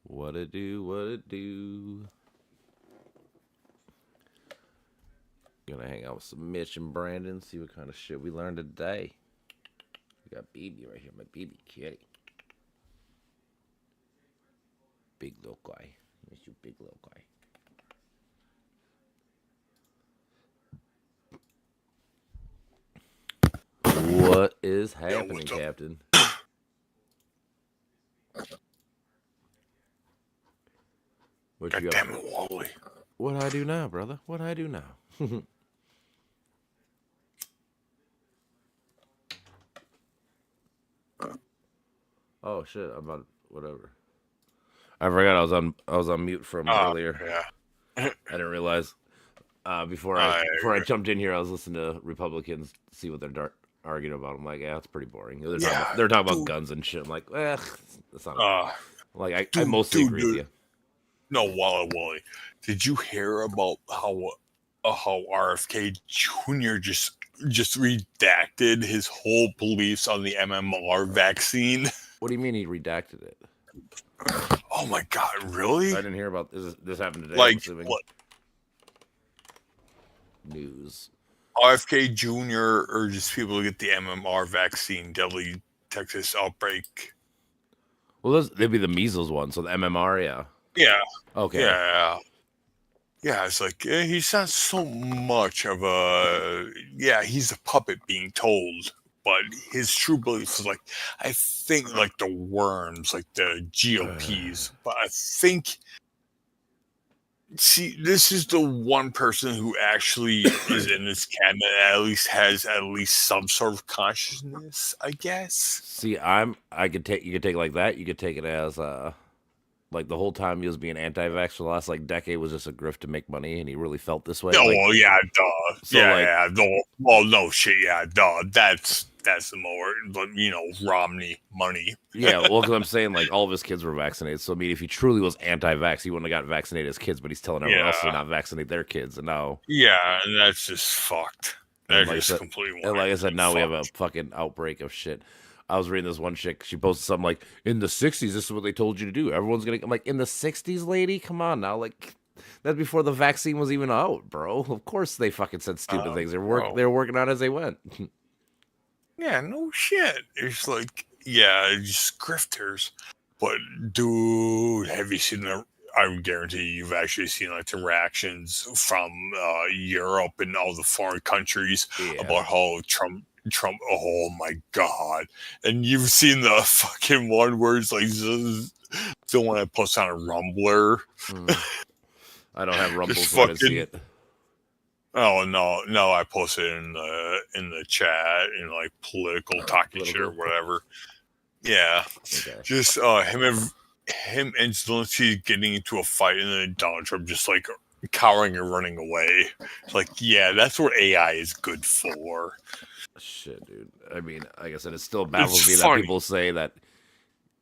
What it do? What it do? Gonna hang out with some Mitch and Brandon, see what kind of shit we learned today. We got BB right here, my BB kitty. Big little guy. Miss you, big little guy. What is happening, what's up? Captain? What God you damn got? it, Wally. What I do now, brother? What I do now? Oh shit! I'm about whatever. I forgot I was on mute from earlier. Yeah. I didn't realize. Before I I, jumped in here, I was listening to Republicans see what they're arguing about. I'm like, yeah, that's pretty boring. yeah, They're talking about dude. guns and shit. I'm like, that's not. Uh, Like I dude, mostly agree with you. No, Wally. Did you hear about how RFK Jr. just redacted his whole beliefs on the MMR vaccine? What do you mean he redacted it? Oh my God, really? I didn't hear about this. This happened today. I'm Like assuming what? news. RFK Jr. urges people to get the MMR vaccine. Deadly Texas outbreak. Well, they'd be the measles one. So the MMR, yeah. Yeah, Okay. yeah. It's like he's not so much of a he's a puppet being told, but his true beliefs is like I think like the worms, like the GOPs. But I think see, this is the one person who actually is in this cabinet that at least has at least some sort of consciousness, I guess. See, I could take you could take it like that. You could take it as like the whole time he was being anti-vax for the last like decade was just a grift to make money, and he really felt this way. Oh, Like, well, yeah, duh. so like, No, well, no shit, yeah, duh. That's the more, Romney money. yeah, well, because I'm saying like all of his kids were vaccinated. So I mean, if he truly was anti-vax, he wouldn't have got vaccinated as kids. But he's telling everyone else to Yeah, not vaccinate their kids, and now, yeah, and that's just fucked. and That's like I just said, completely and like I said, now we have a fucked. fucking outbreak of shit. I was reading this one chick. She posted something like, "In the '60s, this is what they told you to do. Everyone's gonna." I'm like, "In the '60s, lady, come on now, like." That's before the vaccine was even out, bro. Of course they fucking said stupid things. Bro. They were working on it as they went. Yeah, no shit. It's like, yeah, just grifters. But, dude, have you seen the? I guarantee you've actually seen like the reactions from Europe and all the foreign countries Yeah. about how Trump. Oh my god! And you've seen the fucking one where it's like the one I posted on a Rumbler. I don't have Rumble, Just so I didn't see fucking. it. Oh no! I posted it in the chat in like political talking shit or whatever. Yeah, Okay. just him and Zelensky getting into a fight, and then Donald Trump just like cowering and running away. It's like, yeah, that's what AI is good for. Shit, dude. I mean, like I said, it still baffles It's me that funny. people say that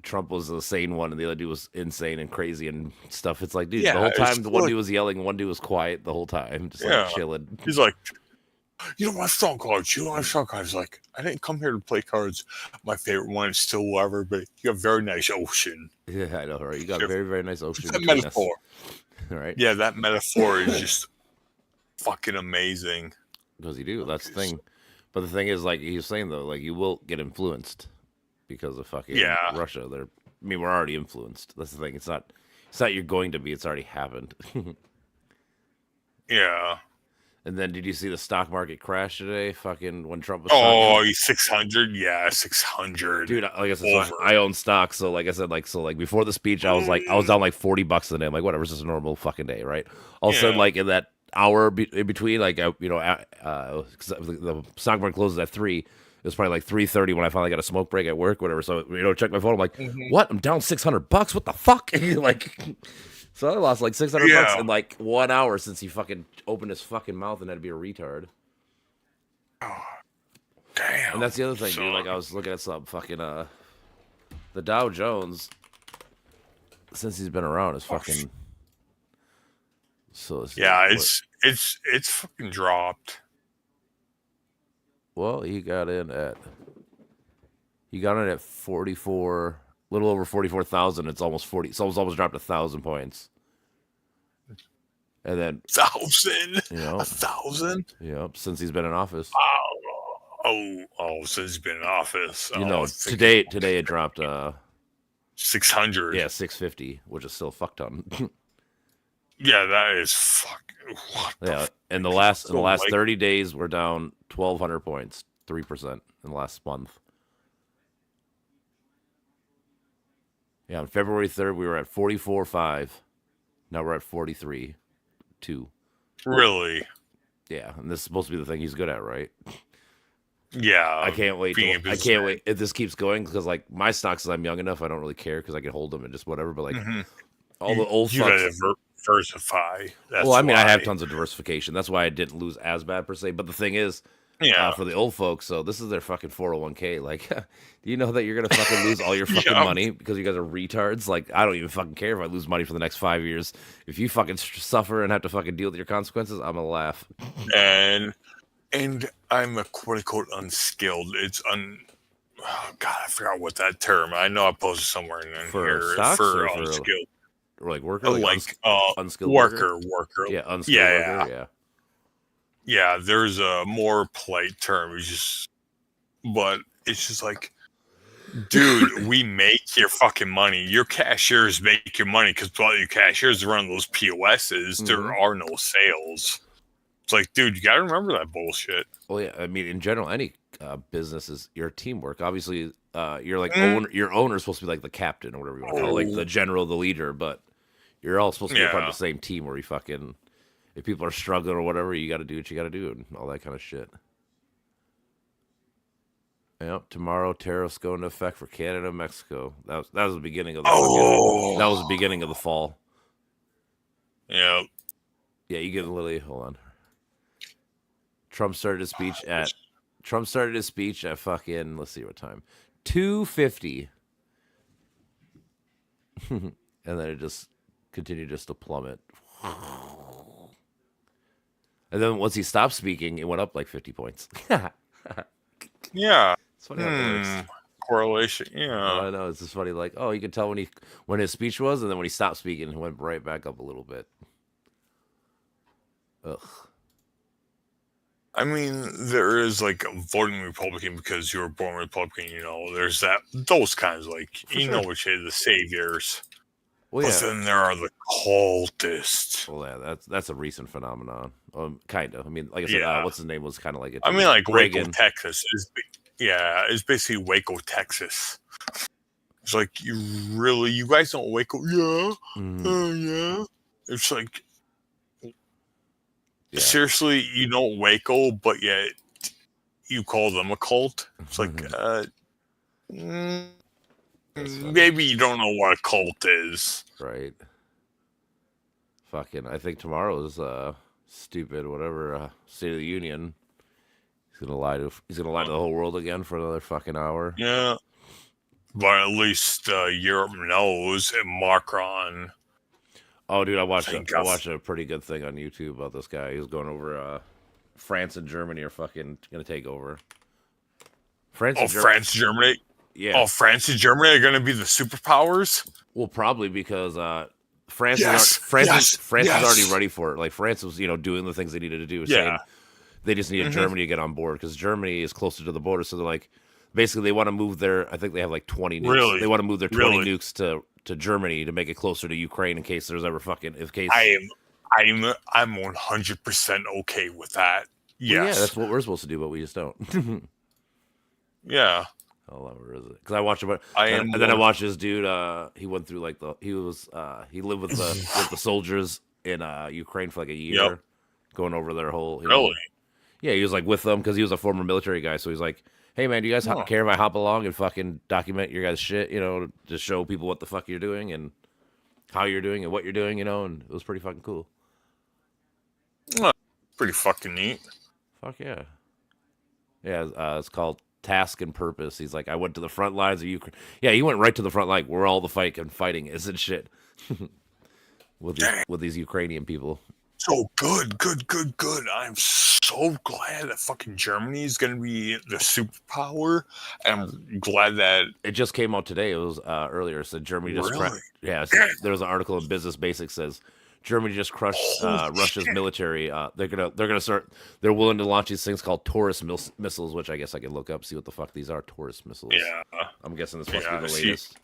Trump was the sane one and the other dude was insane and crazy and stuff. It's like, dude, Yeah, the whole time the one like, dude was yelling, one dude was quiet the whole time, just yeah. like chilling. He's like, you don't have strong cards. You don't have strong cards. Like, I didn't come here to play cards. My favorite one is Stillwater, but you have very nice ocean. Yeah, I know, right? You got a very, very nice ocean That between metaphor. us. Right? Yeah, that metaphor is just fucking amazing. Because you do. That's the thing. But the thing is, like he was saying though, like you will get influenced because of fucking Russia. I mean, we're already influenced. That's the thing. It's not you're going to be. It's already happened. Yeah. And then, did you see the stock market crash today? Fucking when Trump was talking. 600. Yeah, 600. Dude, like I said, so I own stocks. So, like I said, like before the speech, I was down like $40 a day. I'm like, whatever, it's just a normal fucking day, right? All of a sudden, like in that hour in between, like the stock market closes at 3. It was probably like 3:30 when I finally got a smoke break at work, whatever. So check my phone. I'm like, what? I'm down $600. What the fuck? Like. So I lost like $600 in like 1 hour since he fucking opened his fucking mouth and had to be a retard. Oh, damn. And that's the other thing, dude. Like I was looking at some fucking the Dow Jones since he's been around is fucking so it's fucking dropped. Well, he got in at 44 little over 44,000. It's almost 40. It's almost dropped 1,000 points. And then 1,000, you know, 1,000. since he's been in office. Since he's been in office. Today it dropped 600. Yeah, 650, which is still a fuck ton. Yeah, that is fucking. Yeah, in the last 30 days, days, we're down 1,200 points, 3% in the last month. Yeah, on February 3rd, we were at 44.5. Now we're at 43.2. Really? Yeah, and this is supposed to be the thing he's good at, right? Yeah. I can't wait. I can't wait if this keeps going because, like, my stocks, as I'm young enough, I don't really care because I can hold them and just whatever. But like, all the old you fucks. gotta diversify. Well, I mean, I have tons of diversification. That's why I didn't lose as bad per se. But the thing is, for the old folks, so this is their fucking 401k. Like, do you know that you're gonna fucking lose all your fucking money because you guys are retards? Like, I don't even fucking care if I lose money for the next 5 years. If you fucking suffer and have to fucking deal with your consequences, I'm gonna laugh. And I'm a quote unquote unskilled. Oh God, I forgot what that term. I know I posted somewhere in here for unskilled. Or like worker, unskilled worker. Yeah, unskilled worker. Yeah, there's a more polite term. But it's just like, dude, we make your fucking money. Your cashiers make your money because while your cashiers run those POSs, there are no sales. It's like, dude, you gotta remember that bullshit. Well, yeah, I mean, in general, any business is your teamwork. Obviously, you're like your owner's supposed to be like the captain or whatever you want to call it, like the general, the leader, but you're all supposed to be a part of the same team where you fucking, if people are struggling or whatever, you got to do what you got to do and all that kind of shit. Yep, tomorrow tariffs go into effect for Canada and Mexico. That was the beginning of the that was the beginning of the fall. Yeah. Yeah, you get Lily. Hold on. Trump started his speech at fucking, let's see what time, 2:50, and then it just continued just to plummet. And then once he stopped speaking, it went up like 50 points. Yeah, it's funny how it works. Correlation. Yeah, I know, it's just funny. Like, oh, you could tell when his speech was, and then when he stopped speaking, it went right back up a little bit. Ugh. I mean, there is like a voting Republican because you were born Republican. You know, there's those kinds like which are the saviors. Well, but then there are the cultists. Well, yeah, that's a recent phenomenon. Kind of. I mean, like I said, what's his name was kind of like it. I mean, like Waco, Texas it's basically Waco, Texas. It's like you guys don't Waco, yeah, yeah. It's like. Yeah. Seriously, you know Waco, but yet you call them a cult. It's like, maybe you don't know what a cult is, right? Fucking, I think tomorrow's stupid. Whatever, State of the Union. He's gonna lie to the whole world again for another fucking hour. Yeah, but at least Europe knows, and Macron. Oh, dude, I watched a pretty good thing on YouTube about this guy. He was going over France and Germany are fucking going to take over. France, Germany? Yeah. Oh, France and Germany are going to be the superpowers? Well, probably because France is already ready for it. Like, France was, doing the things they needed to do. Saying they just needed Germany to get on board because Germany is closer to the border. So they're like, basically, they want to move I think they have like 20 nukes. Really? They want to move their 20 nukes to Germany to make it closer to Ukraine in case there's ever I'm 100% okay with that. Yes. Well, yeah, that's what we're supposed to do, but we just don't. Yeah. Oh, where is it? Because I watched it, and then I watched this dude. He went through like he lived with the soldiers in Ukraine for like a year, going over their whole. Really? Yeah, he was like with them because he was a former military guy. So he's like, hey man, do you guys care if I hop along and fucking document your guys' shit, to show people what the fuck you're doing and how you're doing and what you're doing, and it was pretty fucking cool. Pretty fucking neat. Fuck yeah. Yeah, it's called Task and Purpose. He's like, I went to the front lines of Ukraine. Yeah, he went right to the front line where all the fighting is and shit. with these Ukrainian people. So good. I'm so glad that fucking Germany is going to be the superpower. And I'm glad that It just came out today. It was earlier. It said Germany just really, there was an article in Business Basics says Germany just crushed holy Russia's shit. military. They're gonna start. They're willing to launch these things called Taurus missiles, which I guess I can look up, see what the fuck these are. Taurus missiles. Yeah, I'm guessing this must be yeah, the see, latest.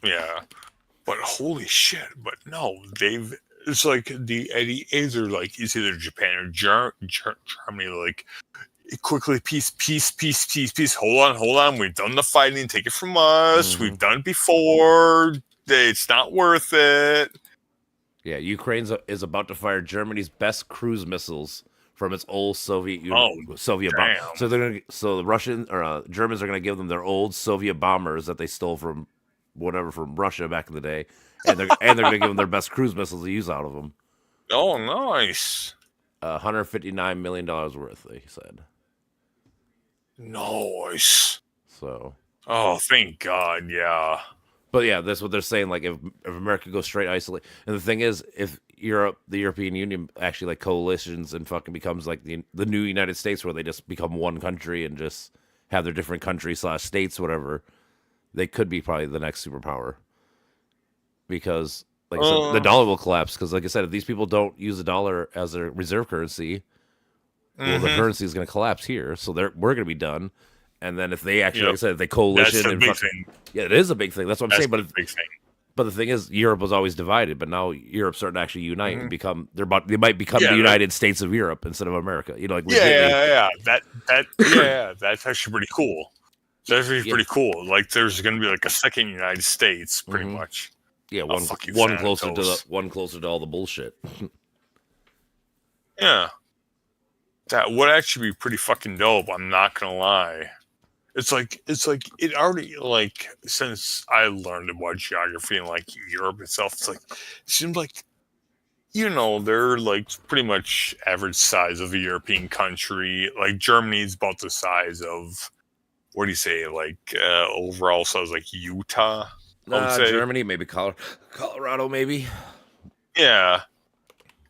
yeah. But holy shit! But no, they've. It's like the either like it's either Japan or Germany. Like quickly, peace. Hold on. We've done the fighting. Take it from us. Mhm. We've done it before. It's not worth it. Yeah, Ukraine is about to fire Germany's best cruise missiles from its old Oh, Soviet bomb. damn. So the Russian or Germans are gonna give them their old Soviet bombers that they stole from from Russia back in the day, and they're gonna give them their best cruise missiles to use out of them. Oh, nice. $159 million worth, they said. Nice. So, Oh, thank God. Yeah. but yeah, that's what they're saying. Like, if America goes straight isolate, and the thing is, if the European Union actually like coalitions and fucking becomes like the new United States, where they just become one country and just have their different countries / states, whatever, they could be probably the next superpower. Because, like I said, the dollar will collapse. Because, like I said, if these people don't use the dollar as their reserve currency, well, the currency is going to collapse here. So we're going to be done. And then if they actually, like I said, if they coalition, That's a and big thing. yeah, it is a big thing. That's what I'm That's saying. a big thing. But the thing is, Europe was always divided. But now Europe's starting to actually unite and become. They might become Yeah, the United States of Europe instead of America. You know, like Yeah. That's actually pretty cool. That's actually Yeah. pretty cool. Like, there's going to be like a second United States, pretty Mhm. much. yeah, Oh, fuck you, one closer Thanatos. one closer to all the bullshit. Yeah. That would actually be pretty fucking dope. I'm not gonna lie. It's like it already like since I learned about geography and like Europe itself. It's like it seems like they're like pretty much average size of a European country. Like Germany's about the size of what do you say? Like overall size like Utah. I would say. Germany, maybe Colorado, maybe. Yeah.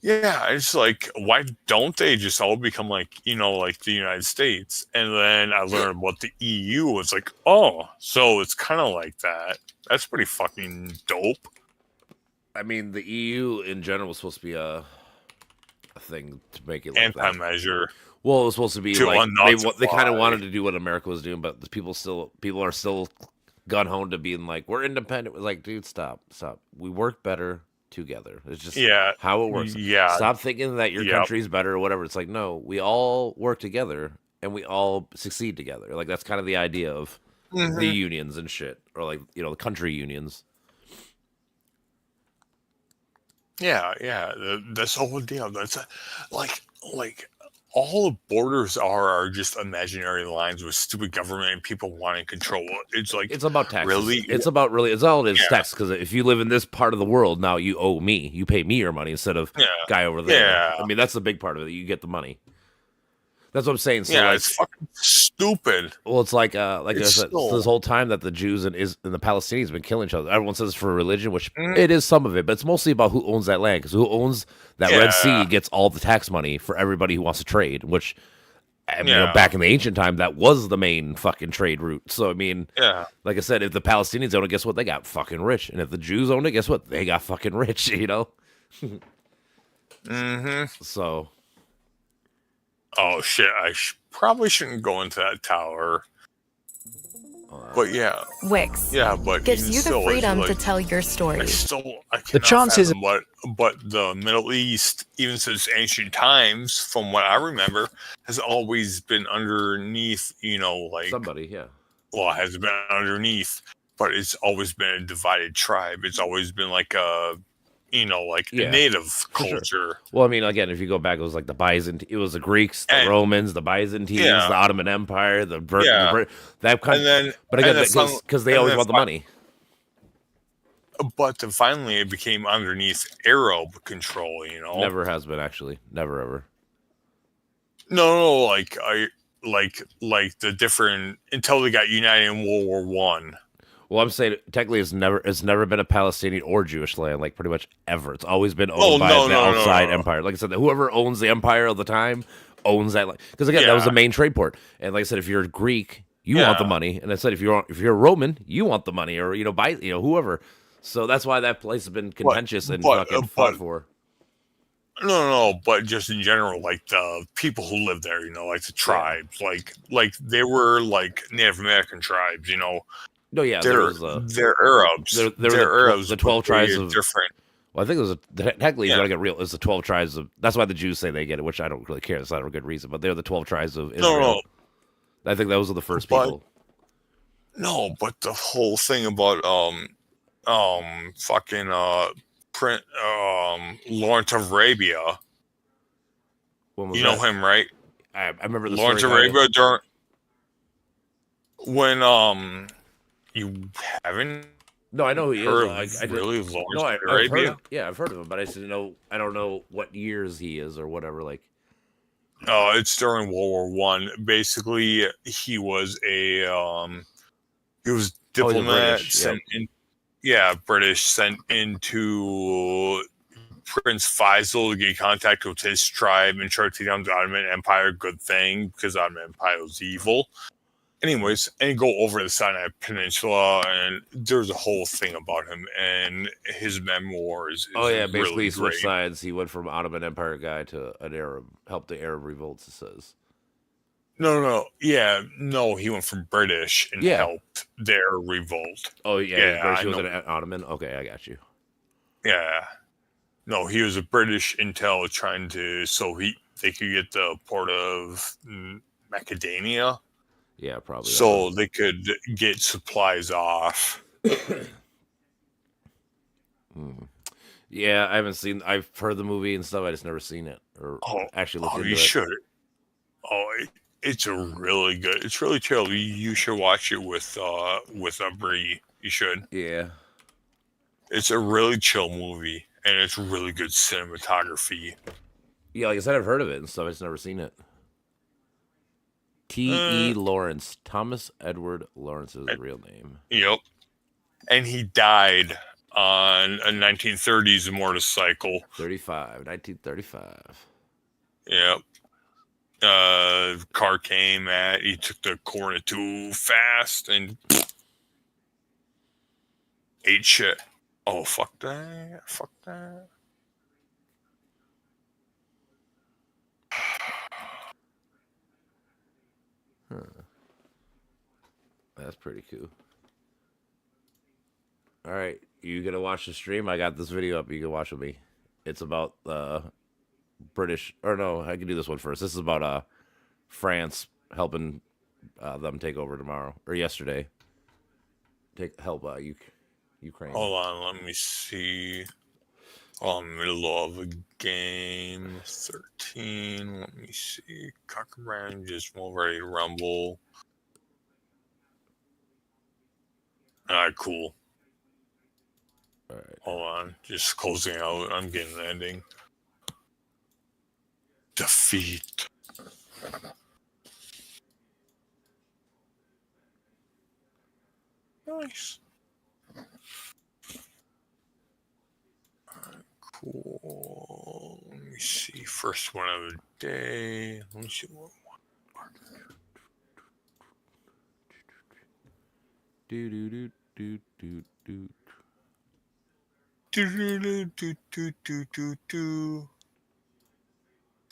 Yeah, it's like, why don't they just all become like, like the United States? And then I learned about the EU. It's like, oh, so it's kind of like that. That's pretty fucking dope. I mean, the EU in general was supposed to be a thing to make it like Anti-measure. Well, it was supposed to be To like they kind of unnazify. wanted to do what America was doing, but the people are still gun honed to being like, we're independent. It was like, dude, stop. We work better together. It's just Yeah. how it works. Yeah. Stop thinking that your Yep. country's better or whatever. It's like, no, we all work together and we all succeed together. Like that's kind of the idea of the unions and shit, or like the country unions. Yeah. That's the whole deal. That's like all the borders are just imaginary lines with stupid government and people wanting control. It's like It's about taxes. really. It's all it is Yeah. tax. Because if you live in this part of the world, now you owe me. You pay me your money instead of Yeah. guy over there. Yeah. I mean, that's the big part of it. You get the money. That's what I'm saying. So Yeah, like, it's fucking stupid. well, it's like I It's said, still- this whole time that the Jews and the Palestinians have been killing each other. Everyone says it's for religion, which Mhm. it is some of it, but it's mostly about who owns that land. Because who owns that Red Sea Yeah. gets all the tax money for everybody who wants to trade. Which, I mean, Yeah. back in the ancient time, that was the main fucking trade route. So I mean, Yeah. like I said, if the Palestinians own it, guess what? They got fucking rich. And if the Jews own it, guess what? They got fucking rich, Mm-hmm. So, Oh shit! I probably shouldn't go into that tower. But yeah, Wix but gives even you the still, it's freedom to like, tell your I story. cannot chances- fathom but the Middle East, even since ancient times, from what I remember, has always been underneath. Like somebody, yeah. has been underneath, but it's always been a divided tribe. It's always been like a Yeah, a native for sure. culture. Well, I mean, again, if you go back, it was like it was the Greeks, the And- Romans, the Byzantines, Yeah. the Ottoman Empire, that kind And then, but again, and then because they and always then want the fin- money. But then finally, it became underneath Arab control. Never has been, actually. Never, ever. No, like the different until they got united in World War One. Well, I'm saying technically it's never been a Palestinian or Jewish land, like pretty much ever. It's always been Oh owned by no the no no outside no. empire. Like I said, whoever owns the empire of the time owns that. Because again, that was the Yeah main trade port. And like I said, if you're Greek, you want the yeah. money. And I said if you're Roman, you want the money, or buy whoever. So that's why that place has been But contentious and but fucking fought but for. no, but just in general, like the people who live there, like the Yeah. tribes, like they were like Native American tribes, No, yeah, there they're was they're Arabs, there were the Arabs, the but 12 tribes they're of. different. Well, I think it was technically, if you Yeah, want to get real, it's the 12 tribes of. That's why the Jews say they get it, which I don't really care. It's not a good reason, but they're the 12 tribes of no, Israel. I think those are the first but people. but the whole thing about fucking print Lawrence of Arabia, When was you know that? him, right? I remember the Lawrence story of kind of. Arabia during when you haven't No, I know who he is. heard I of did. really No, Lawrence of I've heard Arabia? of. Yeah, I've heard of him, but I just didn't know. I don't know what years he is or whatever. Like, It's during World War One. Basically, he was oh, he's a diplomat British. Yep. sent in, yeah, British sent into Prince Faisal to get in contact with his tribe and try to take down the Ottoman Empire. Good thing, because the Ottoman Empire was evil. Anyways, and go over the Sinai Peninsula, and there's a whole thing about him, and his memoirs Oh is yeah, basically really he switched great. sides. He went from Ottoman Empire guy to an Arab. Helped the Arab revolts. It says. No, yeah, no, he went from British and Yeah. helped their revolt. Oh yeah, Yeah, British. I He was know. an Ottoman. Okay, I got you. Yeah, no, he was a British intel trying to they could get the port of Macadamia, Yeah, probably. so they could get supplies off. Yeah, I haven't seen. I've heard the movie and stuff. I just never seen it or actually looked into You it. should. It's it's really chill. You should watch it with Brie. You should. Yeah. It's a really chill movie, and it's really good cinematography. Yeah, like I said, I've heard of it and stuff. I just never seen it. T.E. Lawrence. Thomas Edward Lawrence is his real name. Yep. And he died on a 1930s motorcycle. 1935. Yep. Car came he took the corner too fast and ate shit. Oh, fuck that. Fuck that. That's pretty cool. All right, you gonna watch the stream? I got this video up. You can watch with me. It's about British, or no, I can do this one first. This is about France helping them take over tomorrow or yesterday. Help Ukraine. Hold on, let me see. Oh, middle of a game. 13. Let me see. Cockburn just more ready to rumble. Alright, cool. All right. Hold on. Just closing out. I'm getting the ending. Defeat. Nice. Cool. Let me see. First one of the day. Let me see what one.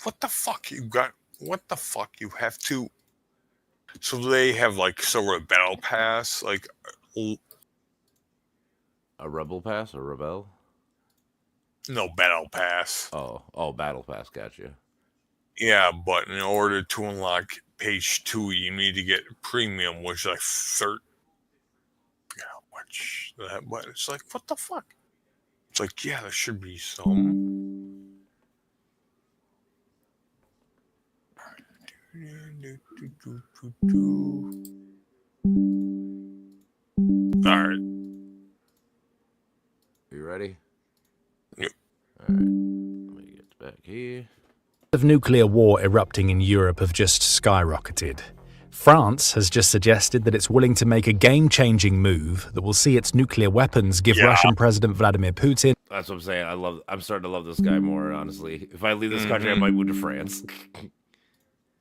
What the fuck you got? What the fuck you have to? So they have like sort of battle pass, like a rebel pass or rebel? No, battle pass. Oh, battle pass. Gotcha. Yeah, but in order to unlock page 2, you need to get premium, which is like 30. How much that? But it's like, what the fuck? It's like, yeah, there should be some. All right. You ready? Yep. All right. Let me get back here. Of nuclear war erupting in Europe have just skyrocketed. France has just suggested that it's willing to make a game-changing move that will see its nuclear weapons give Russian President Vladimir Putin. That's what I'm saying. I'm starting to love this guy more, honestly. If I leave this country, I might move to France.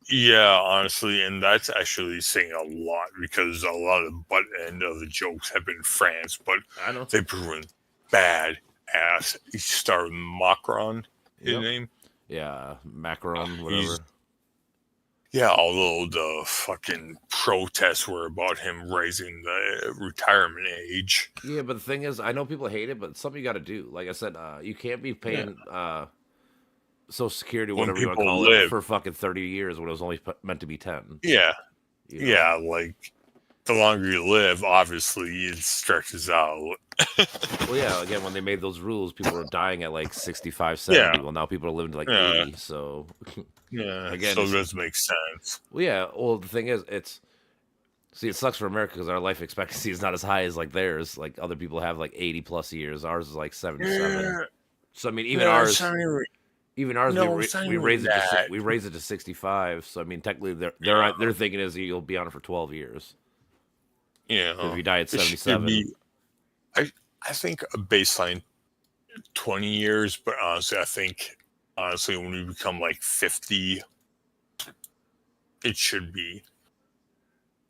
Yeah, honestly, and that's actually saying a lot because a lot of the butt end of the jokes have been France, but I know. they've proven bad ass. He started Macron, his name. Yeah, Macron, whatever. Yeah, although the fucking protests were about him raising the retirement age. Yeah, but the thing is, I know people hate it, but it's something you got to do. Like I said, you can't be paying Social Security, whatever you want to call it, for fucking 30 years when it was only meant to be 10. Yeah. You know? Yeah, like, the longer you live, obviously, it stretches out. Well, yeah, again, when they made those rules, people were dying at like 65, 70. Well, now people are living to like 80, so... Yeah, again, so it does make sense. Well, yeah, well, the thing is, see, it sucks for America because our life expectancy is not as high as like theirs. Like, other people have like 80+ years. Ours is like 77. Yeah. So, I mean, even ours... Even ours, we raise it to 65. So I mean, technically, their thinking is you'll be on it for 12 years. Yeah, if you die at 77. I think a baseline 20 years, but honestly, I think when you become like 50, it should be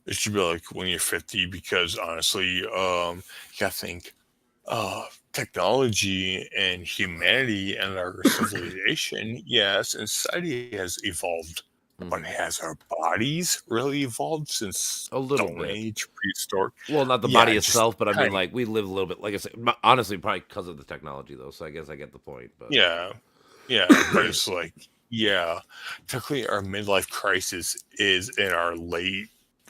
like when you're 50 because honestly, you gotta think. Technology and humanity and our civilization, yes, and society has evolved, but has our bodies really evolved since a little Stone Age, prehistoric? Well, not the body itself, but I mean, like we live a little bit. Like I said, honestly, probably because of the technology, though. So I guess I get the point. But yeah, but it's like, technically, our midlife crisis is in our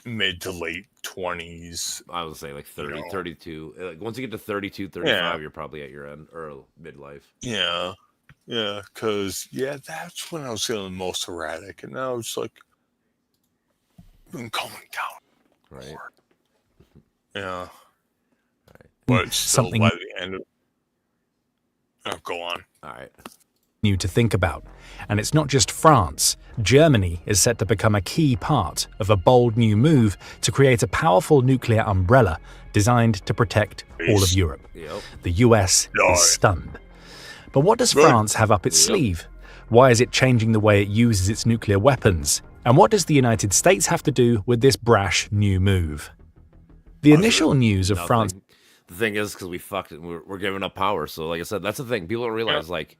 mid to late 20s. I would say like 30, 32. Like once you get to 32, 35, you're probably at your end or midlife. Yeah, because that's when I was feeling most erratic, and now it's like I'm calming down. Right. More. Yeah. Right. But still, by the end of go on. All right. New to think about. And it's not just France. Germany is set to become a key part of a bold new move to create a powerful nuclear umbrella designed to protect all of Europe. Yep. The US is stunned. But what does France have up its sleeve? Why is it changing the way it uses its nuclear weapons? And what does the United States have to do with this brash new move? The initial news of France... The thing is, because we fucked it, we're giving up power. So like I said, that's the thing. People don't realize, like,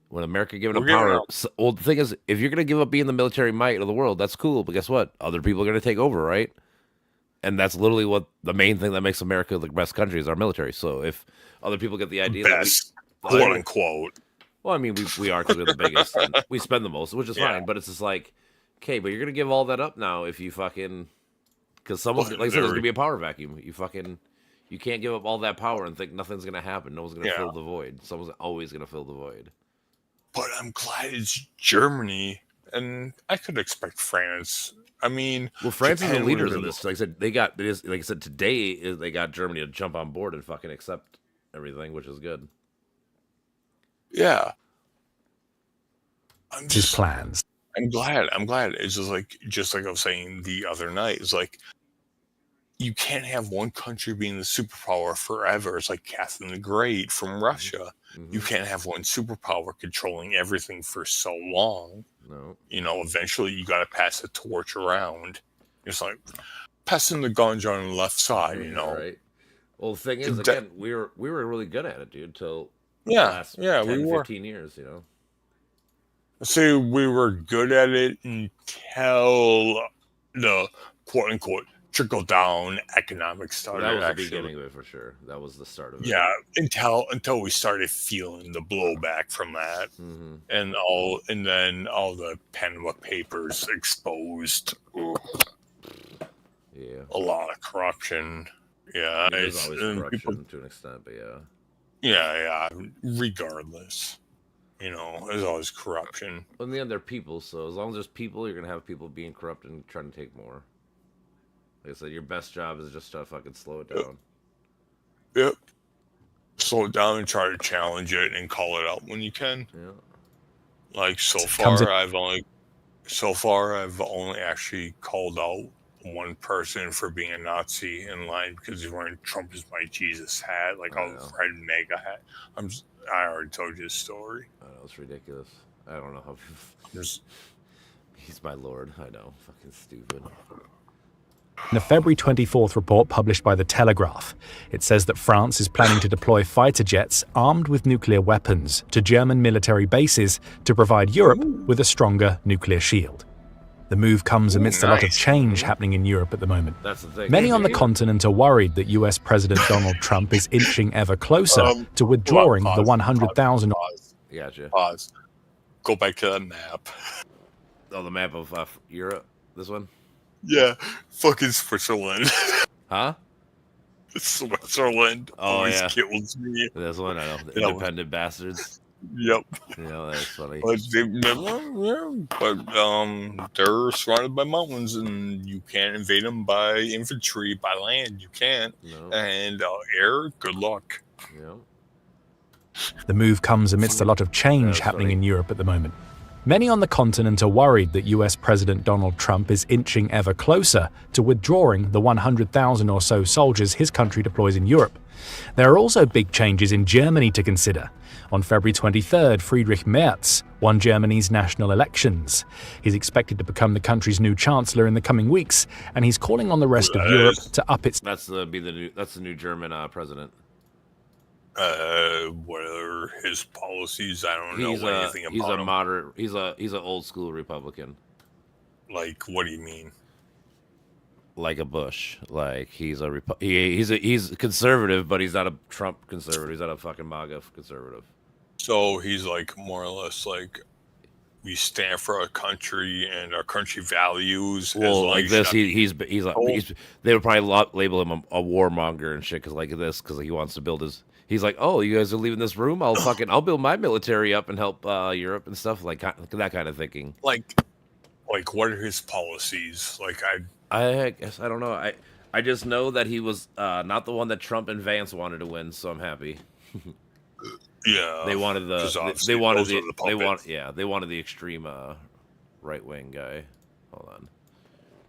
when America giving up power, well, the thing is, if you're going to give up being the military might of the world, that's cool. But guess what? Other people are going to take over, right? And that's literally what the main thing that makes America the best country is our military. So if other people get the idea best, quote unquote. Well, I mean, we are because we're the biggest. And we spend the most, which is fine. But it's just like, okay, but you're going to give all that up now if you fucking... Because someone's, like I said, there's going to be a power vacuum. You can't give up all that power and think nothing's going to happen. No one's going to fill the void. Someone's always going to fill the void. But I'm glad it's Germany, and I could expect France. I mean, well, France is the leaders of this. Like I said, like I said, today they got Germany to jump on board and fucking accept everything, which is good. Yeah, his plans. I'm glad. It's just like I was saying the other night. It's like you can't have one country being the superpower forever. It's like Catherine the Great from Russia. Mm-hmm. You can't have one superpower controlling everything for so long. No. Eventually you got to pass the torch around. It's like passing the ganja on the left side, Right. Well, the thing is, again, we were really good at it, dude, till the last 10, we were 15 years, See, we were good at it until the quote-unquote trickle-down economics started. That was the beginning of it, for sure. That was the start of it. Yeah, until we started feeling the blowback from that, and then all the Panama Papers exposed a lot of corruption. Yeah, there's always corruption to an extent, but yeah. Regardless, there's always corruption. Well, in the end, they're people, so as long as there's people, you're gonna have people being corrupt and trying to take more. Like I said, your best job is just to fucking slow it down. Yep. Slow it down and try to challenge it and call it out when you can. Yeah. Like so far, I've only actually called out one person for being a Nazi in line because he's wearing Trump is my Jesus hat, like I a know. red mega hat. I already told you the story. I know, it's ridiculous. I don't know how. Just, He's my lord. I know. Fucking stupid. In a February 24th report published by The Telegraph, it says that France is planning to deploy fighter jets armed with nuclear weapons to German military bases to provide Europe with a stronger nuclear shield. The move comes amidst a lot of nice. change happening in Europe at the moment. That's the thing. Many on the continent are worried that US President Donald Trump is inching ever closer to withdrawing the 100,000. Pause. Gotcha. Pause. Go back to that map. Oh, the map of Europe. This one. Yeah, fucking Switzerland. Huh? Switzerland Oh, always yeah. kills me. This one. I know. The Yeah. independent bastards. Yep. You know, that's funny. But they're surrounded by mountains, and you can't invade them by infantry. By land, you can't. No. And air, good luck. Yeah. The move comes amidst a lot of change That's happening funny. in Europe at the moment. Many on the continent are worried that US President Donald Trump is inching ever closer to withdrawing the 100,000 or so soldiers his country deploys in Europe. There are also big changes in Germany to consider. On February 23rd, Friedrich Merz won Germany's national elections. He's expected to become the country's new chancellor in the coming weeks, and he's calling on the rest of Europe to up its That's the new German president. What are his policies? I don't He's know a anything he's about a him. moderate. He's an old school Republican, Like, what do you mean? like a Bush. Like he's he's conservative, but he's not a Trump conservative. He's not a fucking MAGA conservative. So he's like more or less like we stand for our country and our country values. as Well, long like as this, you're not he's they would probably label him a warmonger and shit because like this because he wants to build his. He's like, oh, you guys are leaving this room. I'll build my military up and help Europe and stuff like that kind of thinking. like what are his policies? Like I guess I don't know. I just know that he was not the one that Trump and Vance wanted to win, so I'm happy. yeah. They wanted 'cause they obviously wanted those are puppets. they wanted the extreme right wing guy. Hold on,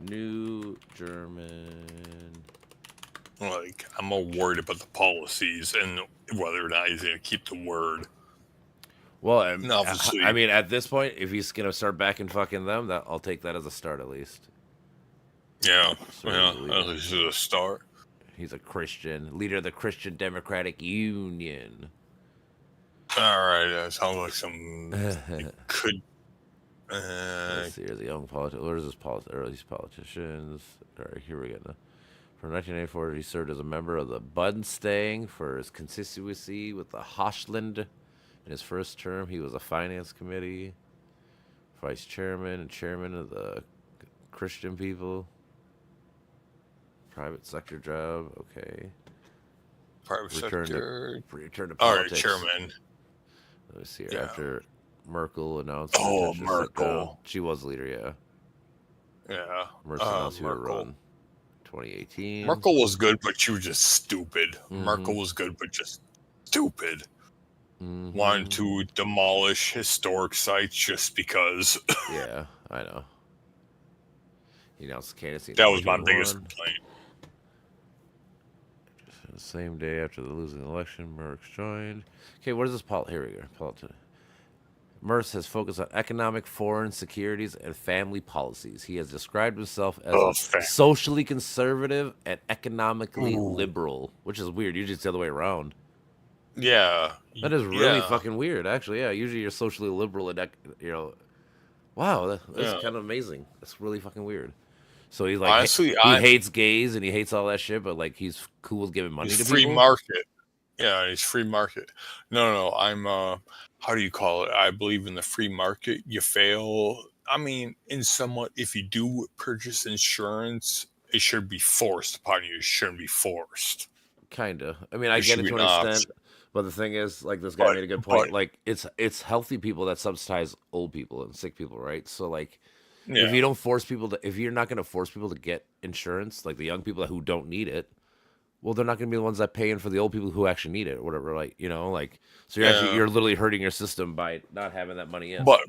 New German. Like I'm more worried about the policies and whether or not he's gonna keep the word. Well, Obviously. I mean, at this point, if he's gonna start backing fucking them, that I'll take that as a start at least. Yeah, Sorry, yeah. Lee. At least it's a start. He's a Christian leader of the Christian Democratic Union. All right, that sounds like some it could. Let's see, here's a young politician. Where's this these politicians? All right, here we go. From 1984, he served as a member of the Bundestag for his constituency with the Hochland. In his first term, he was a finance committee, vice chairman and chairman of the Christian people. Private sector job, okay. Private Return to All right, politics. chairman. Let me see here. Yeah. After Merkel announced, her Oh, intention to step Merkel. down. She was leader, yeah. Yeah. Merkel announced she would Merkel. run. 2018. Merkel was good, but she was just stupid. Mhm. Merkel was good, but just stupid. Mhm. Wanted to demolish historic sites just because. Yeah, I know. He announced candidacy. in That was my biggest 2021. complaint. The same day after the losing election, Merckx joined. Okay, what is this? Here we go. Politics. Merz has focused on economic, foreign, securities, and family policies. He has described himself as socially conservative and economically liberal, which is weird. Usually it's the other way around. Yeah. That is really yeah. fucking weird, actually. Yeah, usually you're socially liberal and, wow, that's Yeah. kind of amazing. That's really fucking weird. So he's like, Honestly, he I'm- hates gays and he hates all that shit, but like he's cool with giving money He's to free people. market. Yeah, he's free market. No, I'm how do you call it? I believe in the free market. You fail. I mean, in somewhat, if you do purchase insurance, it should be forced upon you. It shouldn't be forced. Kinda. I mean, I It get should it be to an an option. extent, but the thing is, like this guy But- made a good point. but- Like it's healthy people that subsidize old people and sick people, right? So like, Yeah. if you don't force people to, if you're not going to force people to get insurance, like the young people who don't need it, well, they're not going to be the ones that paying for the old people who actually need it, or whatever. Like, like, so Yeah. you're literally hurting your system by not having that money in. But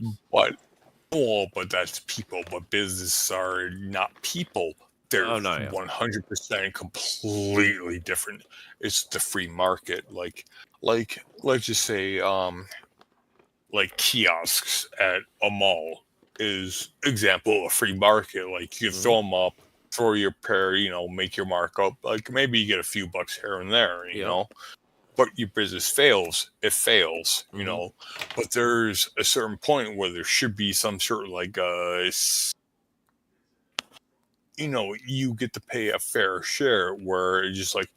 that's people. But businesses are not people. they're Oh, no, yeah. 100% completely different. It's the free market. Like let's just say like kiosks at a mall is example of free market. Like you throw them up, throw your pair, make your markup. Like maybe you get a few bucks here and there, you know. But your business fails, it fails, But there's a certain point where there should be some sort of like you get to pay a fair share where it's just like,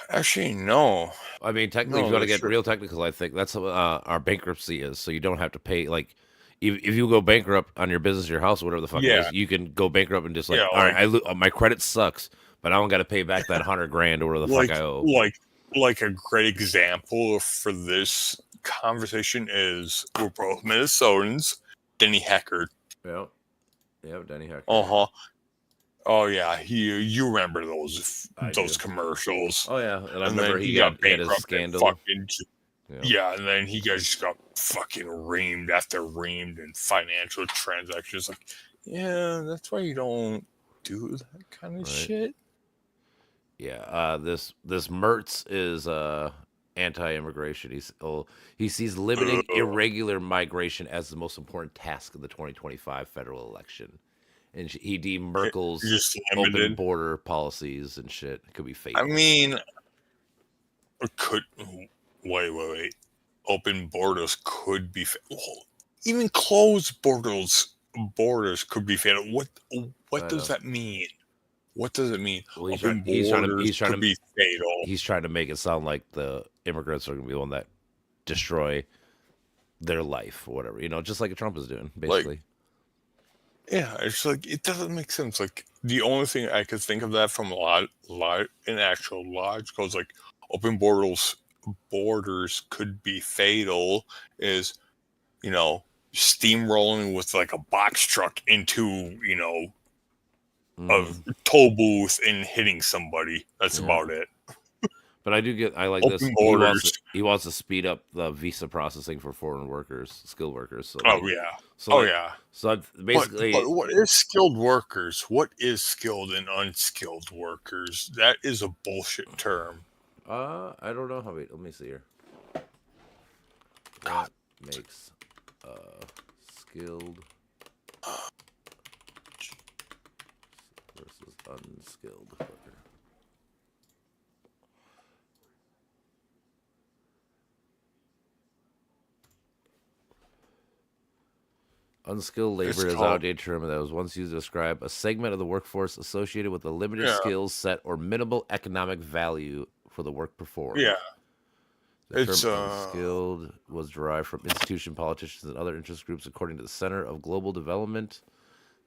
actually, no. I mean, technically, if you want to get real technical, I think that's what our bankruptcy is. So you don't have to pay, like, if you go bankrupt on your business, your house, whatever the fuck it is, you can go bankrupt and just like, all right, my credit sucks, but I don't got to pay back that $100,000 or whatever the fuck I owe. Like a great example for this conversation is we're both Minnesotans. Denny Heckard. Yep, Denny Heckard. Oh yeah, you remember those commercials? Oh yeah, and I remember he got his scandal. And then he just got fucking reamed after reamed in financial transactions. Like, yeah, that's why you don't do that kind of shit. Yeah, this Mertz is anti-immigration. He sees limiting irregular migration as the most important task of the 2025 federal election. And he deemed Merkel's open border policies and shit could be fatal. I mean, wait. Open borders could be even closed borders could be fatal. What does that mean? What does it mean? Well, he's trying to be fatal. He's trying to make it sound like the immigrants are going to be the one that destroy their life or whatever. Just like Trump is doing, basically. Yeah, it's like it doesn't make sense. Like the only thing I could think of that from in actual logic is like open borders could be fatal is steamrolling with like a box truck into a toll booth and hitting somebody. That's about it. But I like open this. He wants to speed up the visa processing for foreign workers, skilled workers. So, So basically, but what is skilled workers? What is skilled and unskilled workers? That is a bullshit term. I don't know. Wait, let me see here. What makes skilled versus unskilled worker? Unskilled labor is an outdated term that was once used to describe a segment of the workforce associated with a limited skill set or minimal economic value for the work performed. Yeah. The term unskilled was derived from institution politicians and other interest groups according to the Center of Global Development.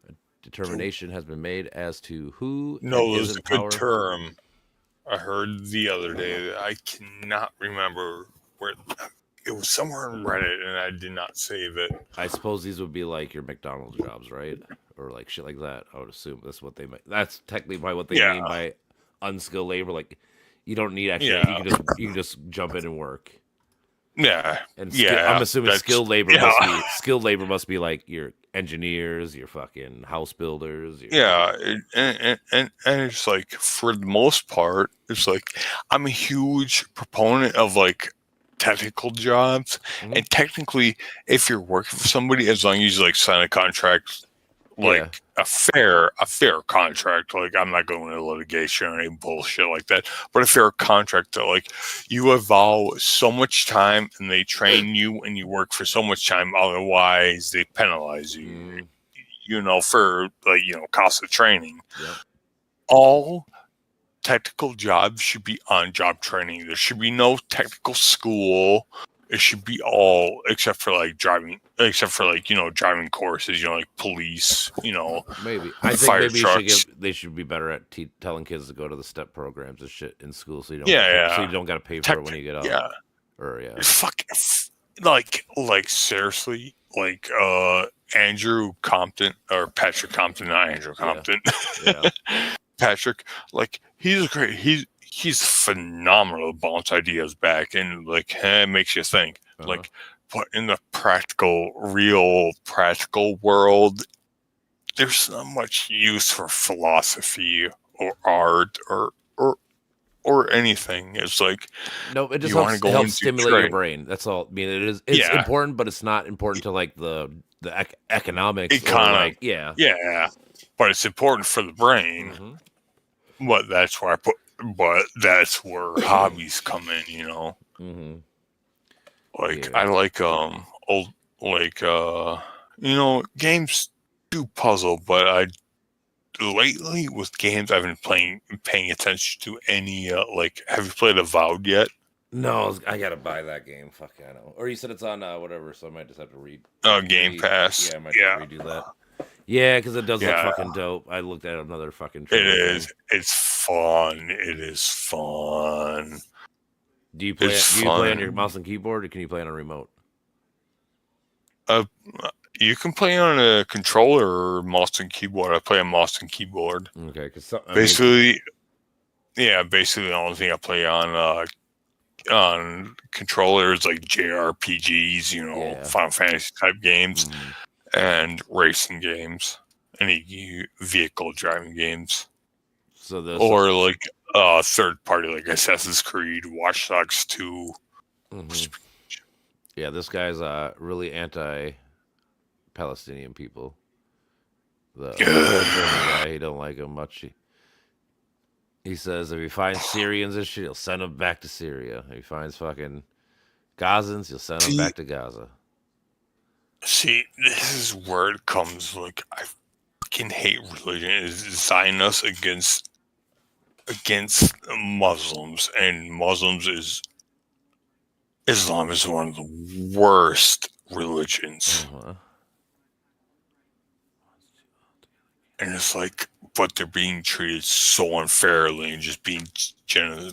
A determination has been made as to who is a good term. I heard the other day that I cannot remember where it was somewhere on Reddit and I did not save it. I suppose these would be like your McDonald's jobs, right? Or like shit like that. I would assume that's what they mean. That's technically by what they mean by unskilled labor. Like you don't need actually you can just jump in and work. Yeah. And I'm assuming skilled labor must be like your engineers, your fucking house builders. And it's like for the most part, it's like I'm a huge proponent of like technical jobs, and technically, if you're working for somebody, as long as you like sign a contract, like a fair contract, like I'm not going into litigation or any bullshit like that, but a fair contract that like you involve so much time and they train you and you work for so much time, otherwise they penalize you, for like cost of training. All technical jobs should be on-job training. There should be no technical school. It should be all except for driving courses, like police, Maybe. I think maybe they should be better at telling kids to go to the STEP programs and shit in school so you don't so you don't got to pay for it when you get out. Yeah. Or like seriously, like Andrew Compton or Patrick Compton, not Andrew Compton. Yeah. Patrick, like he's phenomenal to bounce ideas back and it makes you think. But in the real practical world, there's not much use for philosophy or art or anything. It's like No, it just you want to helps go into stimulate your trade. brain. That's all. I mean, it's Yeah, important, but it's not important to like the economics or economy. like yeah. Yeah, but it's important for the brain. Mm-hmm. But that's where But that's where hobbies come in. Mm-hmm. Like Yeah. I like old like games do puzzle, but I lately with games I've been paying attention to any like have you played Avowed yet? No, I gotta buy that game. Fuck, I know. Or you said it's on whatever, so I might just have to Game Pass. Yeah, I might Yeah. have to redo that. Yeah, because it does look Yeah, fucking dope. I looked at another fucking it trailer is. thing. It's fun. It is fun. Do you play? It's Do you play on your fun. mouse and keyboard, or can you play on a remote? You can play on a controller or mouse and keyboard. I play on mouse and keyboard. Okay, because Basically, basically the only thing I play on controllers like JRPGs, Yeah. Final Fantasy type games, Mhm. and racing games, any vehicle driving games, So this or like third party like Assassin's Creed, Watch Dogs 2. Mhm. Yeah, this guy's really anti-Palestinian people. The German guy, he don't like him much. He says if he finds Syrians and shit, he'll send them back to Syria. If he finds fucking Gazans, he'll send them back to Gaza. See, this is where it comes. Like I fucking hate religion. Is Zionists against Muslims, and Islam is one of the worst religions. Uh-huh. And it's like, but they're being treated so unfairly and just being generous.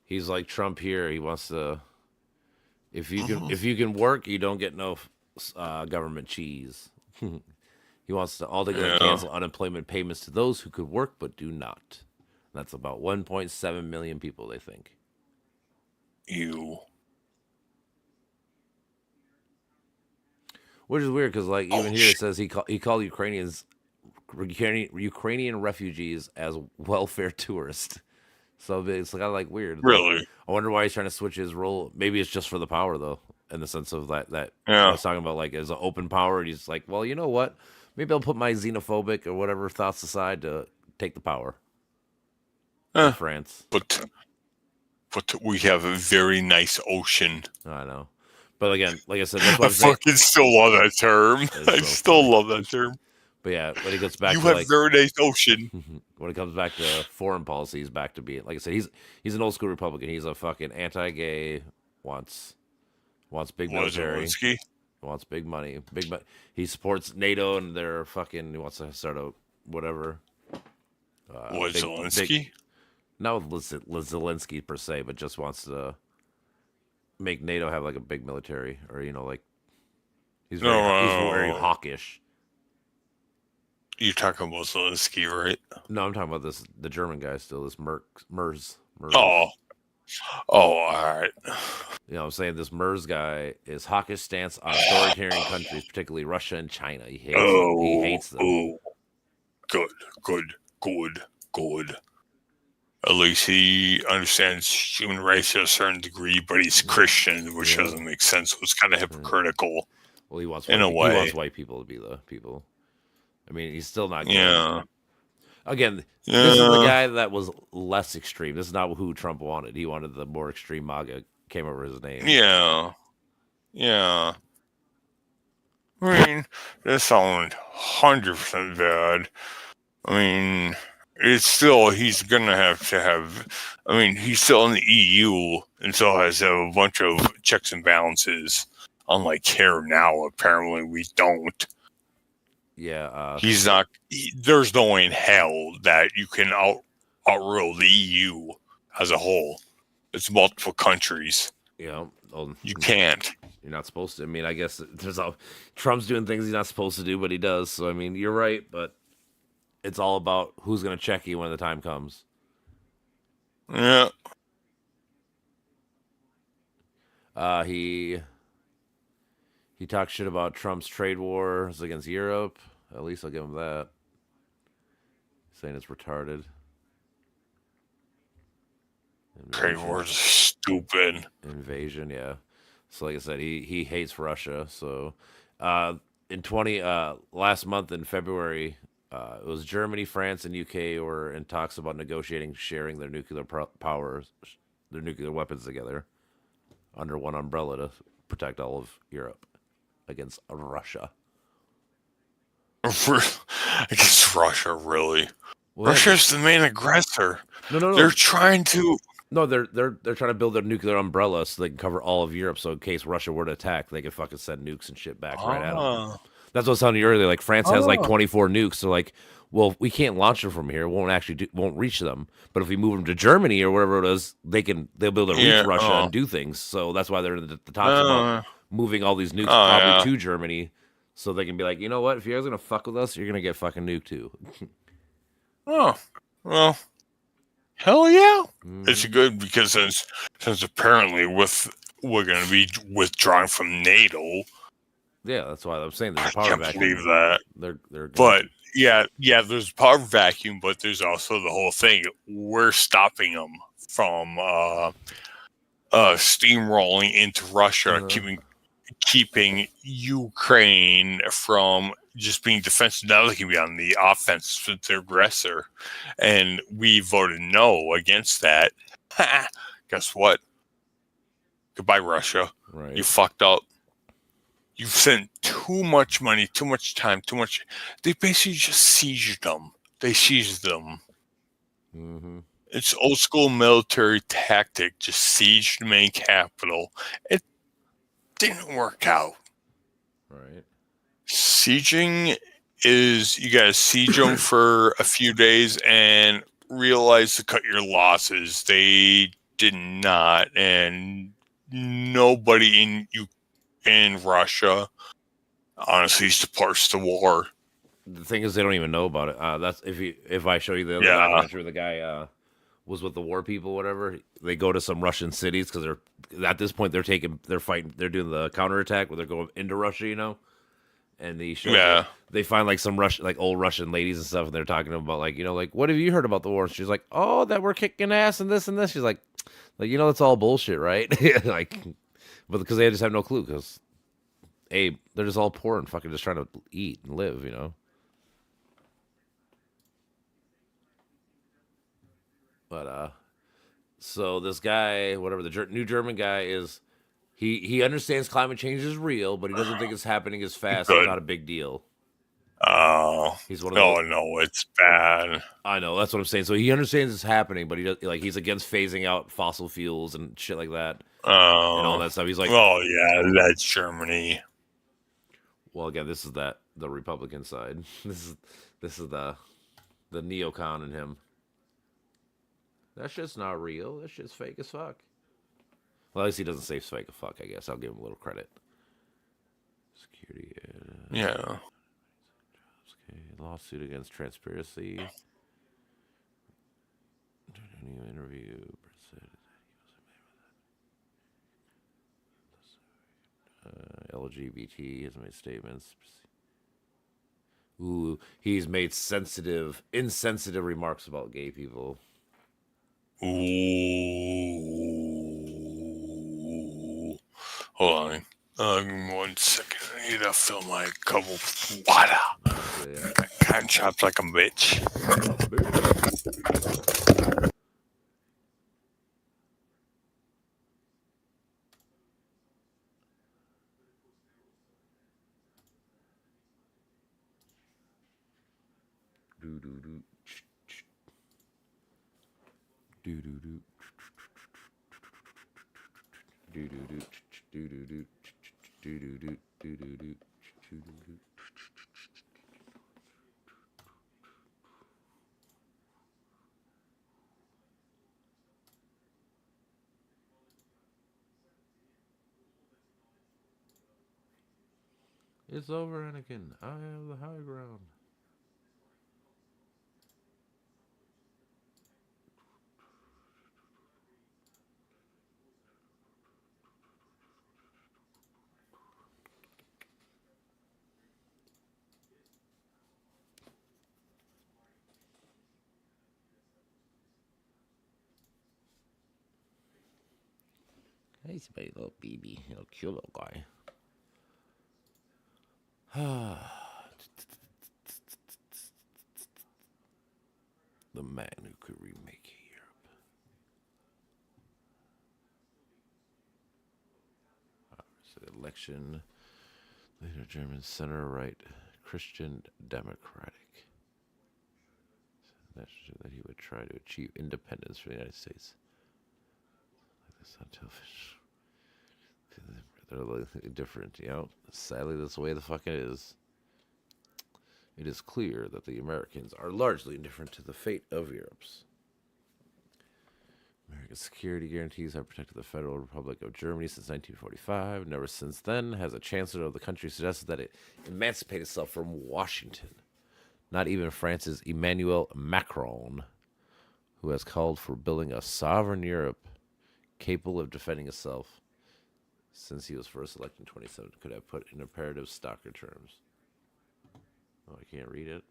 He's like Trump here. He wants to. If you can work, you don't get no government cheese. He wants to altogether cancel unemployment payments to those who could work but do not. That's about 1.7 million people, they think. Which is weird because, like, even here it says he called Ukrainian refugees as welfare tourists. So it's kind of like weird. Really? Like, I wonder why he's trying to switch his role. Maybe it's just for the power, though, in the sense of that Yeah. I was talking about, like, as an open power. And he's like, well, you know what? Maybe I'll put my xenophobic or whatever thoughts aside to take the power. In France. But we have a very nice ocean. I know. But again, like I said, that's what I I'm saying. fucking still love that term. I so still love that term. But yeah, when it gets back You to have like very nice ocean. when it comes back to foreign policy, he's back to being like I said, he's an old school Republican. He's a fucking anti-gay, wants big military, Zelensky? wants big money, he supports NATO and their fucking he wants to start a whatever. Zelensky? Not with Zelensky per se, but just wants to make NATO have like a big military, or like he's very hawkish. You're talking about Zelensky, right? No, I'm talking about the German guy still, this Merz. Oh, all right. I'm saying this Merz guy is hawkish stance on authoritarian countries, particularly Russia and China. He hates them. Oh, good. At least he understands human rights to a certain degree, but he's Christian, which doesn't make sense. So it's kind of hypocritical. Well, he wants in a way. He wants white people to be the people. I mean, he's still not. Yeah. Again, this is the guy that was less extreme. This is not who Trump wanted. He wanted the more extreme MAGA. Came over his name. Yeah. I mean, that sounds 100% bad. I mean, it's still he's gonna have to have. I mean, he's still in the EU and still has to have a bunch of checks and balances. Unlike here now, apparently we don't. Yeah, he's not. There's no way in hell that you can outrule the EU as a whole. It's multiple countries. Yeah, you can't. You're not supposed to. I mean, I guess Trump's doing things he's not supposed to do, but he does. So I mean, you're right, but it's all about who's going to check you when the time comes. Yeah. He He talks shit about Trump's trade wars against Europe. At least I'll give him that. Saying it's retarded. Trade wars are stupid. Invasion, yeah. So like I said, he hates Russia. So in last month in February, it was Germany, France, and UK were in talks about negotiating sharing their nuclear powers, their nuclear weapons together under one umbrella to protect all of Europe against Russia. Against Russia, really? Well, yeah, Russia's the main aggressor. no. They're trying to. No, they're trying to build a nuclear umbrella so they can cover all of Europe. So in case Russia were to attack, they can fucking send nukes and shit back right at them. That's what I was telling you earlier. Like France has like 24 nukes. So like, well, we can't launch them from here. It won't reach them. But if we move them to Germany or wherever it is, they'll be able to reach Russia and do things. So that's why they're in the talks about moving all these nukes probably to Germany, so they can be like, you know what? If you guys are gonna fuck with us, you're gonna get fucking nuked too. Oh, well. Hell yeah. It's good because since apparently we're going to be withdrawing from NATO. Yeah, that's why I'm saying there's a I power can't vacuum. believe that. They're But yeah, there's a power vacuum, but there's also the whole thing. We're stopping them from steamrolling into Russia, keeping Ukraine from just being defensive. Now they can be on the offense since they're aggressor. And we voted no against that. Guess what? Goodbye, Russia. right. You fucked up. You've spent too much money, too much time, too much. They basically just seized them. They seized them. Mm-hmm. It's old school military tactic. Just siege the main capital. It didn't work out. Right. Sieging is you gotta siege them for a few days and realize to cut your losses. They did not, and nobody in Russia honestly supports the war. The thing is, they don't even know about it. That's if I show you the other documentary, the guy was with the war people, whatever. They go to some Russian cities because they're at this point they're fighting, they're doing the counterattack where they're going into Russia, you know. And they find like some old Russian ladies and stuff, and they're talking about like, you know, like, what have you heard about the war? And she's like, oh, that we're kicking ass and this and this. She's like, you know, that's all bullshit, right? Like, but because they just have no clue, because they're just all poor and fucking just trying to eat and live, you know. But so this guy, whatever the new German guy is. He understands climate change is real, but he doesn't think it's happening as fast. It's not a big deal. Oh, he's one of those. Oh no, it's bad. I know, that's what I'm saying. So he understands it's happening, but he's against phasing out fossil fuels and shit like that. And all that stuff. He's like, oh yeah, that's Germany. Well, again, this is the Republican side. This is the neocon in him. That shit's not real. That shit's fake as fuck. Well, at least he doesn't say fake as fuck, I guess. I'll give him a little credit. Security. Yeah. Okay. Lawsuit against Transparency. New interview. LGBT has made statements. Ooh, he's made insensitive remarks about gay people. Ooh. Hold on. 1 second. I need to fill my cup of water. Yeah. I can't chop like a bitch. It's over, Anakin. I have the high ground. He's a little baby, little cute little guy. The man who could remake Europe. Election. Leader German center-right Christian Democratic. That he would try to achieve independence for the United States. They're a little different, you know. Sadly, that's the way the fuck it is. It is clear that the Americans are largely indifferent to the fate of Europe's. America's security guarantees have protected the Federal Republic of Germany since 1945. Never since then has a chancellor of the country suggested that it emancipate itself from Washington. Not even France's Emmanuel Macron, who has called for building a sovereign Europe capable of defending itself since he was first elected in 2017, could have put in imperative stocker terms. Oh, I can't read it.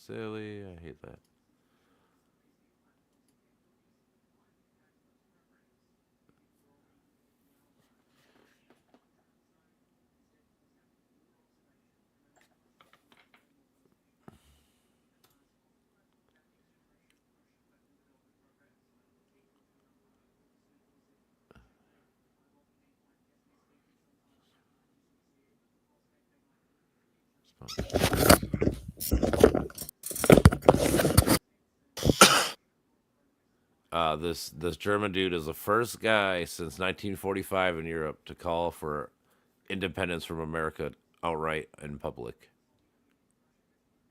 Silly, I hate that. This German dude is the first guy since 1945 in Europe to call for independence from America outright in public.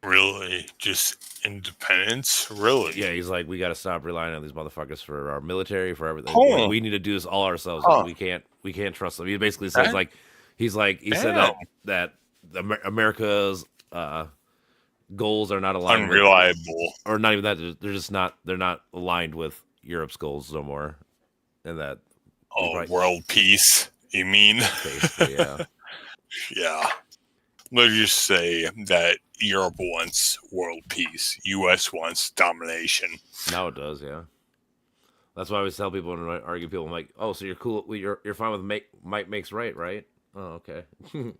Really? Just independence? Really? Yeah, he's like, we got to stop relying on these motherfuckers for our military, for everything. Oh. Like, we need to do this all ourselves. Huh. We can't trust them. He basically says he said that America's goals are not aligned. Unreliable. Or not even that. They're not aligned with Europe's goals no more. And that. World peace. You mean? Basically, yeah. Yeah. Let's just say that Europe wants world peace. U.S. wants domination. Now it does, yeah. That's why I always tell people when I argue people, I'm like, oh, so you're cool. You're fine with might makes right, right? Oh, okay. No.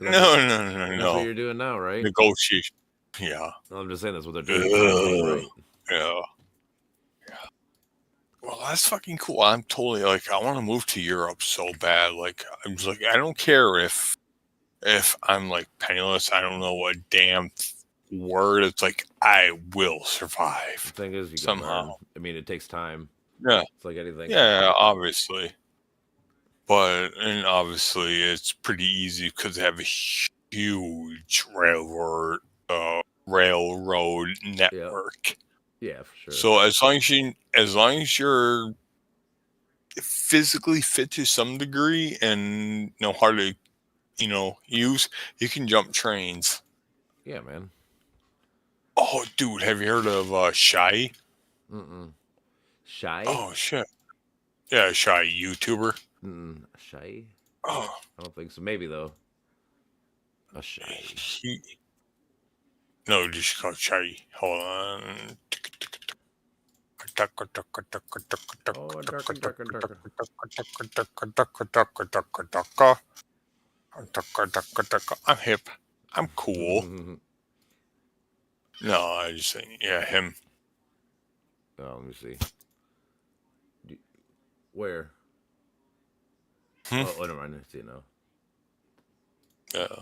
That's what you're doing now, right? Negotiation. Yeah. No, I'm just saying that's what they're doing. Right. Yeah. Well, that's fucking cool. I'm totally like, I want to move to Europe so bad. Like, I'm just like, I don't care if I'm like penniless. I don't know a damn word. It's like, I will survive. The thing is, you somehow. I mean, it takes time. Yeah. It's like anything. Yeah, obviously. And obviously, it's pretty easy because they have a huge railroad network. Yeah, for sure. So as long as you're physically fit to some degree and know how to, use, you can jump trains. Yeah, man. Oh, dude, have you heard of Shy? Shy? Oh shit. Yeah, Shy YouTuber. Shy? Oh, I don't think so. Maybe though. A Shy. No, just called Shy. Hold on. I'm hip. I'm cool. No, I just think, yeah, him. Oh, let me see. Where? Oh, never mind. I see it now.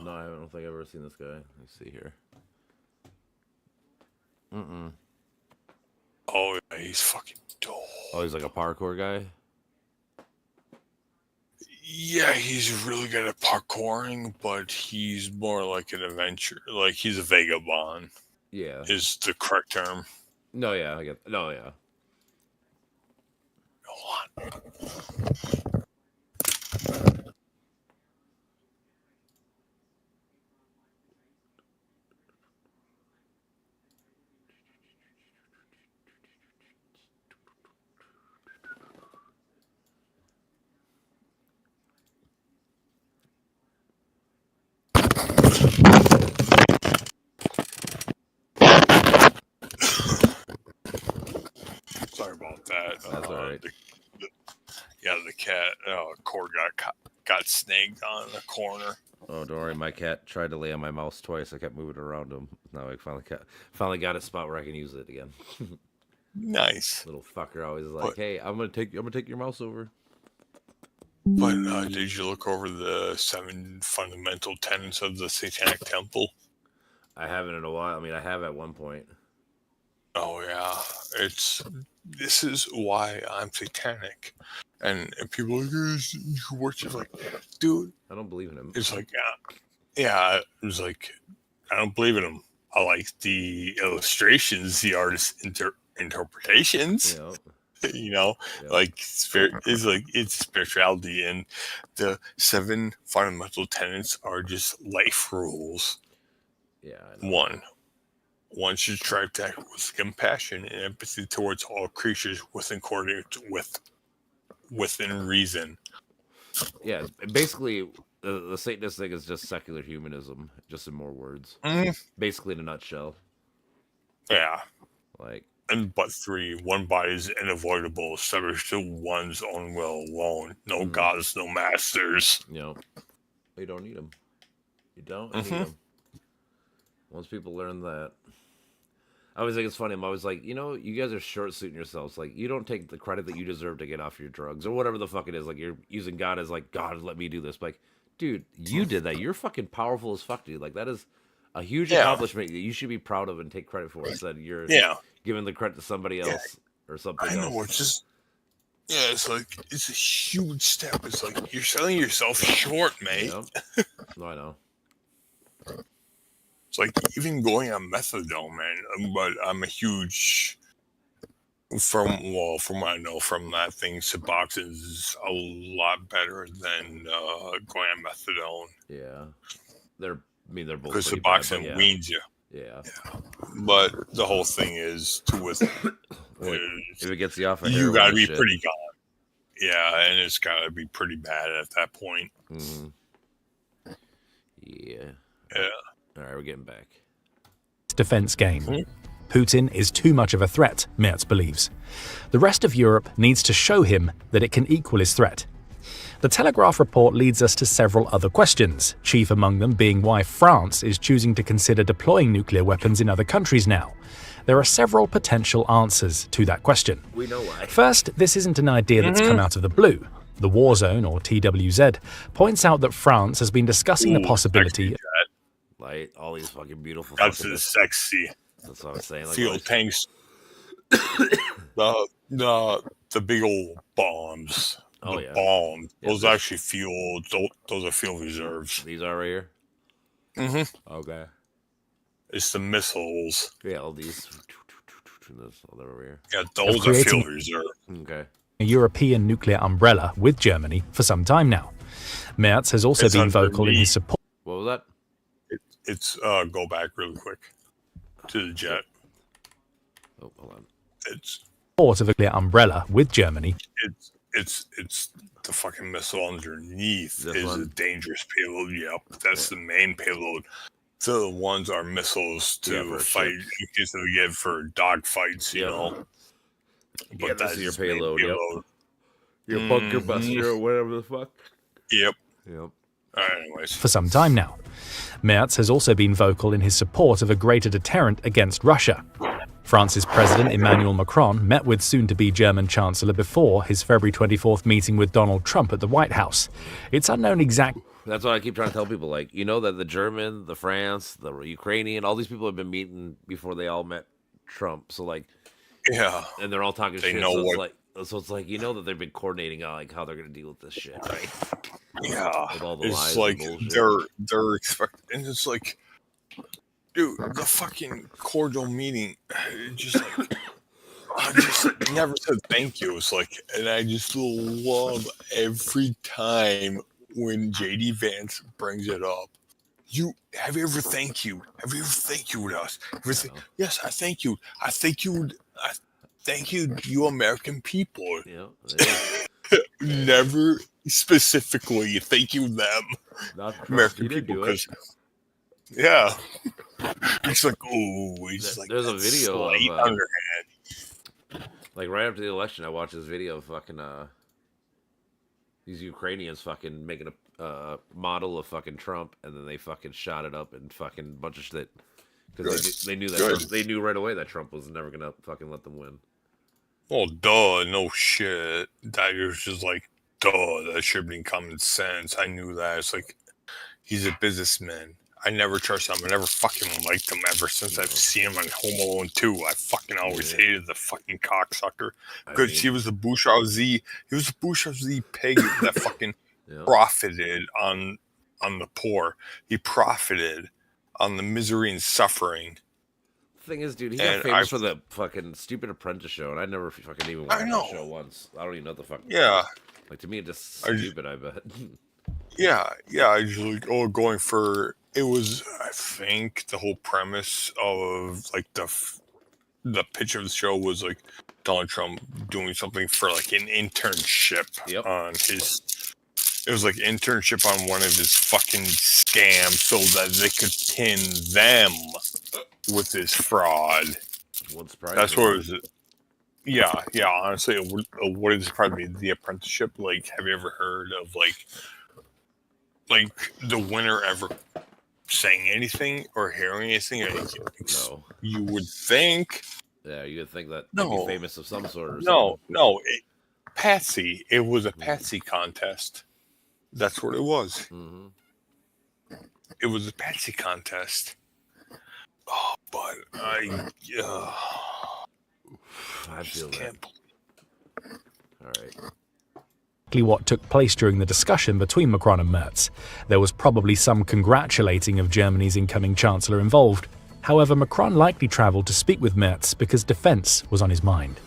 No, I don't think I've ever seen this guy. Let's see here. Oh, yeah, he's fucking dope. Oh, he's like a parkour guy? Yeah, he's really good at parkouring, but he's more like an adventure. Like, he's a vagabond. Yeah. Is the correct term. No, yeah, I get. No, yeah. Hold on. Sorry about that. That's all right. The cat cord got snagged on the corner. Oh, don't worry. My cat tried to lay on my mouse twice. I kept moving around him. Now I finally got a spot where I can use it again. Nice. Little fucker always is like, "Hey, I'm gonna take your mouse over." But did you look over the 7 fundamental tenets of the Satanic Temple? I haven't in a while. I mean, I have at one point. Oh yeah, this is why I'm satanic, and people are like, you worship, like, dude. I don't believe in him. It's like, yeah. It was like, I don't believe in him. I like the illustrations, the artist's interpretations. Yeah. Like it's spirituality, and the 7 fundamental tenets are just life rules. Yeah. I know. One should strive to act with compassion and empathy towards all creatures within reason. Yeah, basically, the Satanist thing is just secular humanism, just in more words. Basically, in a nutshell. Yeah. Like, But 3, one body is unavoidable, subject to one's own will alone. No gods, no masters. you don't need them. You don't need them. Once people learn that, I always think it's funny. I'm always like, you guys are short-suiting yourselves. Like, you don't take the credit that you deserve to get off your drugs or whatever the fuck it is. Like, you're using God as like, God, let me do this. Like, dude, you did that. You're fucking powerful as fuck, dude. Like, that is a huge accomplishment that you should be proud of and take credit for. Instead, you're giving the credit to somebody else or something else. I know, it's like, it's a huge step. It's like, you're selling yourself short, mate. No, I know. It's like even going on methadone, man. But I'm a huge, from what I know from that thing, Suboxone is a lot better than going on methadone. Yeah, they're both because pretty bad, Suboxone weans you. Yeah. But the whole thing is if it gets you off of you got to be shit. pretty gone. Yeah, and it's got to be pretty bad at that point. Yeah. All right, we're getting back. Defense game. Putin is too much of a threat, Merz believes. The rest of Europe needs to show him that it can equal his threat. The Telegraph report leads us to several other questions, chief among them being why France is choosing to consider deploying nuclear weapons in other countries now. There are several potential answers to that question. We know why. First, this isn't an idea that's come out of the blue. The Warzone, or TWZ, points out that France has been discussing the possibility... Like, all these fucking beautiful... That's sexy. That's what I was saying. Like, field tanks. the big old bombs. Oh, the bombs. Those actually fuel. Those are fuel reserves. These are right here? Okay. It's the missiles. Yeah, all these. All over here. Yeah, those are fuel reserve. Okay. A European nuclear umbrella with Germany for some time now. Merz has also been vocal in his support. What was that? It's go back really quick to the jet. Oh, hold on. It's support of a nuclear umbrella with Germany. It's the fucking missile underneath is a dangerous payload. Yep, that's the main payload. The other ones are missiles to fight in case we get for dog fights, you know. But that's your payload. Yep. Your bunker buster or whatever the fuck. Yep. Yep. Anyways. For some time now. Merz has also been vocal in his support of a greater deterrent against Russia. France's President Emmanuel Macron met with soon-to-be German Chancellor before his February 24th meeting with Donald Trump at the White House. It's unknown exactly. That's what I keep trying to tell people. Like, you know that the German, the France, the Ukrainian, all these people have been meeting before they all met Trump. So, like, yeah, and they're all talking shit. Know so it's like, you know that they've been coordinating on like how they're going to deal with this shit, right? Yeah, with all the it's lies like and they're expecting, and it's like, dude, the fucking cordial meeting, just like, I just never said thank you. It's like, and I just love every time when JD Vance brings it up. Have you ever thanked you? Have you ever thanked you with us? Yes, I thank you. I thank you. You American people. Yeah. Never specifically thank you them. Not American people, because yeah, it's like, oh, he's like, there's a video of underhand. Like right after the election, I watched this video of fucking these Ukrainians fucking making a model of fucking Trump, and then they fucking shot it up and fucking bunch of shit because they knew that they knew right away that Trump was never gonna fucking let them win. Well, duh, no shit. That was just like, duh, that should have been common sense. I knew that. It's like, he's a businessman. I never trust him. I never fucking liked him ever since I've seen him on Home Alone 2. I fucking always hated the fucking cocksucker. Because he was the bourgeoisie. He was the bourgeoisie pig that fucking profited on the poor. He profited on the misery and suffering. The thing is, dude, he got famous for the fucking stupid Apprentice show, and I never fucking even watched that show once. I don't even know what the fuck. Yeah. Like, to me, it's just stupid, I bet. Yeah, I usually going for it was. I think the whole premise of like the pitch of the show was like Donald Trump doing something for like an internship on his. It was like internship on one of his fucking scams, so that they could pin them with this fraud. That's what it was. Yeah. Honestly, what is probably the apprenticeship? Like, have you ever heard of like the winner ever saying anything or hearing anything? No. You would think. Yeah, you would think that they'd be famous of some sort. No. Patsy. It was a Patsy contest. That's what it was. Mm-hmm. It was a Patsy contest. Oh, but I feel that. All right. What took place during the discussion between Macron and Merz. There was probably some congratulating of Germany's incoming chancellor involved. However, Macron likely travelled to speak with Merz because defence was on his mind.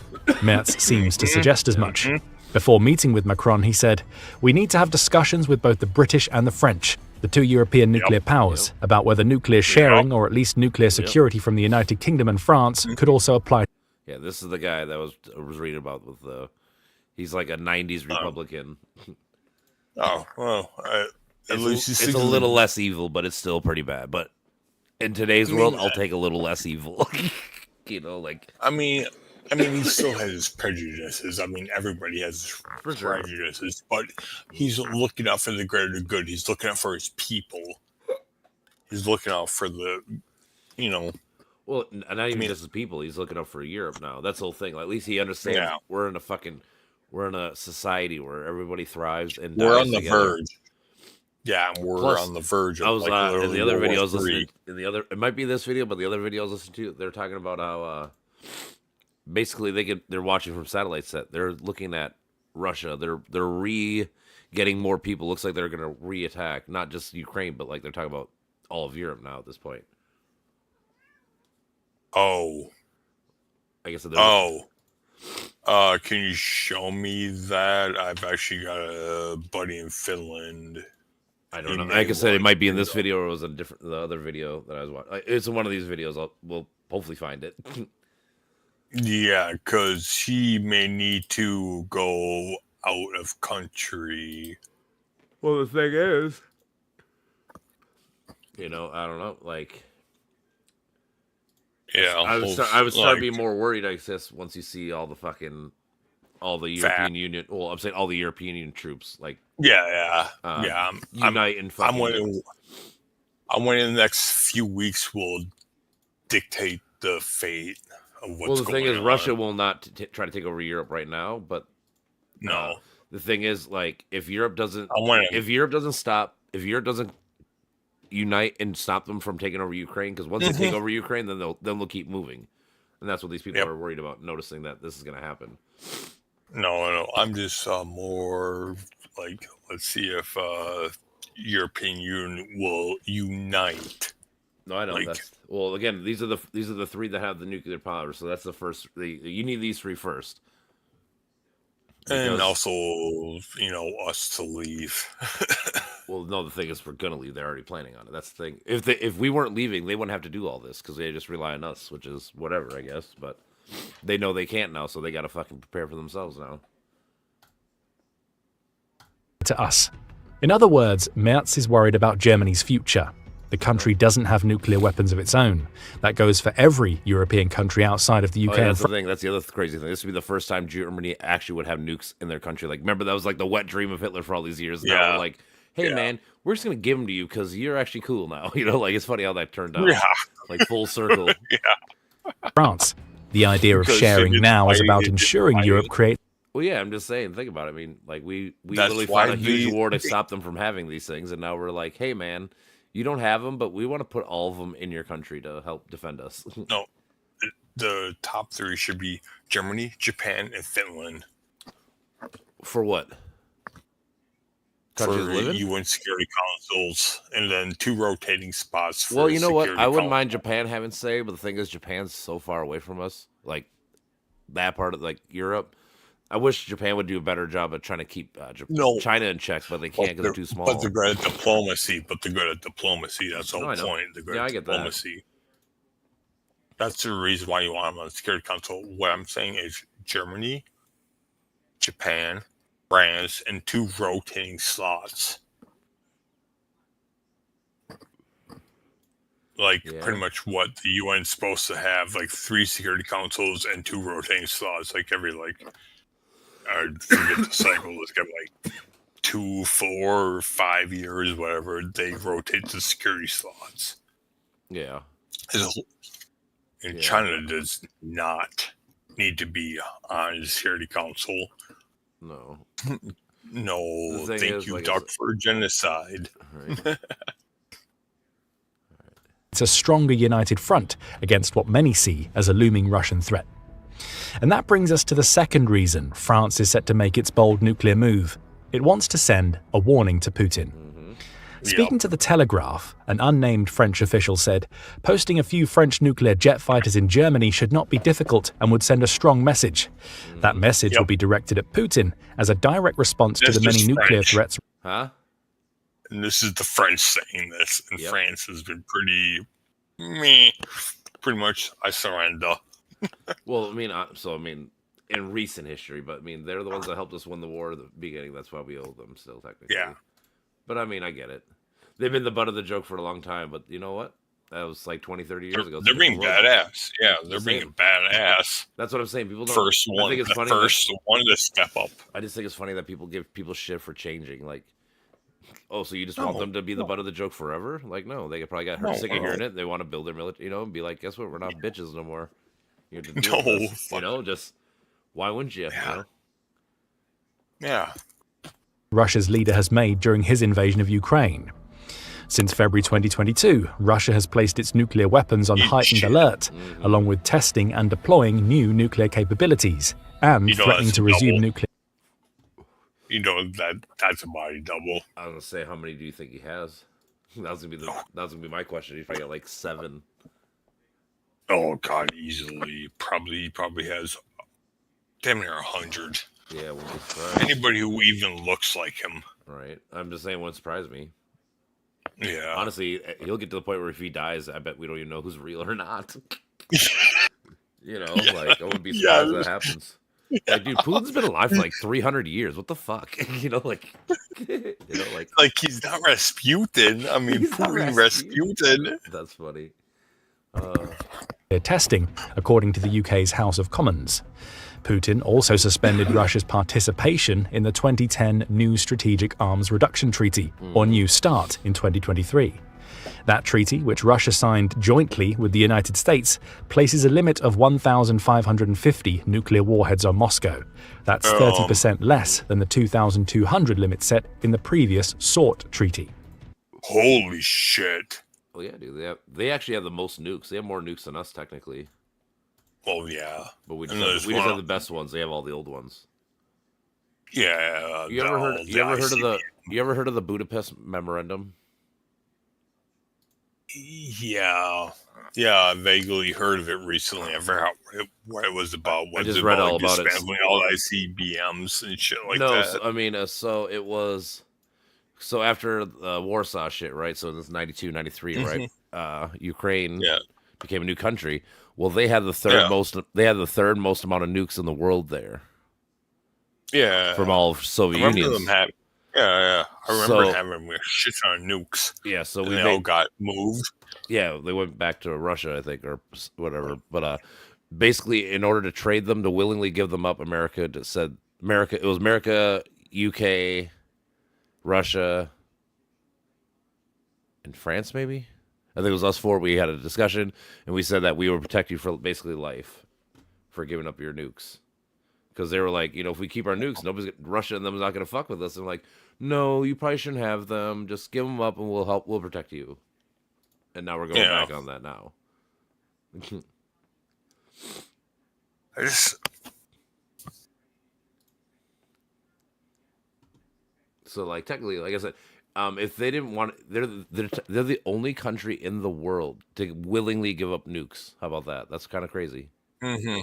Merz seems to suggest as much. Before meeting with Macron, he said, "We need to have discussions with both the British and the French, the two European nuclear powers, about whether nuclear sharing or at least nuclear security from the United Kingdom and France could also apply." Yeah, this is the guy that was reading about with the. He's like a '90s Republican. Oh well, at least it's a little less evil, but it's still pretty bad. But in today's world, I'll take a little less evil. You know, like I mean, he still has his prejudices. I mean, everybody has prejudices, but he's looking out for the greater good. He's looking out for his people. He's looking out for the, Well, not even just his people. He's looking out for Europe now. That's the whole thing. Like, at least he understands we're in a society where everybody thrives and we're on the together. Verge. Yeah, we're on the verge. I was in the other video I was listening. It might be this video, but the other video I was listening to, they're talking about how basically they're watching from satellite set. They're looking at Russia. They're getting more people. Looks like they're going to re-attack not just Ukraine, but like they're talking about all of Europe now at this point. Oh, I guess. Can you show me that? I've actually got a buddy in Finland. I don't know. Like I said, it might be in this video or it was the other video that I was watching. It's in one of these videos. We'll hopefully find it. Yeah, because he may need to go out of country. Well, the thing is, I don't know. Like, yeah, I would start being more worried, I guess, once you see all the European Union. Well, I'm saying all the European Union troops, like, unite and fucking. I'm waiting. The next few weeks will dictate the fate of what's going on. Well, the thing is, Russia will not try to take over Europe right now, but no. The thing is, like, if Europe doesn't unite and stop them from taking over Ukraine, because once they take over Ukraine, then they'll keep moving, and that's what these people are worried about, noticing that this is going to happen. No, I'm just more like, let's see if European Union will unite. No, I know. Well, again, these are the three that have the nuclear power, so that's the first. You need these three first. And also, us to leave. Well, no, the thing is, we're gonna leave. They're already planning on it. That's the thing. If we weren't leaving, they wouldn't have to do all this because they just rely on us, which is whatever, I guess. But they know they can't now, so they got to fucking prepare for themselves now. To us. In other words, Merz is worried about Germany's future. The country doesn't have nuclear weapons of its own. That goes for every European country outside of the UK. Oh, yeah, that's the thing. That's the other crazy thing. This would be the first time Germany actually would have nukes in their country. Like, remember, that was like the wet dream of Hitler for all these years. Now we're like, hey, man, we're just going to give them to you because you're actually cool now. You know, like, it's funny how that turned out. Yeah. Like, full circle. France. The idea of Because sharing they've been now is fighting about it, ensuring fighting Europe it. creates. Well, yeah, I'm just saying, think about it. I mean, like, we That's literally why fought a huge the- war to stop them from having these things. And now we're like, hey, man, you don't have them, but we want to put all of them in your country to help defend us. No, the top 3 should be Germany, Japan, and Finland For what? for Countries living? UN security councils, and then 2 rotating spots. For Well, you know what? security I wouldn't council. mind Japan having say, but the thing is, Japan's so far away from us. Like that part of like Europe. I wish Japan would do a better job at trying to keep No. China in check, but they can't because they're too small. But they're good at diplomacy. That's the No, whole I know. point. They're good Yeah, at I get that. diplomacy. That's the reason why you want them on the security council. What I'm saying is Germany, Japan, France, and 2 rotating slots. Like Yeah. pretty much what the UN is supposed to have, like 3 security councils and 2 rotating slots, like every I forget the cycle. It's got like 2, 4, or 5 years, whatever. They rotate the security slots. Yeah. And Yeah. China does not need to be on the Security Council. No. No, The thing thank is, you, like I Doc, for genocide. Right. It's a stronger united front against what many see as a looming Russian threat. And that brings us to the second reason France is set to make its bold nuclear move. It wants to send a warning to Putin. Speaking to The Telegraph, an unnamed French official said, posting a few French nuclear jet fighters in Germany should not be difficult and would send a strong message. That message will be directed at Putin as a direct response to That's the many just nuclear French. threats. Huh? And this is the French saying this, and Yep. France has been pretty meh. Pretty much, I surrender. Well, I mean, in recent history, but I mean, they're the ones that helped us win the war at the beginning. That's why we owe them still, technically. Yeah. But I mean, I get it. They've been the butt of the joke for a long time, but you know what? That was like 20, 30 years ago. They're It's a being different world. badass. Yeah, they're being Same. badass. That's what I'm saying. People don't. First I one, think it's the funny. first one to step up. I just think it's funny that people give people shit for changing. Like, oh, so you just want No, them to be the no. butt of the joke forever? Like, no, they probably got No, sick of no. hearing it. They want to build their military, and be like, guess what? We're not bitches no more. You have to deal No, with this, fuck. just why wouldn't you? Yeah. You know? Yeah. Russia's leader has made during his invasion of Ukraine. Since February 2022, Russia has placed its nuclear weapons on Eat heightened shit. alert, Mhm. along with testing and deploying new nuclear capabilities, and You know, threatening that's to resume double. nuclear. You know that's a body double. I was gonna say, how many do you think he has? That was gonna be my question. He's probably got like 7. Oh God, easily. He probably has damn near 100. Yeah, wouldn't be surprised. Anybody who even looks like him. Right. I'm just saying, wouldn't surprise me. Yeah. Honestly, he'll get to the point where if he dies, I bet we don't even know who's real or not. You know, Yeah. like I wouldn't be Yeah. surprised if that happens. Like, dude, Putin's been alive for like 300 years. What the fuck? You know, like, Like he's not Rasputin. I mean, He's not Putin Rasputin. Rasputin. That's funny. testing, according to the UK's House of Commons. Putin also suspended Russia's participation in the 2010 New Strategic Arms Reduction Treaty, or New START, in 2023. That treaty, which Russia signed jointly with the United States, places a limit of 1,550 nuclear warheads on Moscow. That's 30% less than the 2,200 limit set in the previous SORT treaty. Holy shit. Oh yeah, dude. They actually have the most nukes. They have more nukes than us technically, Oh yeah. but we And just there's have one- the best ones. They have all the old ones. Yeah. You ever heard of the Budapest Memorandum? Yeah. Yeah, I vaguely heard of it recently. I forgot what it was about. I just read all about it. Dismantling all ICBMs and shit like No, that. so, I mean, so it was. So after Warsaw shit, right? So this 92, 93, right? Ukraine Yeah. became a new country. Well, they had the third Yeah. most. They had the third most amount of nukes in the world there Yeah. from all of I Soviet remember Union. them having. Yeah. I remember So having a shit ton of nukes, yeah, so and we they all made got moved. yeah, they went back to Russia, I think, or whatever. But basically, in order to trade them, to willingly give them up, America said America. It was America, UK, Russia, and France, maybe. I think it was us four. We had a discussion, and we said that we would protect you for basically life for giving up your nukes. Because they were like, if we keep our nukes, Russia and them is not going to fuck with us. And like, no, you probably shouldn't have them. Just give them up, and we'll protect you. And now we're going back on that now. I just So like technically, like I said, if they didn't want, they're the only country in the world to willingly give up nukes. How about that? That's kind of crazy. yeah,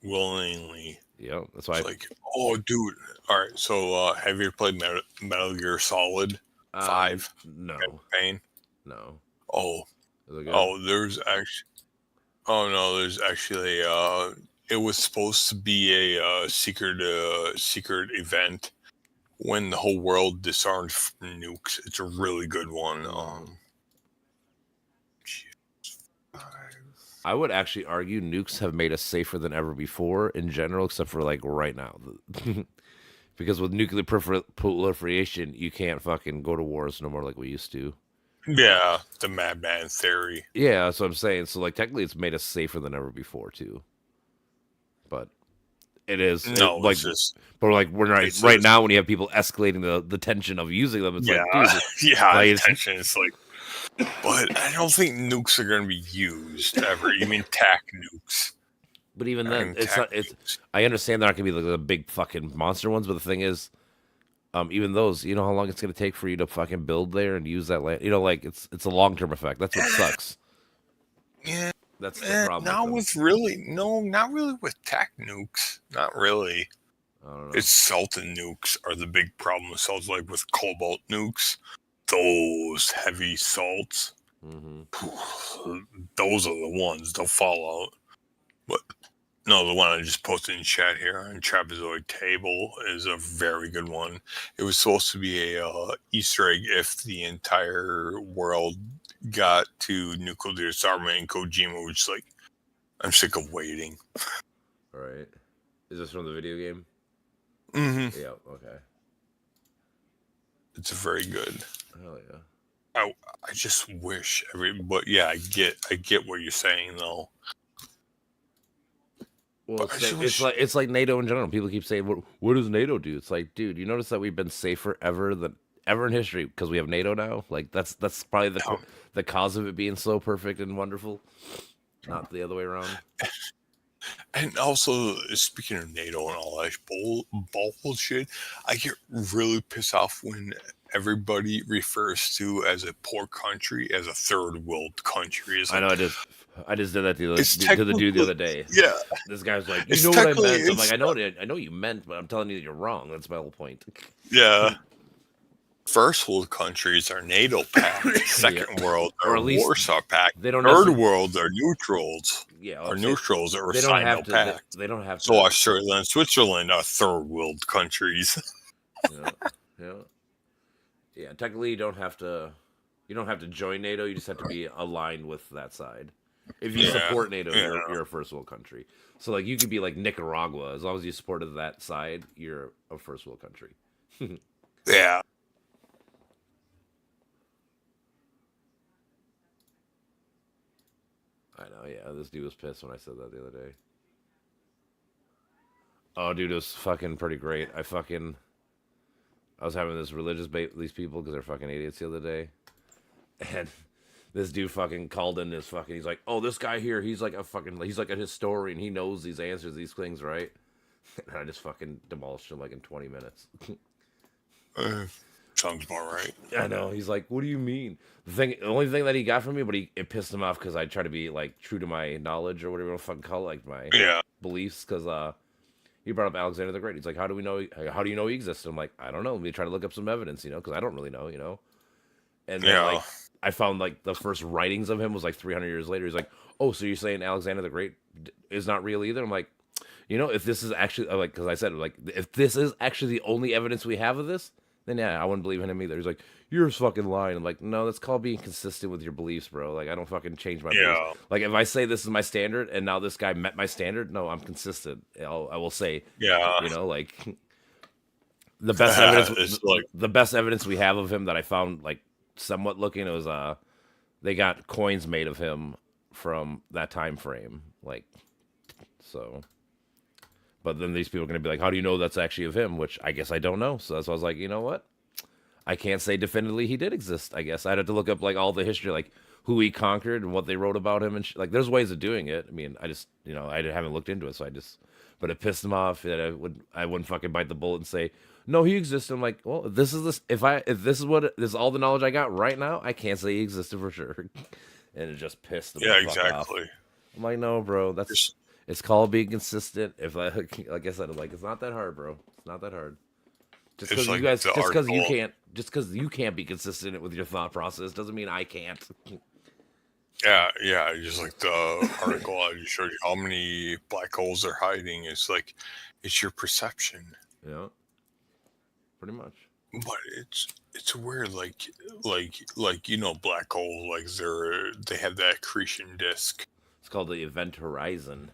willingly. Yeah, that's why. It's like, oh, dude. All right. So, have you ever played Metal Gear Solid 5? No, Pain. no. Oh, Is it good? oh, there's actually. Oh no, there's actually. It was supposed to be a secret event when the whole world disarmed from nukes. It's a really good one. I would actually argue nukes have made us safer than ever before in general, except for like right now. Because with nuclear proliferation, you can't fucking go to wars no more like we used to. Yeah, the madman theory. Yeah, that's what I'm saying. So like technically, it's made us safer than ever before too. But it is No, like, it's just, but like we're right now when you have people escalating the tension of using them, it's like, dude, yeah, like, attention. It's like, but I don't think nukes are going to be used ever. You mean tac nukes? But even then, it's not. It's. I understand they're not gonna be like the big fucking monster ones, but the thing is, even those, you know how long it's gonna take for you to fucking build there and use that land. Like it's a long term effect. That's what sucks. Yeah, that's the problem. Not really with tac nukes. Not really. I don't know. It's Sultan nukes are the big problem. Sounds like with cobalt nukes, those heavy salts. Mm-hmm. Those are the ones they'll fall out. But no, the one I just posted in chat here on Trapezoid Table is a very good one. It was supposed to be a Easter egg if the entire world got to nuclear disarmament, and Kojima was just like, I'm sick of waiting. All right. Is this from the video game? Mm-hmm. Yeah, okay. It's very good. Hell yeah. I just wish but yeah, I get what you're saying though. Well, it's like NATO in general. People keep saying, "What does NATO do?" It's like, dude, you notice that we've been safer ever in history because we have NATO now. Like that's probably the cause of it being so perfect and wonderful, not the other way around. And also, speaking of NATO and all that bullshit, I get really pissed off when everybody refers to as a poor country as a third world country. I know. I just did that to the dude the other day. Yeah, this guy's like, you know what I meant? I'm like, I know you meant, but I'm telling you, you're wrong. That's my whole point. Yeah. First world countries are NATO pact. Second world are or at least Warsaw pact. Third world are neutrals. Yeah, are neutrals or they don't have to. Pact. They don't have to. So Australia and Switzerland are third world countries. Yeah. Technically, you don't have to. You don't have to join NATO. You just have to be aligned with that side. If you support NATO, you're a first world country. So like you could be like Nicaragua as long as you supported that side. You're a first world country. Yeah. I know, yeah. This dude was pissed when I said that the other day. Oh, dude, it was fucking pretty great. I was having this religious debate with these people because they're fucking idiots the other day. And this dude fucking called in he's like, oh, this guy here, he's like a historian. He knows these answers, these things, right? And I just fucking demolished him like in 20 minutes. Sounds about right. I know. He's like, what do you mean? The only thing that he got from me, but it pissed him off because I try to be like true to my knowledge or whatever you fucking call it, like my beliefs. Because he brought up Alexander the Great. He's like, how do you know he existed? I'm like, I don't know. Let me try to look up some evidence, because I don't really know, And then like I found like the first writings of him was like 300 years later. He's like, oh, so you're saying Alexander the Great is not real either? I'm like, You know, if this is actually like, because I said like, if this is actually the only evidence we have of this, then yeah, I wouldn't believe in him either. He's like, you're fucking lying. I'm like, no, that's called being consistent with your beliefs, bro. Like, I don't fucking change my beliefs. Yeah, Like, if I say this is my standard and now this guy met my standard, no, I'm consistent. I will say, yeah. you know, like the best evidence, It's like, the best evidence we have of him that I found like somewhat looking, it was they got coins made of him from that time frame, like so. But then these people are going to be like, how do you know that's actually of him? Which I guess I don't know. So that's why I was like, you know what? I can't say definitively he did exist. I guess I'd have to look up like all the history, like who he conquered and what they wrote about him, and like there's ways of doing it. I mean, I just I haven't looked into it, so but it pissed him off that I wouldn't fucking bite the bullet and say no, he existed. I'm like, well, if this is all the knowledge I got right now, I can't say he existed for sure, and it just pissed him yeah, the fuck off. exactly. I'm like, no, bro, Just, it's called being consistent. If like I said, like it's not that hard, bro. It's not that hard. Just it's because like you guys, the just because you can't be consistent with your thought process doesn't mean I can't. yeah. Just like the article I just showed you, how many black holes are hiding. It's like, it's your perception. Yeah, pretty much. But it's weird, like black hole, like they have that accretion disk. It's called the event horizon.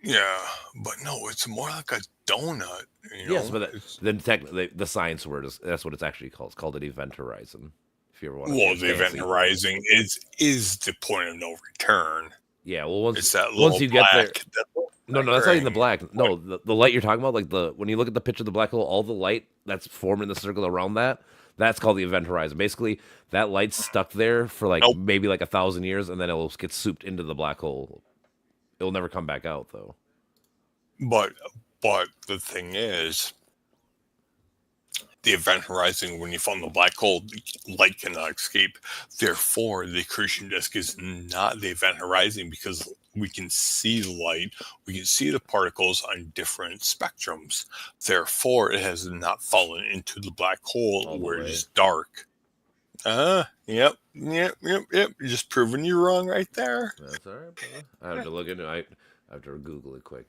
Yeah, but no, it's more like a donut. Yes, but It's, then technically the science word that's what it's actually called. It's called an event horizon. If you ever want to. well, the event horizon is the point of no return. Yeah, well, It's that once you get there. that little No, that's not even the ring. black. No, the light you're talking about, like when you look at the picture of the black hole, all the light that's formed in the circle around that's called the event horizon. Basically, that light's stuck there for like Nope. maybe like 1,000 years, and then it'll get souped into the black hole. It'll never come back out, though. But the thing is, the event horizon, when you found the black hole, light cannot escape. Therefore, the accretion disk is not the event horizon, because we can see light, we can see the particles on different spectrums. Therefore, it has not fallen into the black hole All the where it way. is dark. Yep. Just proving you wrong right there. That's all right, brother. I have to look into it. I have to Google it quick.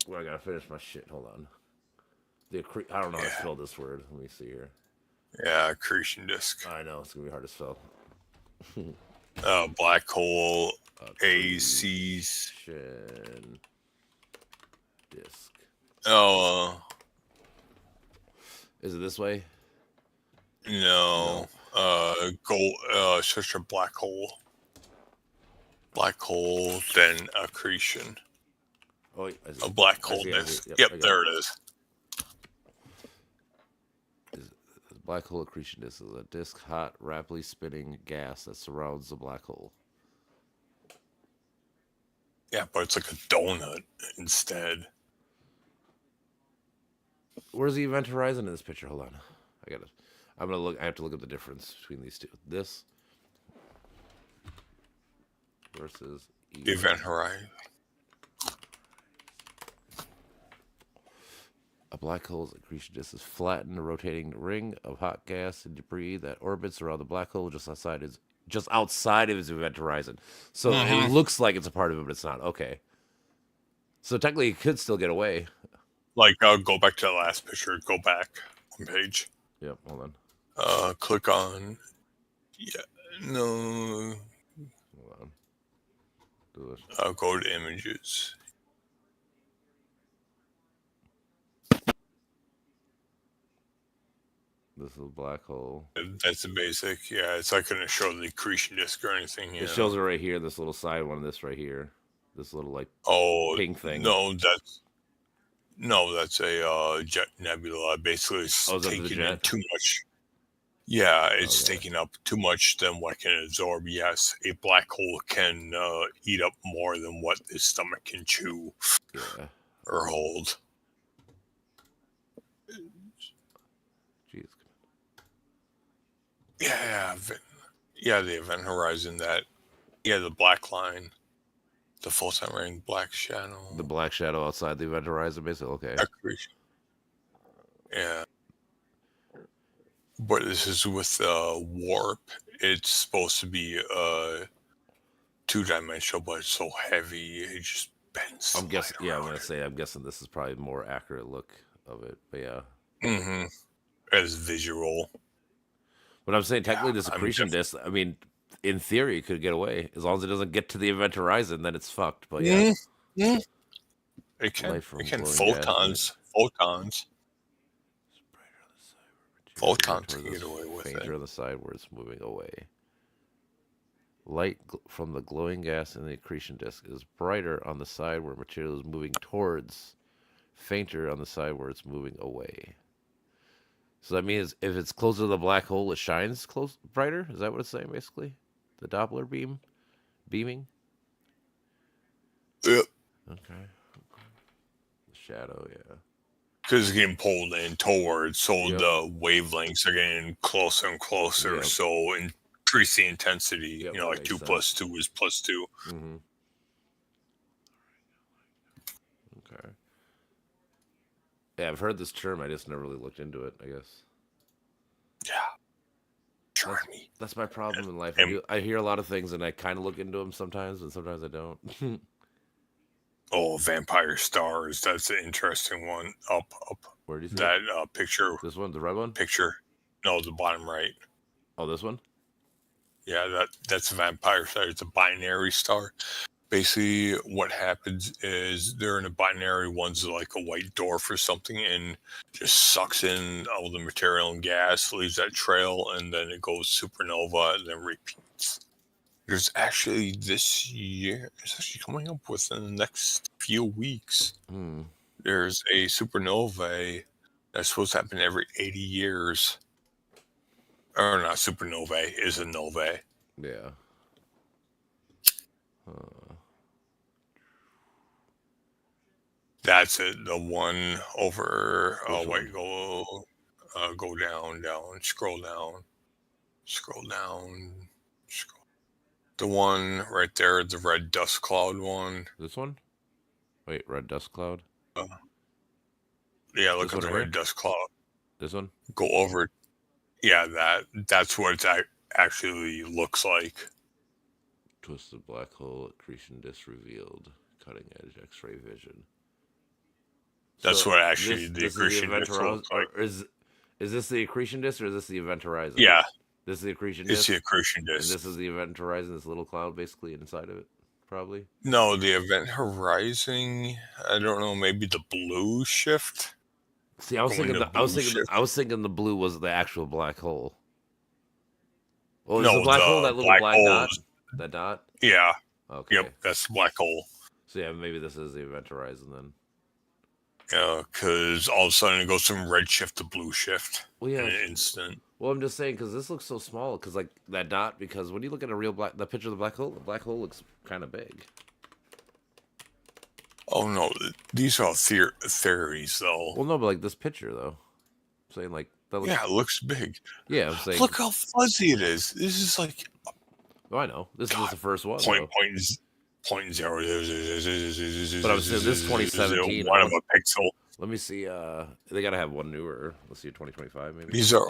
Well, I gotta finish my shit. Hold on. I don't know how to spell this word. Let me see here. Yeah, accretion disk. I know it's gonna be hard to spell. Black hole, ACs. Accretion disk. Oh, Is it this way? no. Search a black hole. Black hole, then accretion. Oh, wait, I see. A black I hole see, I see. disk. Yep, I Yep, got there it is. Black hole accretion disk is a disk, hot, rapidly spinning gas that surrounds the black hole. Yeah, but it's like a donut instead. Where's the event horizon in this picture? Hold on. I have to look up the difference between these two. This versus Event horizon. A black hole's accretion disk is flattened, rotating ring of hot gas and debris that orbits around the black hole just outside of its event horizon. So it looks like it's a part of it, but it's not. Okay. So technically, it could still get away. Like, go back to the last picture. Go back one page. Yep. Hold on. Click on. Yeah. No. Hold on. Do this. Go to images. This is a black hole. That's the basic. Yeah, it's not going to show the accretion disk or anything. It shows it right here. This little side one. This right here. This little like pink thing. No, that's a jet nebula. Basically, it's taking in too much. Yeah, it's taking up too much than what it can absorb. Yes, a black hole can eat up more than what the stomach can chew or hold. Jeez. Yeah, the event horizon. The black line, the full-time ring, black shadow. The black shadow outside the event horizon, basically. Okay. Accretion. Yeah. But this is with warp. It's supposed to be 2-dimensional, but it's so heavy. It just I'm guessing. Yeah, I'm gonna say. I'm guessing this is probably a more accurate look of it. But yeah. Mm-hmm. As visual. But I'm saying technically, the accretion disc. I mean, in theory, it could get away as long as it doesn't get to the event horizon. Then it's fucked. But yeah. Mm-hmm. It can. Light from It can. glowing Photons. Photons. Photons towards can this get away with fainter it. on the side where it's moving away. Light from the glowing gas in the accretion disk is brighter on the side where material is moving towards, fainter on the side where it's moving away. So that means if it's closer to the black hole, it shines brighter? Is that what it's saying, basically? The Doppler beaming? Yep. Okay. The shadow, yeah. Because it's getting pulled in towards, so Yep. the wavelengths are getting closer and closer. Yep. So increase the intensity. Yep, You know, that like 2 makes plus 2 is plus 2. Mm-hmm. Okay. Yeah, I've heard this term. I just never really looked into it, I guess. Yeah. Try me. That's my problem in life. And- I hear a lot of things, and I kind of look into them sometimes, and sometimes I don't. Oh, Vampire Stars. That's an interesting one. Up. Where do you see That picture. this one, the red one? Picture. No, the bottom right. Oh, this one? Yeah, that's a Vampire Star. It's a binary star. Basically, what happens is they're in a binary. One's like a white dwarf or something, and just sucks in all the material and gas, leaves that trail, and then it goes supernova, and then repeats. There's actually this year. It's actually coming up within the next few weeks. Hmm. There's a supernova that's supposed to happen every 80 years. Or not supernovae, is a novae. Yeah. That's it. The one over. Which Wait, go down, scroll down. The one right there, the red dust cloud one. This one? Wait, red dust cloud? Yeah, look This at one the right red here? dust cloud. This one? Go over. Yeah, that's what it actually looks like. Twisted black hole accretion disk revealed. Cutting edge X-ray vision. That's So what actually this the is accretion event disk horizon. looks like. Or is this the accretion disk or is this the event horizon? Yeah, This is the accretion it's disk. the accretion And disk. this is the event horizon. This little cloud basically inside of it, probably. No, the event horizon. I don't know. Maybe the blue shift. See, I was Going thinking. to I was blue thinking. shift. I was thinking the blue was the actual black hole. Oh, is No, the black hole the that little black black hole dot? is- That dot? Yeah. Okay. Yep. That's the black hole. So yeah, maybe this is the event horizon then. Yeah, because all of a sudden it goes from red shift to blue shift Well, yeah. in an instant. Well, I'm just saying because this looks so small. Because like that dot. Because when you look at a real the picture of the black hole looks kind of big. Oh no, these are all theories though. Well, no, but like this picture though. I'm saying like that looks. Yeah, it looks big. Yeah, I'm saying. Look how fuzzy it is. This is like Oh, I know. This is just the first one. point though. point zero. But I'm saying this 2017. One of a pixel. Let me see. They gotta have one newer. Let's see, 2025 maybe. These are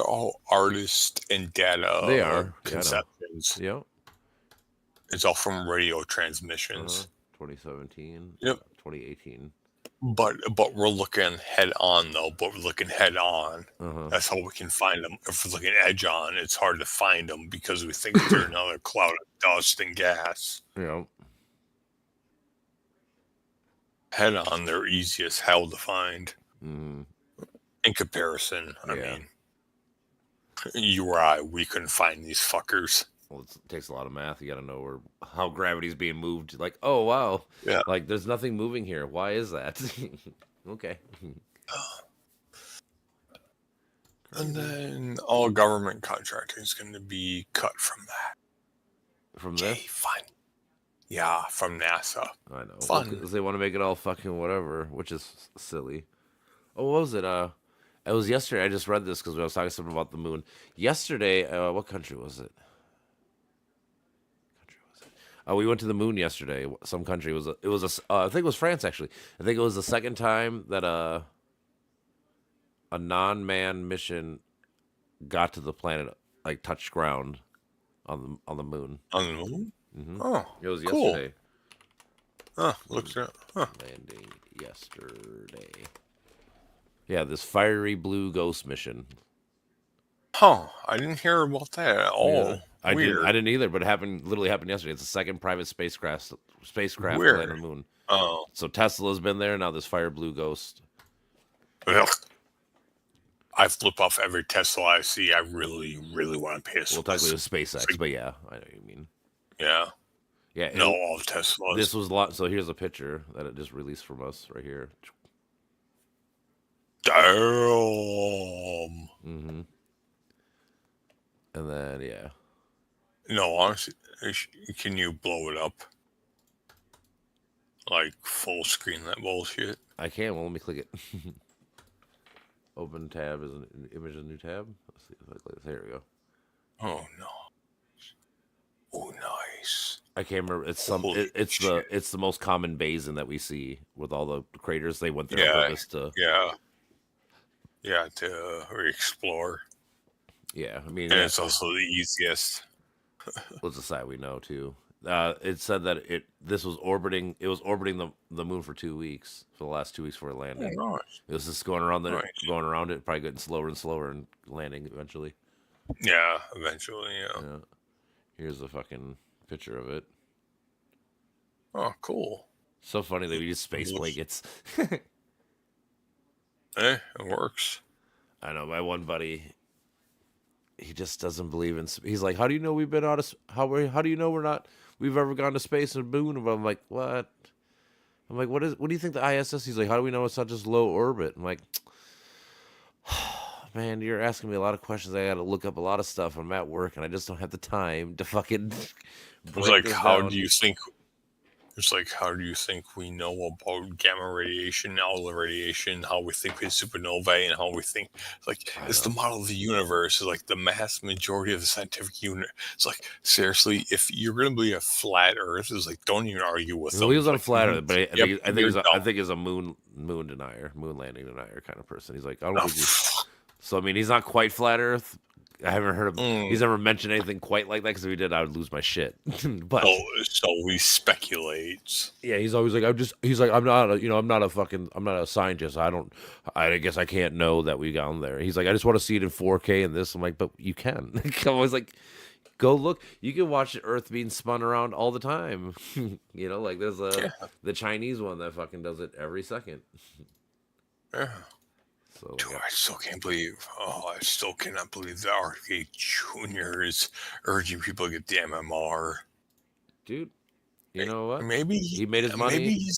all artist and data. They are. Yeah, I know. conceptions. Yep. It's all from radio transmissions. 2017. Yep. 2018. But we're looking head on though. But we're looking head on. Uh-huh. That's how we can find them. If we're looking edge on, it's hard to find them because we think they're another cloud of dust and gas. Yeah. Head on, they're easy as hell to find. Mm. In comparison, I Yeah. mean, you or I, we couldn't find these fuckers. Well, it takes a lot of math. You got to know how gravity's being moved. Like, oh wow, Yeah. Like, there's nothing moving here. Why is that? Okay. And then all government contracting is going to be cut from that. From Okay, this, fine. Yeah, from NASA. I know. Fun. Because they want to make it all fucking whatever, which is silly. Oh, what was it? It was yesterday. I just read this because I was talking to someone about the moon yesterday. What country was it? We went to the moon yesterday. Some country I think it was France actually. I think it was the second time that a non-man mission got to the planet, like touched ground on the moon. On the moon? Hmm. Oh, It was cool. yesterday. Looks at huh. Landing yesterday. Yeah, this fiery blue ghost mission. Huh. I didn't hear about that at all. I Weird. didn't either, but it literally happened yesterday. It's the second private spacecraft to Weird. land on the moon. Oh. So Tesla's been there, now this fire blue ghost. Ugh. I flip off every Tesla I see. I really, really want to pay a Well, technically it was SpaceX, but yeah, I know what you mean. Yeah. Yeah. No, all Teslas. This was a lot. So here's a picture that it just released from us right here. Damn. Mm-hmm. And then, yeah. No, honestly, can you blow it up? Like full screen that bullshit? I can. Well, let me click it. Open tab is an image of a new tab. Let's see if I click. There we go. Oh no. Oh, nice. I can't remember. It's some. Holy It's shit. the most common basin that we see with all the craters. They went there on Yeah. purpose to. Yeah, to re-explore. Yeah, I mean, And yeah, it's also the easiest. what's the side we know too? It said that this was orbiting. It was orbiting the moon for 2 weeks, for the last 2 weeks before it landed. Oh, nice. It was just going around Nice. going around it, probably getting slower and slower, and landing eventually. Yeah, eventually, yeah. Yeah. Here's a fucking picture of it. Oh, cool. So funny that we use space blankets. It works. I know my one buddy. He just doesn't believe in. He's like, "How do you know we've been out of? How do you know we've ever gone to space and moon?" And I'm like, "What?" I'm like, "What do you think the ISS?" He's like, "How do we know it's not just low orbit?" I'm like, "Man, you're asking me a lot of questions. I got to look up a lot of stuff. I'm at work and I just don't have the time to fucking." It's like, how do you think? It's like, how do you think we know about gamma radiation, alpha radiation, how we think with supernovae, and how we think, like, it's the model of the universe. It's like the mass majority of the scientific universe. It's like, seriously, if you're going to be a flat Earth, it's like, don't even argue with them. Well, he was on like, flat Earth, but I think he's a moon denier, moon landing denier kind of person. He's like, I don't think he's. So I mean, he's not quite flat Earth. I haven't heard of. He's never mentioned anything quite like that, because if he did, I would lose my shit. But so we speculate. yeah, he's always like, I'm not a scientist. I guess I can't know that we got him there. He's like, I just want to see it in 4K and this. I'm like, but you can. I'm always like, go look. You can watch the Earth being spun around all the time. Like there's the Chinese one that fucking does it every second. Yeah. So, Dude, I still can't believe. Oh, I still cannot believe that RK Jr. is urging people to get the MMR. Dude, you know what? Maybe he made his money. Maybe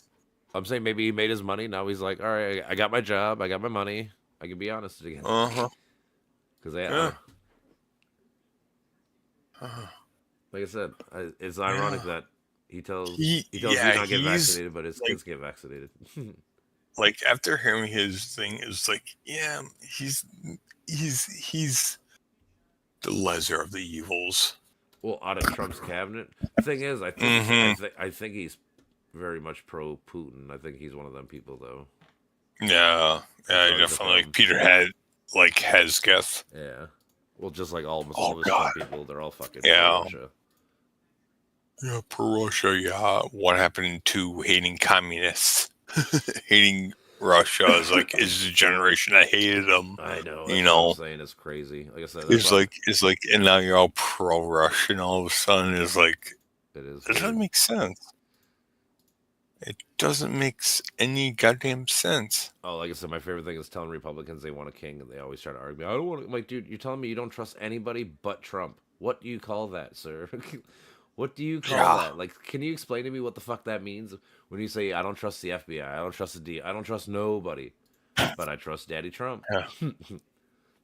I'm saying maybe he made his money. Now he's like, all right, I got my job. I got my money. I can be honest again. Because like I said, it's ironic that he tells me not get vaccinated, but his kids get vaccinated. Like, after hearing his thing, it's like, yeah, he's the lesser of the evils. Well, out of Trump's cabinet, the thing is, I think he's very much pro Putin. I think he's one of them people, though. Yeah, definitely. Like Peter Hesketh. Yeah, well, just like all God. Trump people, they're all fucking Yeah. Russia. Yeah, pro Russia. Yeah, what happened to hating communists? Hating Russia is the generation that hated them. I know. What I'm saying it's crazy. Like I said, it's like, and now you're all pro Russian. All of a sudden, it's like, it is. It doesn't make sense. It doesn't make any goddamn sense. Oh, like I said, my favorite thing is telling Republicans they want a king, and they always try to argue. I don't want to. I'm like, dude, you're telling me you don't trust anybody but Trump. What do you call that, sir? What do you call that? Like, can you explain to me what the fuck that means when you say I don't trust the FBI, I don't trust I don't trust nobody, but I trust Daddy Trump. Yeah.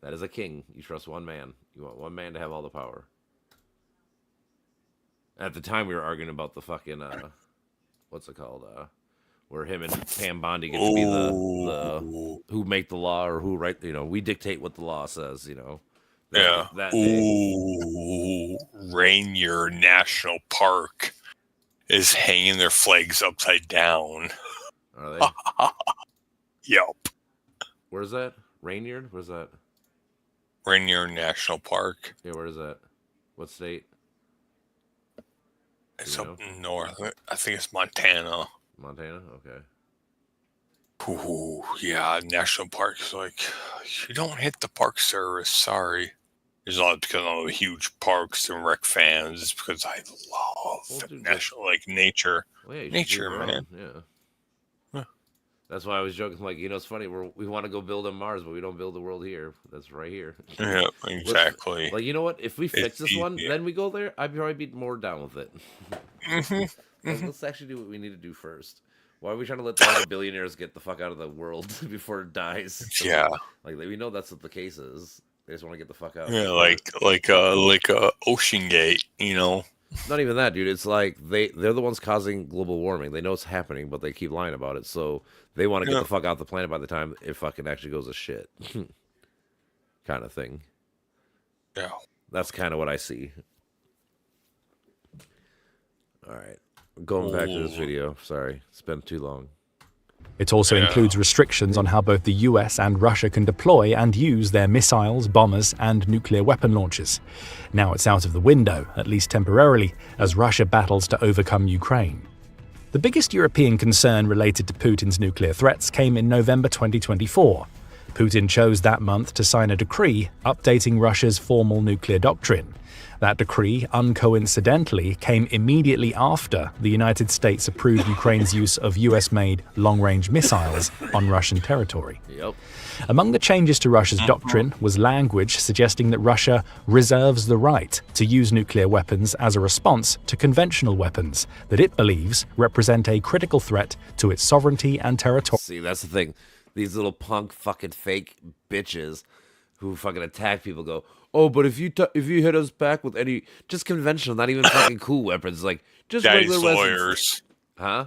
That is a king. You trust one man. You want one man to have all the power. At the time, we were arguing about the fucking what's it called? Where him and Pam Bondi get to be the who make the law or who write. We dictate what the law says. Yeah. Rainier National Park is hanging their flags upside down. Are they? Yep. Where's that? Rainier? Where's that? Rainier National Park. Yeah, where is that? What state? It's up north. I think it's Montana. Montana. Okay. Ooh, yeah, national parks. Like, you don't hit the Park Service. Sorry. It's not because I'm a huge Parks and Rec fans. It's because I love Dude, national, like, nature. well, yeah, you should do Nature, your man. own. Yeah. Huh. That's why I was joking. Like, it's funny. We want to go build on Mars, but we don't build the world here. That's right here. Yeah, exactly. Like, you know what? If we fix this one, easy. then we go there. I'd probably be more down with it. Mm-hmm. Let's actually do what we need to do first. Why are we trying to let the other billionaires get the fuck out of the world before it dies? Yeah. Like, we know that's what the case is. They just want to get the fuck out. Yeah, like Ocean Gate, you know. Not even that, dude. It's like they're the ones causing global warming. They know it's happening, but they keep lying about it. So they want to get the fuck out the planet by the time it fucking actually goes to shit. Kind of thing. Yeah. That's kind of what I see. All right. Going back to this video. Sorry. It's been too long. It also includes restrictions on how both the US and Russia can deploy and use their missiles, bombers, and nuclear weapon launchers. Now it's out of the window, at least temporarily, as Russia battles to overcome Ukraine. The biggest European concern related to Putin's nuclear threats came in November 2024. Putin chose that month to sign a decree updating Russia's formal nuclear doctrine. That decree, uncoincidentally, came immediately after the United States approved Ukraine's use of US-made long-range missiles on Russian territory. Yep. Among the changes to Russia's doctrine was language suggesting that Russia reserves the right to use nuclear weapons as a response to conventional weapons that it believes represent a critical threat to its sovereignty and territory. See, that's the thing. These little punk fucking fake bitches who fucking attack people go, oh, but if you hit us back with any just conventional, not even fucking cool weapons, like just Daddy's regular lawyers. Huh?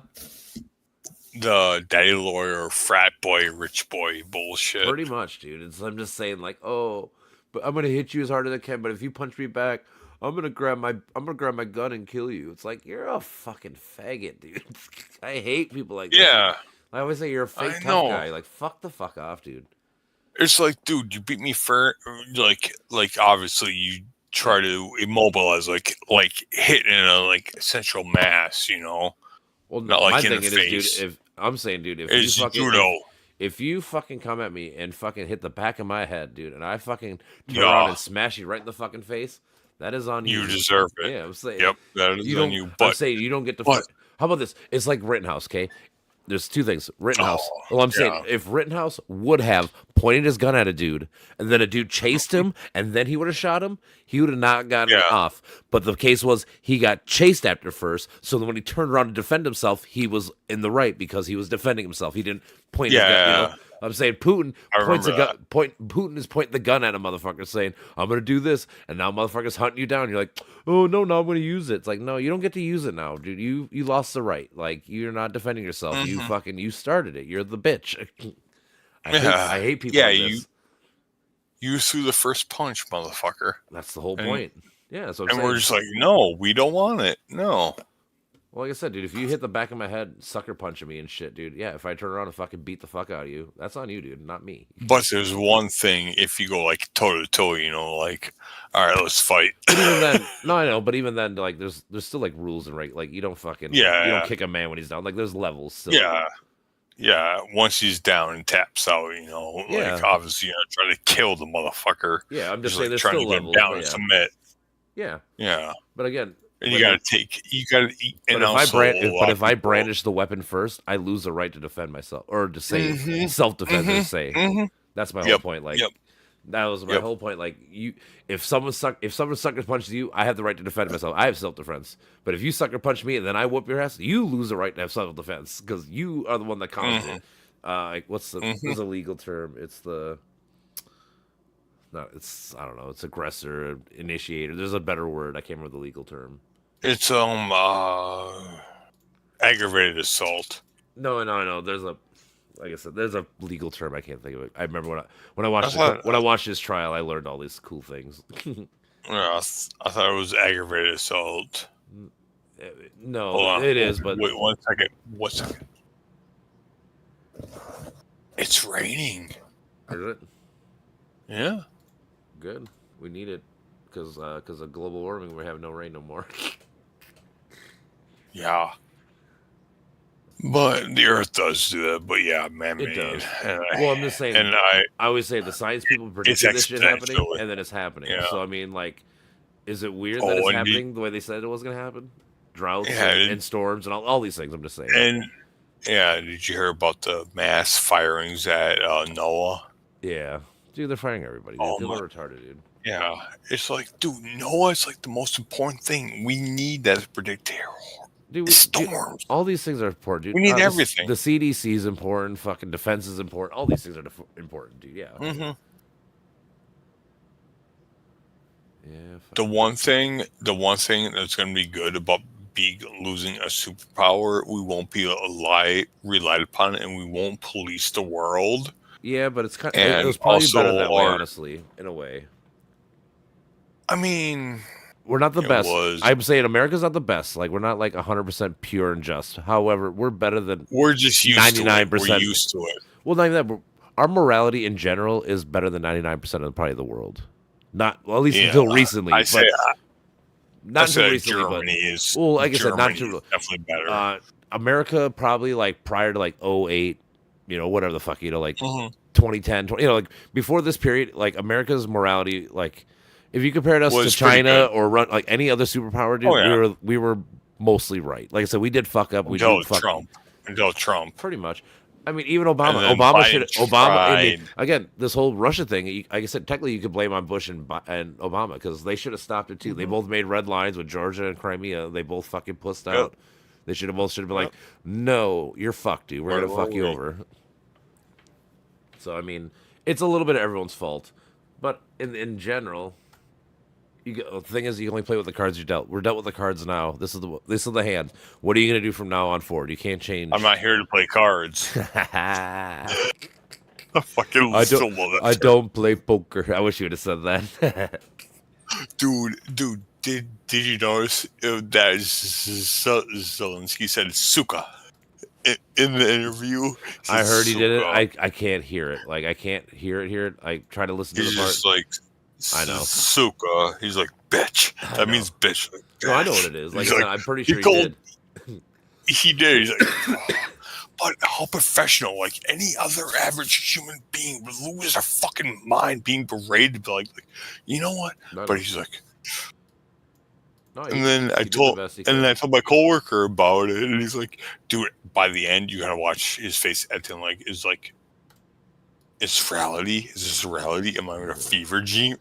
The daddy lawyer, frat boy, rich boy bullshit. Pretty much, dude. I'm just saying, like, oh, but I'm gonna hit you as hard as I can. But if you punch me back, I'm gonna grab my gun and kill you. It's like you're a fucking faggot, dude. I hate people like that. Yeah. I always say you're a fake I tough know. guy. Like, fuck the fuck off, dude. It's like, dude, you beat me for like obviously you try to immobilize, like hit in a like central mass, you know. Well, not like my in thing the is, face. dude, if I'm saying, dude, if It's you fucking judo. if you fucking come at me and fucking hit the back of my head, dude, and I fucking turn Yeah. around and smash you right in the fucking face, that is on you. You deserve it. Yeah, I'm saying. Yep, that is you on don't. you. I'm But saying you don't get to. but- How about this? It's like Rittenhouse, okay? There's two things. Rittenhouse. Oh, Well, I'm saying yeah. if Rittenhouse would have pointed his gun at a dude, and then a dude chased him, and then he would have shot him, he would have not gotten Yeah. off. But the case was he got chased after first, so then when he turned around to defend himself, he was in the right because he was defending himself. He didn't point his gun. You know? I'm saying Putin I points a remember gun. Putin is pointing the gun at a motherfucker, saying, "I'm gonna do this," and now motherfucker's hunting you down. You're like, "Oh no, I'm gonna use it." It's like, no, you don't get to use it now, dude. You lost the right. Like you're not defending yourself. You started it. You're the bitch. I hate people. Yeah, like this. you threw the first punch, motherfucker. That's the whole and- point. Yeah, so And we're just like, no, we don't want it. No. well, like I said, dude, if you hit the back of my head, sucker punching me and shit, dude. Yeah, if I turn around and fucking beat the fuck out of you, that's on you, dude, not me. But there's one thing if you go like toe to toe, you know, like, all right, let's fight. But even then, no, I know, but even then, like, there's still like rules and like you don't fucking you Yeah. don't kick a man when he's down. Like, there's levels. Still. Yeah. Once he's down and taps out, you know, Yeah. like obviously you're not trying to kill the motherfucker. Yeah, I'm just Just saying like there's trying still to get him levels. down But and yeah. submit. Yeah, Yeah. but again, And but you if- gotta eat. But And if also, if I brandish the weapon first, I lose the right to defend myself or to say Mhm. self-defense. Say that's my whole Yep, point. Like yep. that was my Yep. whole point. Like if someone sucker punches you, I have the right to defend myself. I have self-defense. But if you sucker punch me and then I whoop your ass, you lose the right to have self-defense because you are the one that caused it. Like what's the legal term? It's the no, it's I don't know. It's aggressor, initiator. There's a better word. I can't remember the legal term. It's aggravated assault. No. There's a, like I said, there's a legal term. I can't think of it. I remember when I watched thought- when I watched his trial, I learned all these cool things. I thought it was aggravated assault. No, Hold on. it is, but wait 1 second. 1 second. It's raining. is it Yeah. good? We need it because of global warming. We have no rain no more. Yeah. But the Earth does do that. But yeah, It man-made. does. And Well, I'm just saying. I I always say the science people it's predicted this shit happening, exponentially. and then it's happening. Yeah. So I mean, like, is it weird that it's Oh, happening the way they said it was going to happen? Droughts yeah, and storms and all these things. I'm just saying. and yeah, did you hear about the mass firings at NOAA? Yeah, dude, they're firing everybody. Dude. Oh People my, are retarded, dude. yeah. It's like, dude, NOAA is like the most important thing. We need that to predict Dude, storms. all these things are important, dude. We need everything. The CDC is important. Fucking defense is important. All these things are important, dude. Yeah. Mm-hmm. Yeah. The one thing that's going to be good about losing a superpower, we won't be relied upon, and we won't police the world. Yeah, but it's kind of, And it was probably also better that way, honestly, in a way. I mean, we're not the best. was. I'm saying America's not the best. Like, we're not like 100% pure and just. However, we're better than We're just used to it. 99%. We're used to it. Well, not even that. Our morality in general is better than 99% of probably the world. Not well, at least Yeah, until recently. I say, not until say recently. Germany is. Well, like I said, not Germany too. is definitely better. America probably like prior to like 08, you know, whatever the fuck, you know, like Mhm. 2010, you know, like before this period, like America's morality, like if you compared us Was to pretty China good. or run like any other superpower, dude, Oh, yeah. we were mostly right. Like I said, we did fuck up. We Until did fuck Trump. Until Trump. pretty much. I mean, even Obama. And then Obama Biden should. Obama. I mean, tried. again, this whole Russia thing. Like I said, technically, you could blame on Bush and Obama because they should have stopped it too. They both made red lines with Georgia and Crimea. They both fucking pussed out. They should have been like, "No, you're fucked, dude. We're gonna fuck you over." So I mean, it's a little bit of everyone's fault, but in general, the thing is, you can only play with the cards you're dealt. We're dealt with the cards now. This is the hand. What are you gonna do from now on forward? You can't change. I'm not here to play cards. I fucking still love that. I don't play poker. I wish you would have said that. Dude, did you notice that Zelensky said suka in the interview? I heard he did it. I can't hear it. Like I can't hear it. I try to listen to He's the part. just like, I know. Suka. He's like, bitch. That means bitch. Like, no, I know what it is. Like, I said, I'm pretty sure he did. He did. He's like, but how professional? Like any other average human being would lose their fucking mind being berated. Like you know what? But he's like, and then I told my coworker about it, and he's like, dude, by the end, you gotta watch his face acting like is like, it's reality. Is this reality? Am I in a fever dream?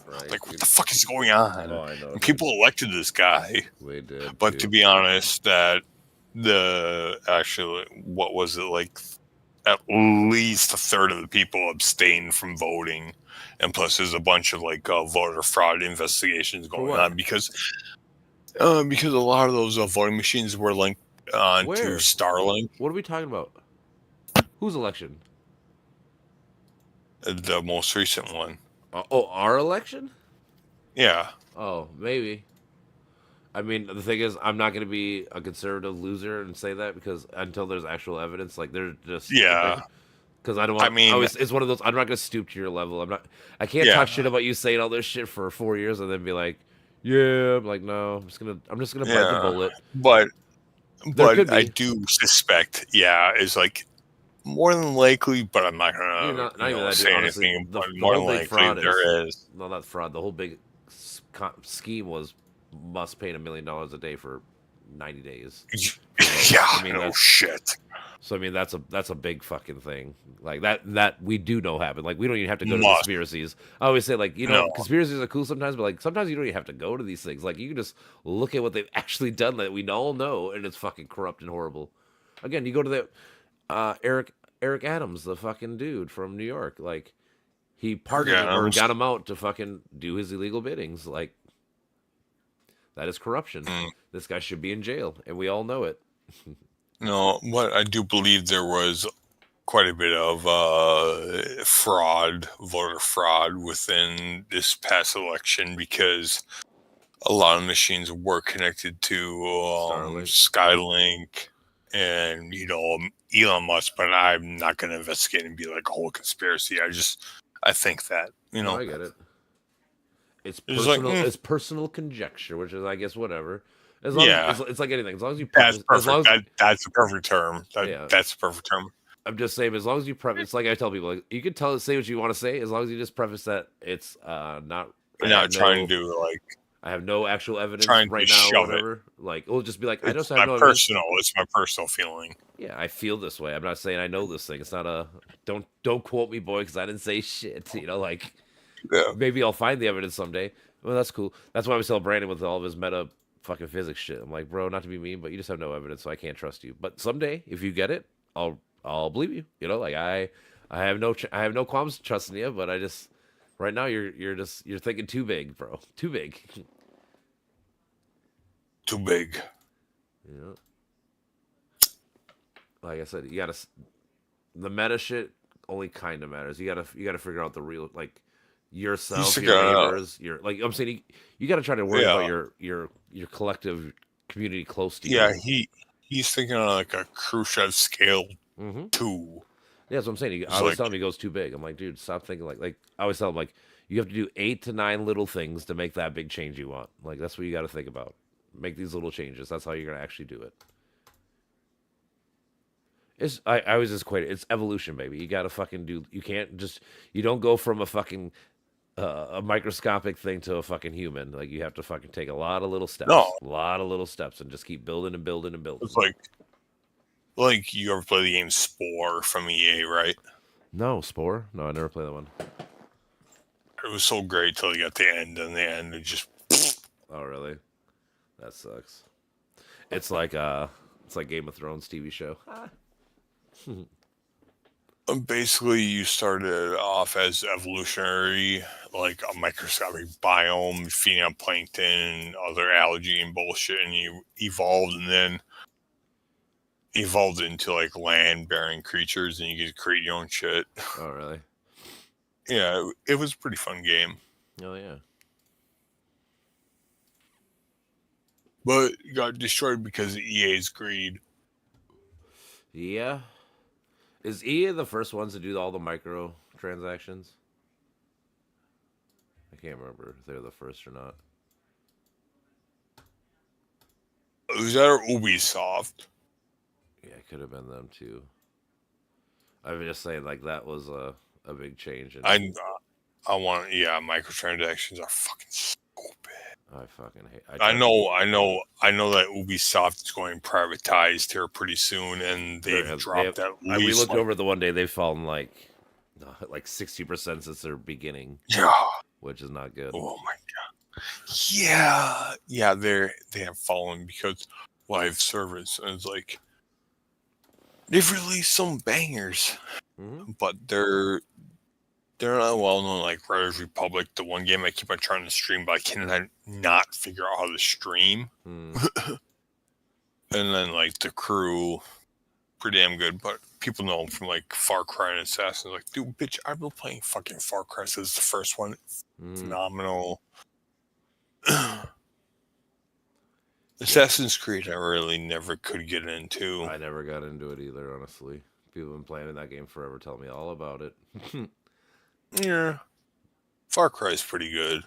Right, like, what the fuck is going on? Oh, I know. And people elected this guy. We did. But to be honest, that what was it, like at least a third of the people abstained from voting, and plus there's a bunch of like voter fraud investigations going on because a lot of those voting machines were linked to Starlink. What are we talking about? Whose election? The most recent one. Our election? Yeah. Oh, maybe. I mean, the thing is, I'm not going to be a conservative loser and say that because until there's actual evidence, like they're just because I don't want. I mean, it's one of those. I'm not going to stoop to your level. I can't talk shit about you saying all this shit for 4 years and then be like, yeah. I'm like, no. I'm just gonna bite the bullet. But I do suspect, it's like more than likely, but I'm not gonna say anything. But more than likely, there is. No, not fraud. The whole big scheme was must pay $1 million a day for 90 days. Yeah, I mean, no shit. So I mean, that's a big fucking thing. Like that we do know happened. Like we don't even have to go to conspiracies. I always say like conspiracies are cool sometimes, but like sometimes you don't even have to go to these things. Like you can just look at what they've actually done that we all know, and it's fucking corrupt and horrible. Again, you go to the Eric Adams, the fucking dude from New York. Like he pardoned or got him out to fucking do his illegal biddings. Like that is corruption. This guy should be in jail, and we all know it. No, but I do believe there was quite a bit of voter fraud within this past election because a lot of machines were connected to Skylink and, Elon Musk, but I'm not going to investigate and be like a whole conspiracy. I think that, No, I get it. It's personal, it's personal conjecture, which is, I guess, whatever. As long Yeah. as it's like anything. As long as you That's preface, perfect. as long as, That's the perfect term. Yeah. That's the perfect term. I'm just saying, as long as you preface, it's like I tell people, like you can say what you want to say, as long as you just preface that it's not. You're not trying to do like I have no actual evidence trying right to now, or shove it. whatever. Like, it'll just be like, I it's just my have no evidence. it's my personal feeling. Yeah, I feel this way. I'm not saying I know this thing. It's not a don't quote me, boy, because I didn't say shit. You know, like Yeah. maybe I'll find the evidence someday. Well, that's cool. That's why we saw Brandon with all of his meta fucking physics shit. I'm like, bro, not to be mean, but you just have no evidence, so I can't trust you. But someday, if you get it, I'll believe you. You know, like I have no qualms trusting you, but I just right now you're thinking too big, bro. Too big. Too big. Yeah. Like I said, you gotta the meta shit only kind of matters. You gotta figure out the real like yourself, figure your it out. neighbors, your like I'm saying you gotta try to worry Yeah. about your collective community close to you. Yeah, he's thinking on like a Khrushchev scale Mm-hmm. 2. Yeah, that's what I'm saying. I always tell him he goes too big. I'm like, dude, stop thinking like I always tell him like you have to do 8 to 9 little things to make that big change you want. Like that's what you got to think about. Make these little changes. That's how you're gonna actually do it. I always just equate it. It's evolution, baby. You gotta fucking do. You can't just. You don't go from a fucking a microscopic thing to a fucking human. Like you have to fucking take a lot of little steps. No. A lot of little steps, and just keep building and building and building. It's like you ever play the game Spore from EA, right? No, Spore. No, I never played that one. It was so great till you got the end, and the end it just. Oh really? That sucks. It's like Game of Thrones TV show. Basically, you started off as evolutionary, like a microscopic biome, feeding on plankton and other algae and bullshit, and you evolved, and then evolved into like land-bearing creatures, and you get to create your own shit. Oh really? Yeah, it was a pretty fun game. Oh yeah. But it got destroyed because of EA's greed. Yeah. Is EA the first ones to do all the micro transactions? I can't remember if they're the first or not. Was that or Ubisoft? Yeah, it could have been them too. I'm just saying, like that was a big change. I want, microtransactions are fucking stupid. I fucking hate. I know that Ubisoft is going privatized here pretty soon, and they've dropped that. We looked over the one day; they've fallen like 60% since their beginning. Yeah, which is not good. Oh my god. Yeah, they have fallen because live service, and it's like they've released some bangers, but they're not well known like Riders Republic, the one game I keep on trying to stream, but I cannot figure out how to stream. And then like the Crew, pretty damn good, but people know them from like Far Cry and Assassin's. Like, dude, bitch, I've been playing fucking Far Cry since the first one. Phenomenal. Assassin's Creed, I really never could get into. I never got into it either, honestly. People have been playing that game forever, tell me all about it. Yeah. Far Cry is pretty good.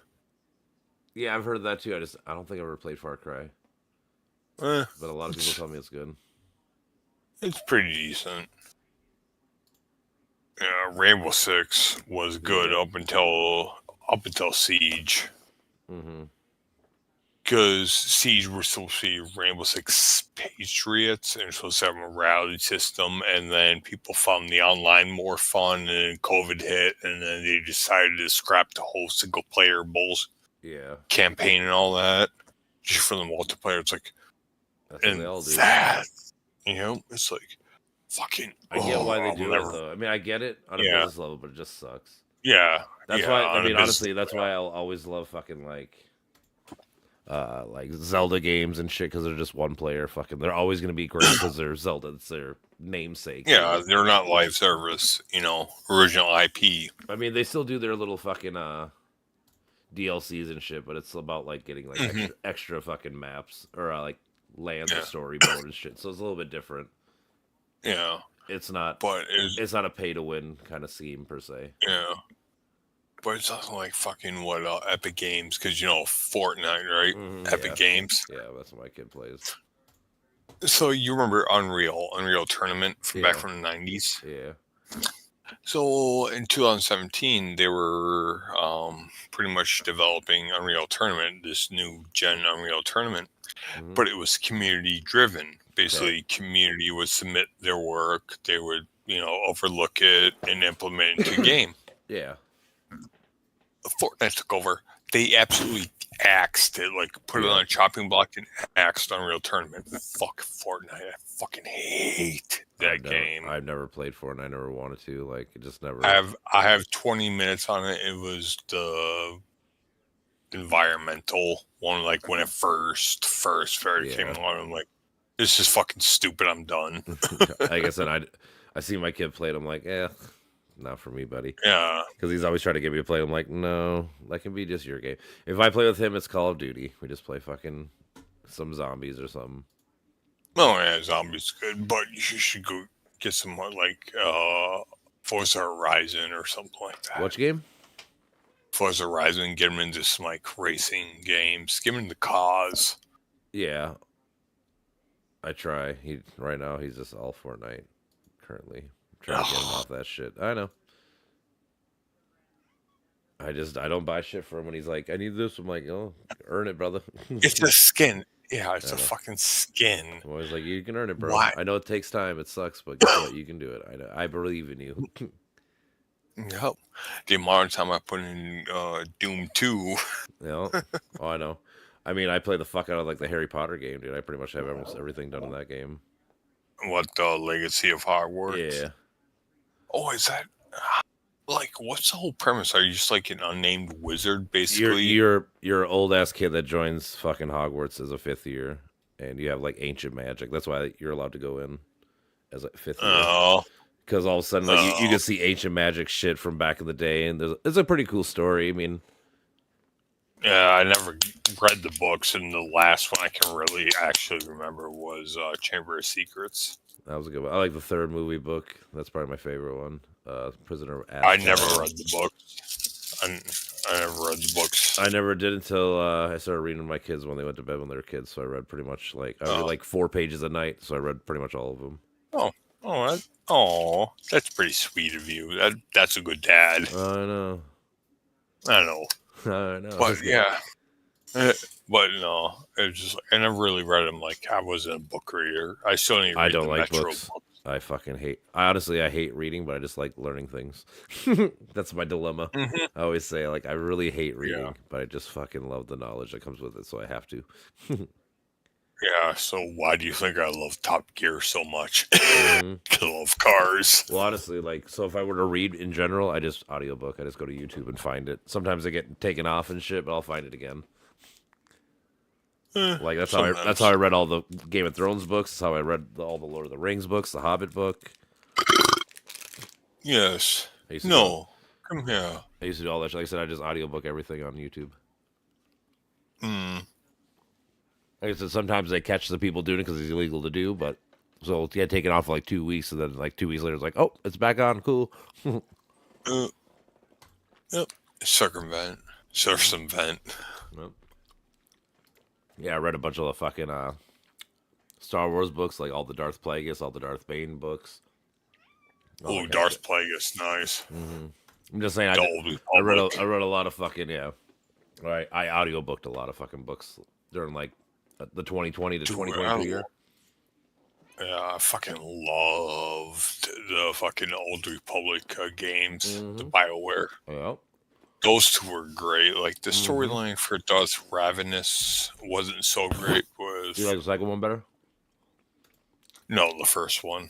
Yeah, I've heard that too. I don't think I've ever played Far Cry. But a lot of people tell me it's good. It's pretty decent. Yeah, Rainbow Six was good up until Siege. Because Siege were supposed to be Rainbow Six Patriots, and supposed to have a morality system, and then people found the online more fun, and then COVID hit, and then they decided to scrap the whole single player campaign and all that, just for the multiplayer. It's like, that's what they all do. It's like, fucking. I get why they do it, though. I mean, I get it on a business level, but it just sucks. Yeah. That's why, I mean, honestly, that's why I'll always love fucking like Zelda games and shit, because they're just one player. Fucking, they're always gonna be great because they're Zelda. It's their namesake. Yeah, they're not live service. Original IP. I mean, they still do their little fucking DLCs and shit, but it's about like getting like extra fucking maps or like lands or story mode and shit. So it's a little bit different. Yeah, it's not. But it's not a pay to win kind of scheme per se. Yeah. but it's also like fucking what Epic Games, because Fortnite, right? Epic yeah. Games. Yeah, that's what my kid plays. So you remember Unreal Tournament from back Yeah. from the 90s? Yeah. So in 2017, they were pretty much developing Unreal Tournament, this new gen Unreal Tournament, Mhm. but it was community driven. Basically, community would submit their work, they would overlook it and implement it into game. Yeah. Fortnite took over. They absolutely axed it, like put it Yeah. on a chopping block and axed Unreal Tournament. Fuck Fortnite. I fucking hate that game. I've never played Fortnite. I never wanted to. Like, it just never. I have 20 minutes on it. It was the environmental one, like when it first came along. I'm like, this is fucking stupid. I'm done. Like I said, I see my kid play it. I'm like, not for me, buddy. Yeah. Because he's always trying to get me to play. I'm like, no, that can be just your game. If I play with him, it's Call of Duty. We just play fucking some zombies or something. Oh yeah, zombies good, but you should go get some like Forza Horizon or something like that. Which game? Forza Horizon, get him into some like racing games, give him the cause. Yeah, I try. Right now he's just all Fortnite. Currently, I'm trying to get him off that shit. I know. I don't buy shit for him when he's like, I need this. I'm like, oh, earn it, brother. It's a skin. Yeah, it's a fucking skin. I'm always like, you can earn it, bro. Why? I know it takes time. It sucks, but guess what? You can do it. I know. I believe in you. Yep. The amount of time I put in Doom 2. Oh, I know. I mean, I play the fuck out of like the Harry Potter game, dude. I pretty much have almost everything done in that game. What, the Legacy of Hogwarts? Yeah. Oh, is that like what's the whole premise? Are you just like an unnamed wizard, basically? You're an old ass kid that joins fucking Hogwarts as a 5th year, and you have like ancient magic. That's why you're allowed to go in as a 5th year. Oh. Because all of a sudden, like you can see ancient magic shit from back in the day, and it's a pretty cool story. I mean, Yeah, I never read the books, and the last one I can really actually remember was Chamber of Secrets. that was a good one. I like the 3rd movie book. That's probably my favorite one. Prisoner of Azkaban. I never read the books. I never read the books. I never did until I started reading to my kids when they went to bed when they were kids. So I read pretty much I read like 4 pages a night. So I read pretty much all of them. That's pretty sweet of you. That's a good dad. I know. I know. I know. But yeah. But no, it was just I never really read them. Like I wasn't a book reader. I still need to read I don't the like Metro books. I fucking hate. I hate reading, but I just like learning things. That's my dilemma. Mhm. I always say like I really hate reading, Yeah. but I just fucking love the knowledge that comes with it, so I have to. Yeah, so why do you think I love Top Gear so much? Mhm. I love cars. Well, honestly, like, so if I were to read in general, I just audiobook. I just go to YouTube and find it. Sometimes I get taken off and shit, but I'll find it again. Like that's how I read all the Game of Thrones books. That's how I read all the Lord of the Rings books, the Hobbit book. Yes. I used to No. Come here. I used to do all that shit. Like I said, I just audiobook everything on YouTube. Mm. Like I said, sometimes they catch the people doing it because it's illegal to do, but so yeah, taken off for like 2 weeks, and then like 2 weeks later, it's like, oh, it's back on, cool. Yep. Circumvent. Yep. Yeah, I read a bunch of the fucking Star Wars books, like all the Darth Plagueis, all the Darth Bane books. all Oh, that Darth shit. Plagueis, nice. I'm just saying, I read a lot of fucking I audiobooked a lot of fucking books during like the 2020 to 2022 year. Yeah, I fucking loved the fucking Old Republic games, the BioWare. Yeah. Those two were great. Like the storyline for Darth Ravenous wasn't so great. Do you like the second one better? No, the first one.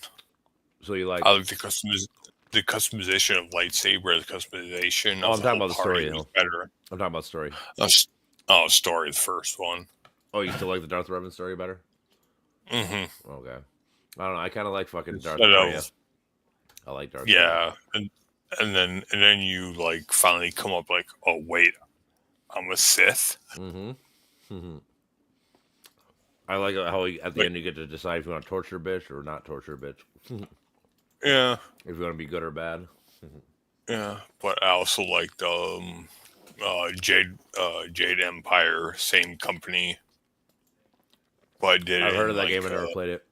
So you like? I like the customization of lightsaber, the customization. Oh, of I'm talking the about the whole party story. was better. I'm talking about story. Story, the first one. Oh, you still like the Darth Revan story better? Mm-hmm. Okay. I don't know. I kind of like fucking Darth. I like Darth. Yeah, and then you like finally come up like, oh wait, I'm a Sith. I like how at the end you get to decide if you want to torture a bitch or not torture a bitch. Yeah. If you want to be good or bad. Yeah, but I also liked Jade Empire, same company, but I did I've it heard in of that game. like I never played it.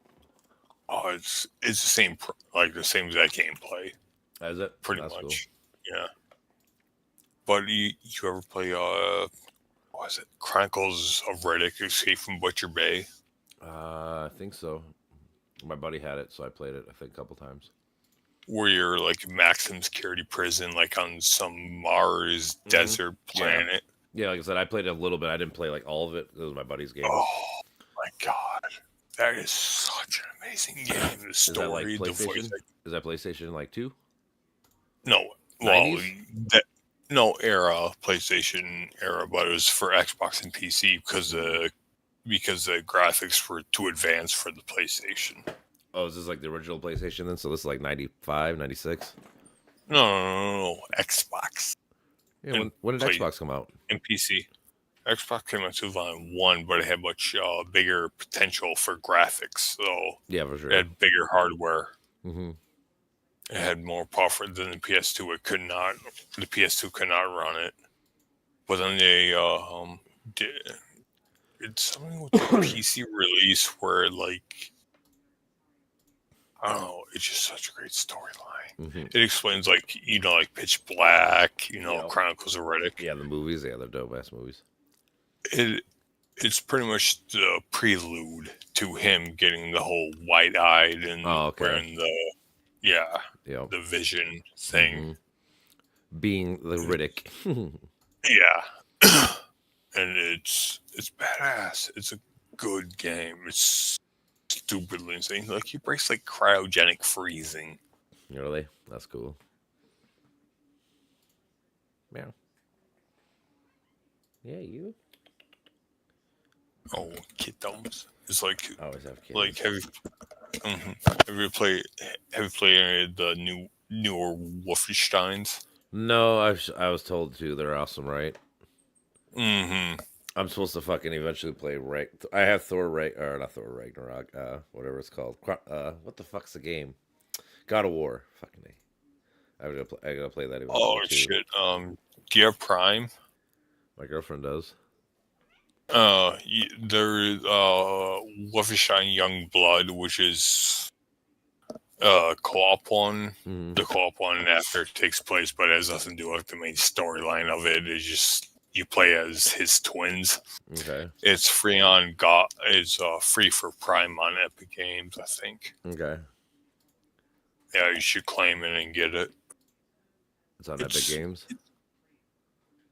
it's the same like the same exact gameplay, Is it? pretty That's cool. much. Yeah. But you ever play what was it? Chronicles of Riddick: Escape from Butcher Bay? I think so. My buddy had it, so I played it. I think a couple times. Where you're like maximum security prison, like on some Mars desert Yeah. planet. Yeah, like I said, I played it a little bit. I didn't play like all of it. It was my buddy's game. Oh my god, that is such an amazing game. The Is that like story, the PlayStation? voice. Is that PlayStation like 2? No, well, 90s? that no era PlayStation era, but it was for Xbox and PC because the graphics were too advanced for the PlayStation. Oh, is this like the original PlayStation then? So this is like 95, 96? No, Xbox Yeah, And when did play- Xbox come out? and PC. Xbox came out in 2001, but it had much bigger potential for graphics, so Yeah, for sure. it had bigger hardware. Mm-hmm. It had more power than the PS2. It could not. The PS2 could not run it. But then they did something with the PC release where like I don't know. It's just such a great storyline. Mm-hmm. It explains like like Pitch Black, Yeah. Chronicles of Riddick. Yeah, the movies. Yeah, they're dope ass movies. It's pretty much the prelude to him getting the whole wide-eyed and Oh, okay. wearing the Yeah. the vision thing. Mhm. Being the Riddick. Yeah. And it's badass. It's a good game. It's stupidly insane. Like he breaks like cryogenic freezing. Really? That's cool. Yeah. Yeah, you Oh, kiddos. It's like always have kids. like have you played any of the newer Wolfensteins? No, I was told to. They're awesome, right? Mm-hmm. I'm supposed to fucking eventually play I have Thor or not Thor Ragnarok, whatever it's called. What the fuck's the game? God of War. Fucking A. I gotta play that eventually Oh too. shit. Do you have Prime? My girlfriend does. There's Wolfenstein Young Blood, which is co-op one. Mhm. The co-op one after it takes place, but it has nothing to do with the main storyline of it. It's just you play as his twins. Okay. It's free It's free for Prime on Epic Games, I think. Okay. Yeah, you should claim it and get it. It's on Epic Games.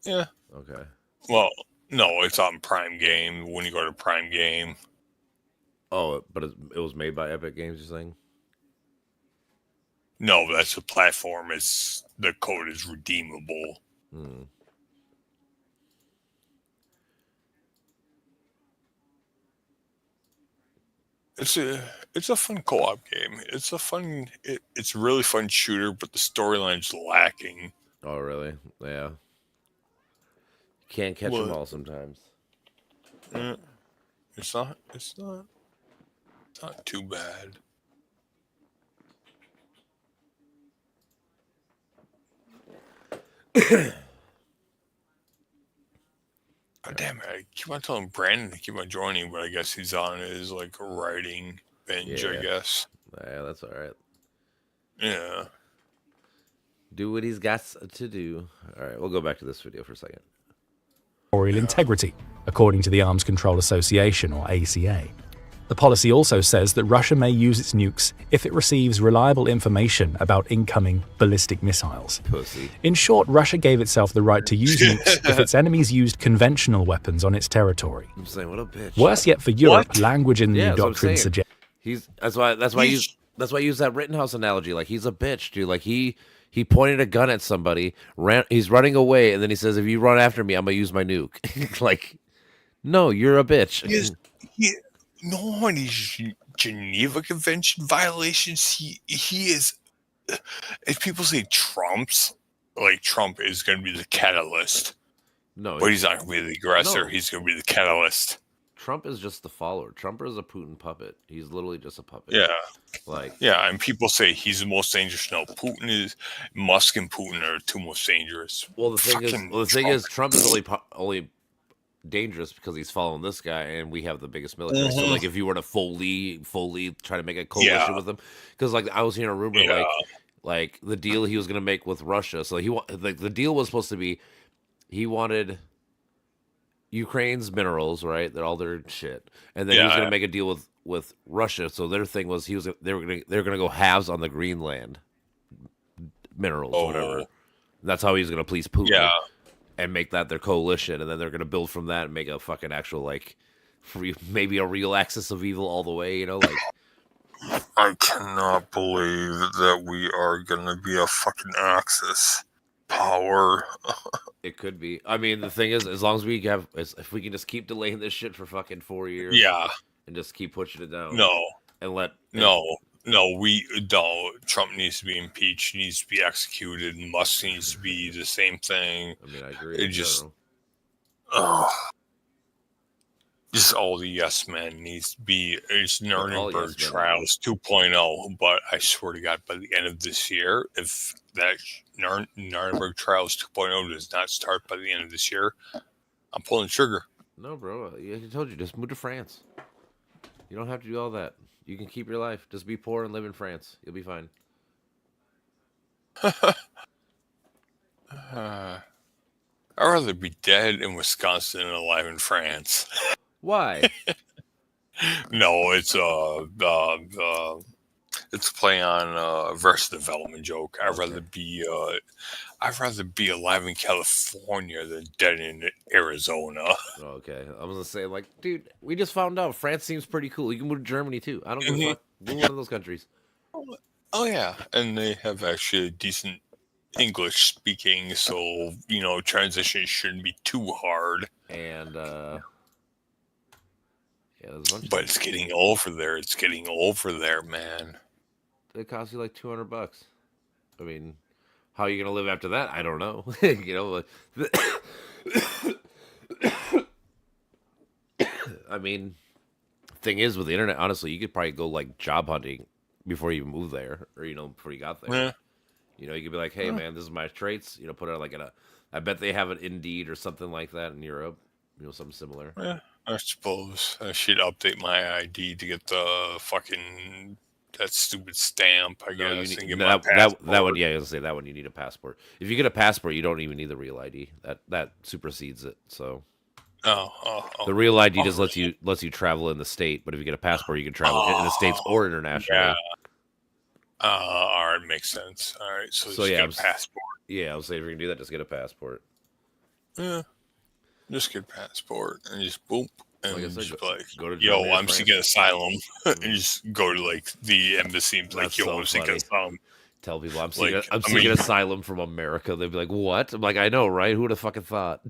Yeah. Okay. Well, no, it's on Prime Game. When you go to Prime Game, Oh, but it was made by Epic Games. You're saying? no, that's the platform. It's the code is redeemable. Hmm. It's a fun co-op game. It's it's a really fun shooter, but the storyline's lacking. Oh, really? Yeah. Can't catch them What? all sometimes. It's not too bad. God damn it! I keep on telling Brandon to keep on joining, but I guess he's on his like writing binge. I Yeah. guess. Yeah, that's all right. Yeah. Do what he's got to do. All right, we'll go back to this video for a second. Territorial integrity, according to the Arms Control Association, or ACA. The policy also says that Russia may use its nukes if it receives reliable information about incoming ballistic missiles. Pussy. In short, Russia gave itself the right to use nukes if its enemies used conventional weapons on its territory. I'm saying, what a bitch. Worse yet for Europe, What? language in the Yeah, new that's what I'm doctrine saying. suggests That's why I use that Rittenhouse analogy. Like he's a bitch, dude. Like he pointed a gun at somebody, he's running away, and then he says, "If you run after me, I'm gonna use my nuke." Like, no, you're a bitch. No one is Geneva Convention violations. He is. If people say Trump is going to be the catalyst, No, but he's not going to be the aggressor. No. He's going to be the catalyst. Trump is just the follower. Trump is a Putin puppet. He's literally just a puppet. Yeah. Like, Yeah, and people say he's the most dangerous. No, Musk and Putin are the two most dangerous. well, the thing Fucking is, Trump is only dangerous because he's following this guy, and we have the biggest military. So, like, if you were to fully try to make a coalition with him, because like I was hearing a rumor, like the deal he was gonna make with Russia. So like the deal was supposed to be, he wanted Ukraine's minerals, right? They're all their shit, and then he was gonna make a deal with Russia. So their thing was they were gonna go halves on the Greenland minerals, or whatever. That's how he's gonna please Putin. Yeah. And make that their coalition, and then they're gonna build from that and make a fucking actual like maybe a real axis of evil all the way, you know, like I cannot believe that we are gonna be a fucking Axis power. It could be. I mean, the thing is, as long as we have, if we can just keep delaying this shit for fucking 4 years, and just keep pushing it down, and let Trump needs to be impeached, needs to be executed, and Musk needs to be the same thing. I mean, I agree. It just all the yes men needs to be. It's Nuremberg trials 2.0, but I swear to God, by the end of this year, if that Nuremberg trials 2.0 does not start by the end of this year, I'm pulling the trigger. No, bro. I told you, just move to France. You don't have to do all that. You can keep your life. Just be poor and live in France. You'll be fine. I'd rather be dead in Wisconsin than alive in France. Why? No, it's a play on Versus Development joke. I'd rather be alive in California than dead in Arizona. Okay, I was gonna say, like, dude, we just found out France seems pretty cool. You can move to Germany too. I don't give a fuck. Move one of those countries. Oh yeah, and they have actually a decent English speaking, so transition shouldn't be too hard. And there's a bunch. But it's getting over there. It's getting over there, man. It costs you like $200. I mean, how are you gonna live after that? I don't know. I mean, thing is with the internet, honestly, you could probably go like job hunting before you move there, or before you got there. Yeah. You could be like, hey man, this is my traits. Put it like I bet they have it Indeed or something like that in Europe. Something similar. Yeah, I suppose I should update my ID to get the fucking that stupid stamp. I guess and get my passport. That one, yeah, I was gonna say that one. You need a passport. If you get a passport, you don't even need the real ID. That supersedes it. So. The real ID just lets you travel in the state, but if you get a passport, you can travel in the states or internationally. Yeah. All right, makes sense. All right, so just get a passport. Yeah, I was saying if you can do that, just get a passport. Yeah, just get a passport and just boom, and like I said, go to Germany, I'm seeking asylum, and just go to like the embassy and be like, yo, I'm seeking asylum. Tell people I'm seeking asylum from America. They'd be like, what? I'm like, I know, right? Who would have fucking thought?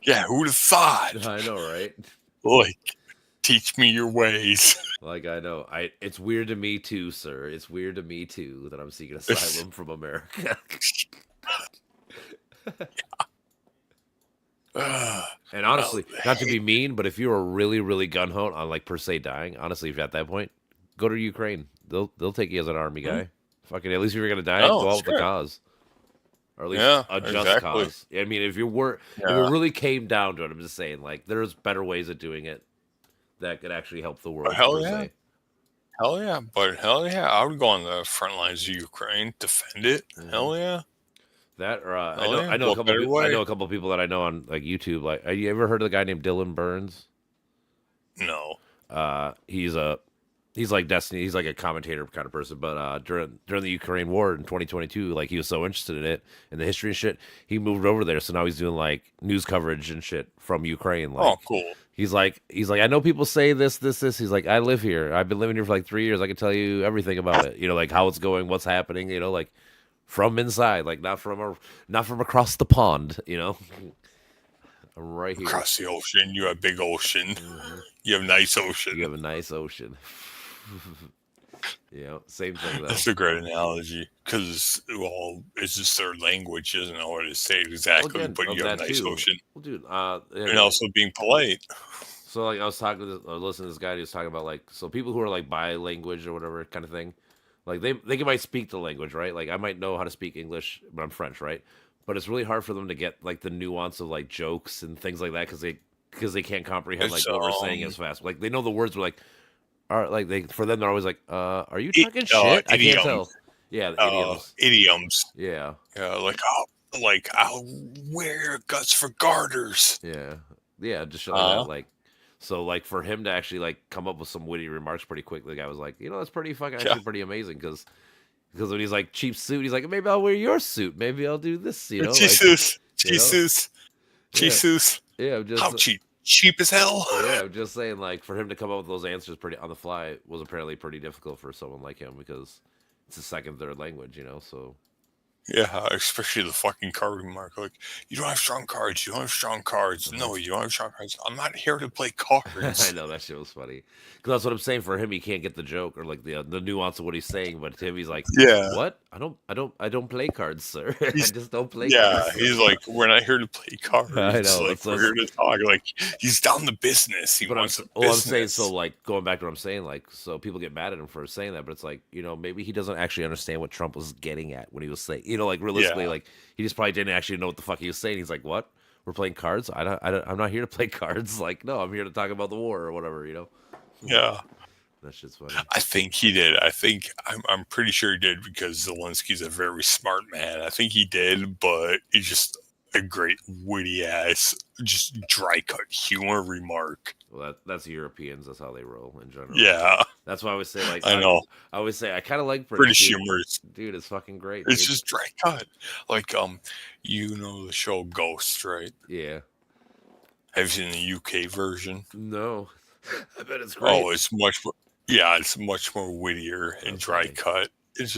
Yeah, who'd have thought? I know, right? Like, teach me your ways. Like, I know. It's weird to me too, sir. It's weird to me too that I'm seeking asylum from America. And honestly, not to be mean, but if you were really, really gun ho on like per se dying, honestly, if you're at that point, go to Ukraine. They'll take you as an army guy. Fucking at least if you're gonna die, go out with the cause. Or at least a just cause. I mean, if it really came down to it, I'm just saying, like, there's better ways of doing it that could actually help the world. Hell yeah. I would go on the front lines of Ukraine, defend it. Mm-hmm. Hell yeah. That or I know a couple of people that I know on like YouTube. Like, have you ever heard of the guy named Dylan Burns? No. He's like Destiny. He's like a commentator kind of person. But during the Ukraine war in 2022, like he was so interested in it and the history and shit, he moved over there. So now he's doing like news coverage and shit from Ukraine. Like, oh, cool. He's like, I know people say this. He's like, I live here. I've been living here for like 3 years. I can tell you everything about it. Like how it's going, what's happening. Like from inside, like not from across the pond. I'm right here across the ocean. You have big ocean. Mm-hmm. You have nice ocean. You have a nice ocean. Same thing though. That's a great analogy because it's just their language doesn't know what to say exactly, but you have a nice ocean. Well, dude, and also being polite. So like I was talking to listening to this guy. He was talking about like so people who are like bilanguage or whatever kind of thing, like they might speak the language, right? Like I might know how to speak English, but I'm French, right? But it's really hard for them to get like the nuance of like jokes and things like that because they can't comprehend like It's what we're saying as fast. Like they know the words, but like are like they for them they're always like, are you talking shit? I can't tell. Yeah, the idioms. idioms. Yeah, Yeah, like I'll wear your guts for garters. yeah, yeah. Just shit like that. Like so, like for him to actually like come up with some witty remarks pretty quickly, the guy was like, that's pretty fucking Yeah. actually pretty amazing because when he's like cheap suit, he's like maybe I'll wear your suit, maybe I'll do this, like, Jesus, you know? Jesus, Yeah. Jesus. Yeah, I'm just How cheap? Cheap as hell. yeah, I'm just saying like for him to come up with those answers pretty on the fly was apparently pretty difficult for someone like him because it's a second, third language, so. Yeah, especially the fucking card remark. Like, you don't have strong cards. You don't have strong cards. No, you don't have strong cards. I'm not here to play cards. I know that shit was funny because that's what I'm saying. For him, he can't get the joke or like the nuance of what he's saying. But to him, he's like, Yeah. what? I don't play cards, sir. I just don't play. Yeah, cards. he's like, we're not here to play cards. I know, Like, that's we're here to talk. Like, he's down to business. He But I'm wants the business. saying so like going back to what I'm saying like so people get mad at him for saying that, but it's like maybe he doesn't actually understand what Trump was getting at when he was saying like realistically Yeah. like he just probably didn't actually know what the fuck he was saying. He's like, what? We're playing cards? I'm not here to play cards. Like, no, I'm here to talk about the war or whatever. Yeah. That shit's funny. I think he did. I'm pretty sure he did because Zelensky's a very smart man. I think he did, but he's just a great witty ass, just dry cut humor remark. Well, that's Europeans. That's how they roll in general. Yeah, That's why I always say like I know. I always say I kind of like British dude. humor. Dude, it's fucking great. It's dude. just dry cut. Like the show Ghost, right? Yeah. Have you seen the UK version? No. I bet it's great. Oh, it's much more. Yeah, it's much more wittier and That's dry funny. cut. It's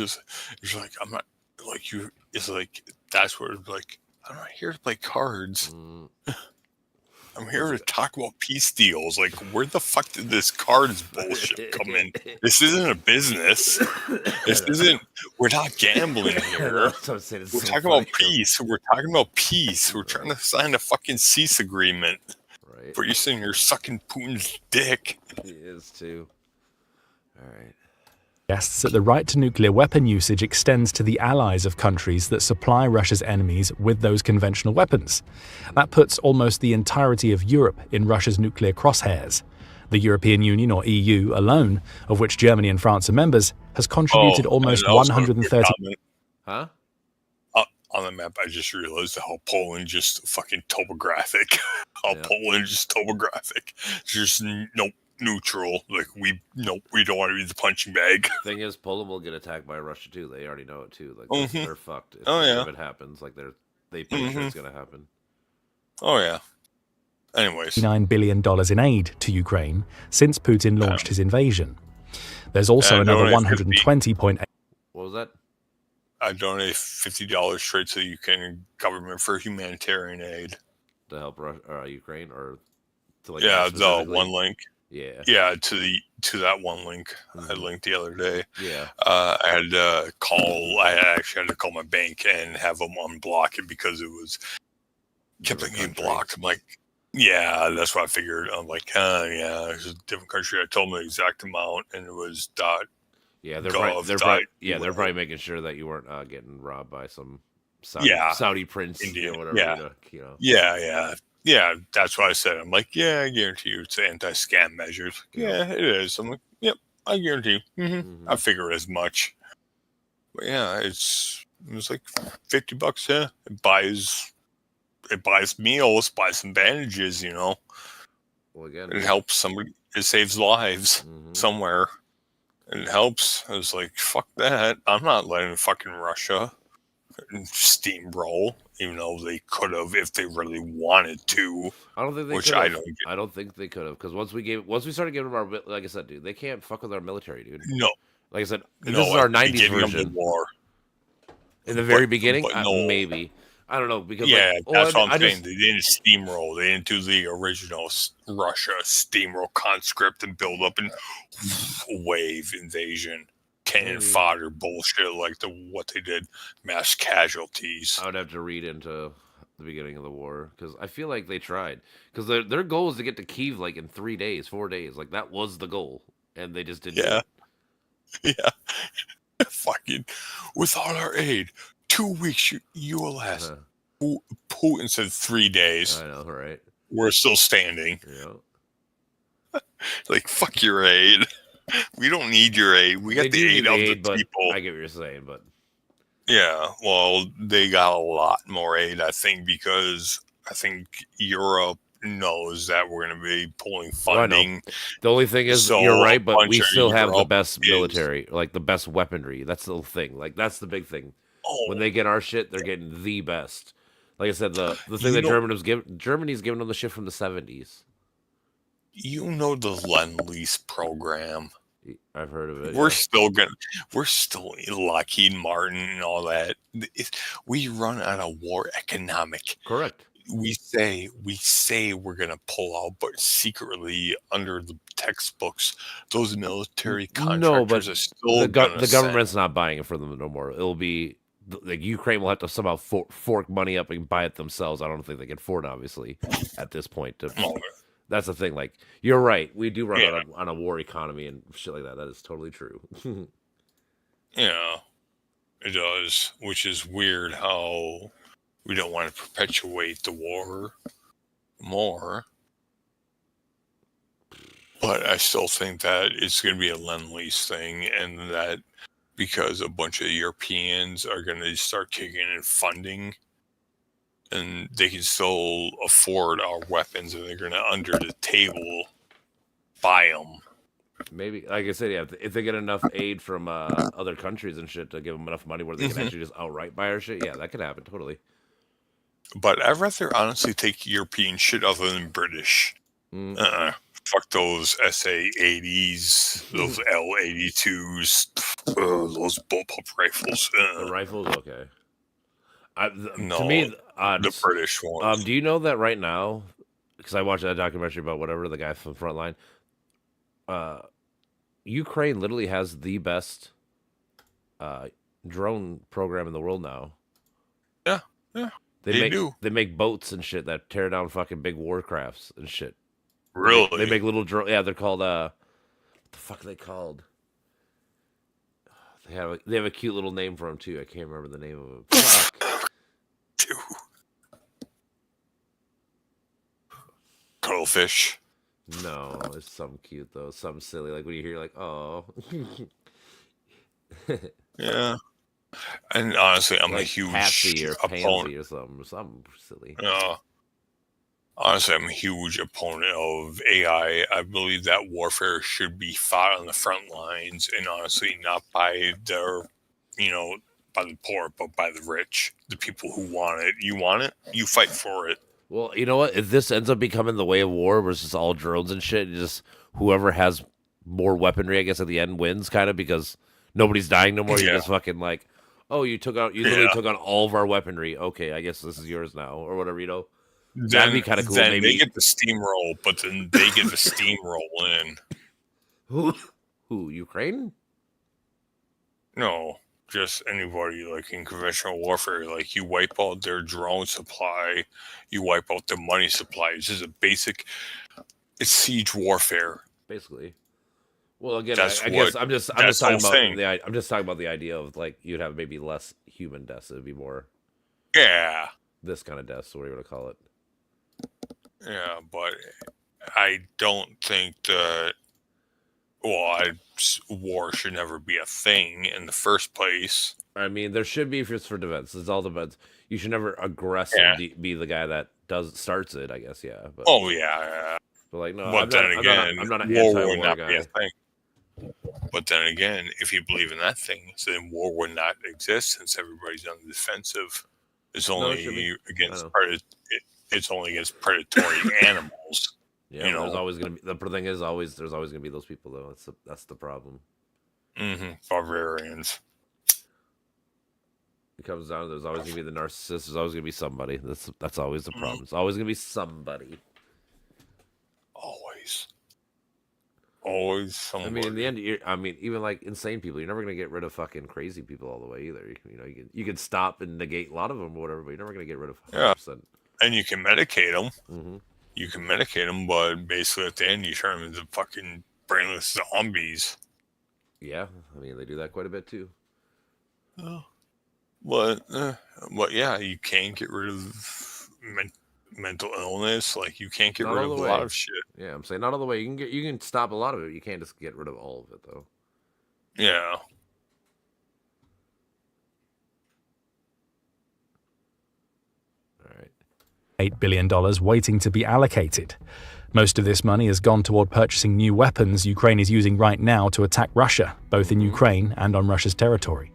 like I'm not like you. It's like that's where it's like I'm not here to play cards. I'm here to talk about peace deals. Like, where the fuck did this cards bullshit come in? This isn't a business. This isn't. We're not gambling here. That's what I'm saying. It's We're so talking funny. about peace. We're talking about peace. We're trying to sign a fucking cease agreement. Right. But you're sitting here sucking Putin's dick. He is too. All right. Suggests that the right to nuclear weapon usage extends to the allies of countries that supply Russia's enemies with those conventional weapons. That puts almost the entirety of Europe in Russia's nuclear crosshairs. The European Union, or EU, alone, of which Germany and France are members, has contributed almost and also, 130... Huh? On the map, I just realized how Poland just fucking topographic. How Yeah. Poland just topographic. Just neutral. Like we don't want to be the punching bag. Thing is, Poland will get attacked by Russia too. They already know it too. Like Mhm. they're fucked. If, Oh, yeah. if it happens, like they pretty sure it's gonna happen. Oh yeah. Anyways, $9 billion in aid to Ukraine since Putin launched his invasion. There's also And another donate 120.8 What was that? I donate $50 straight to the Ukrainian government for humanitarian aid. To help Ukraine or to like Yeah, us the specifically? one link. Yeah. Yeah, to that one link I Mhm. linked the other day. Yeah. I had to call. I actually had to call my bank and have them unblock it because it was kept Different getting country. blocked. I'm like, yeah, that's what I figured. I'm like, yeah, it's a different country. I told them the exact amount, and it was dot. Yeah, Gov. they're probably making sure that you weren't getting robbed by some Saudi prince India. or whatever. Yeah. Yeah. That's what I said. I'm like, yeah, I guarantee you, it's anti-scam measures. Yeah, it is. I'm like, yep, I guarantee you. Mhm. I figure as much. But yeah, it was like $50. Yeah, it buys meals, buys some bandages. Well, again, It helps somebody. It saves lives mhm. somewhere. It helps. I was like, fuck that. I'm not letting fucking Russia steamroll, even though they could have if they really wanted to. I don't think they Which could I have. don't get. I don't think they could have because once we started giving them our, like I said, dude, they can't fuck with our military, dude. No, Like I said, no. this is our at the '90s beginning of the version. war. In the very But- beginning, but no. maybe. I don't know because Yeah, like, that's what I'm I saying. just- They didn't steamroll. They didn't do the original Russia steamroll conscript and build up and wave invasion, cannon Maybe. fodder bullshit like what they did, mass casualties. I would have to read into the beginning of the war because I feel like they tried because their goal is to get to Kiev like in 3 days, 4 days. Like that was the goal, and they just didn't do Yeah. it. Yeah. Fucking, without our aid, 2 weeks you will last. Putin said 3 days. I know, right? We're still standing. Yeah. Like, fuck your aid. We don't need your aid. We got They the do aid need of aid, the but people. I get what you're saying, but Yeah, well, they got a lot more aid, I think, because I think Europe knows that we're going to be pulling Well, I know. funding. The only thing is, So you're a right, but bunch we of still have the Europe best is- military, like the best weaponry. That's the thing. Like that's the big thing. Oh, When they get our shit, they're getting the best. Like I said, the thing You that know- Germany's giving them the shit from the 70s. you know the Lend-Lease program. I've heard of it. We're yeah. still Lockheed Martin and all that. We run on a war economic. Correct. We say we're gonna pull out, but secretly under the textbooks, those military contractors No, but are still the gonna government's not buying it for them no more. It'll be like Ukraine will have to somehow fork money up and buy it themselves. I don't think they can afford, obviously, at this point. That's the thing. Like you're right, we do run on a war economy and shit like that. That is totally true. Yeah, it does, which is weird how we don't want to perpetuate the war more. But I still think that it's going to be a Lend-Lease thing, and that because a bunch of Europeans are going to start kicking in funding, and they can still afford our weapons, and they're going to under the table buy them. Maybe, like I said, yeah, if they get enough aid from other countries and shit to give them enough money where they can actually just outright buy our shit, yeah, that could happen totally. But I'd rather honestly take European shit other than British. Fuck those SA-80s, those L-82s, those bullpup rifles. The rifles, okay. No, to me, the British ones. do you know that right now? Because I watched that documentary about whatever the guy from Frontline. Ukraine literally has the best drone program in the world now. Yeah. They do. They make boats and shit that tear down fucking big warcrafts and shit. Really? They make little drone. Yeah, they're called. What the fuck are they called? They have a cute little name for them too. I can't remember the name of them. Fuck. Dude. Cuttlefish. No, it's something cute though. Something silly. Like when you hear like, oh. Yeah. And honestly, I'm like a huge Patsy or opponent. Pansy or something silly. Honestly, I'm a huge opponent of AI. I believe that warfare should be fought on the front lines, and honestly, not by their, by the poor, but by the rich, the people who want it. You want it, you fight for it. Well, you know what? If this ends up becoming the way of war, where it's just all drones and shit, just whoever has more weaponry, I guess, at the end wins, kind of, because nobody's dying no more. You're just fucking like, oh, you literally took on all of our weaponry. Okay, I guess this is yours now, or whatever, That'd be kind of cool. Then maybe they get the steamroll, but then they get the steamroll in. Who? Ukraine? No, just anybody like in conventional warfare. Like you wipe out their drone supply, you wipe out their money supply. It's just it's siege warfare. Basically. Well, again, That's I guess I'm just talking about I'm just talking about the idea of like you'd have maybe less human deaths. It'd be more this kind of deaths, what do you want to call it? Yeah, but I don't think that. War should never be a thing in the first place. I mean, there should be if it's for defense. It's all depends. You should never aggressively be the guy that starts it. I guess, yeah. But, But like, no, but I'm not an anti-war guy. Be a thing. But then again, if you believe in that thing, so then war would not exist since everybody's on the defensive. It's only it's only against predatory animals. Yeah, there's always gonna be. The thing is, there's always gonna be those people though. That's the problem. Barbarians. It comes down to there's always gonna be the narcissist. There's always gonna be somebody. That's always the problem. It's always gonna be somebody. Always. always I somebody. mean, in the end, even like insane people, you're never gonna get rid of fucking crazy people all the way either. You can stop and negate a lot of them or whatever, but you're never gonna get rid of 100%. And you can medicate them. Mm-hmm. You can medicate them, but basically at the end, you turn them into fucking brainless zombies. Yeah, I mean, they do that quite a bit too. But yeah, you can't get rid of mental illness. Like, you can't get Not rid all of the a lot way. of shit. Yeah, I'm saying not all the way. You can stop a lot of it. You can't just get rid of all of it though. Yeah. All right. $8 billion waiting to be allocated. Most of this money has gone toward purchasing new weapons Ukraine is using right now to attack Russia, both in Ukraine and on Russia's territory.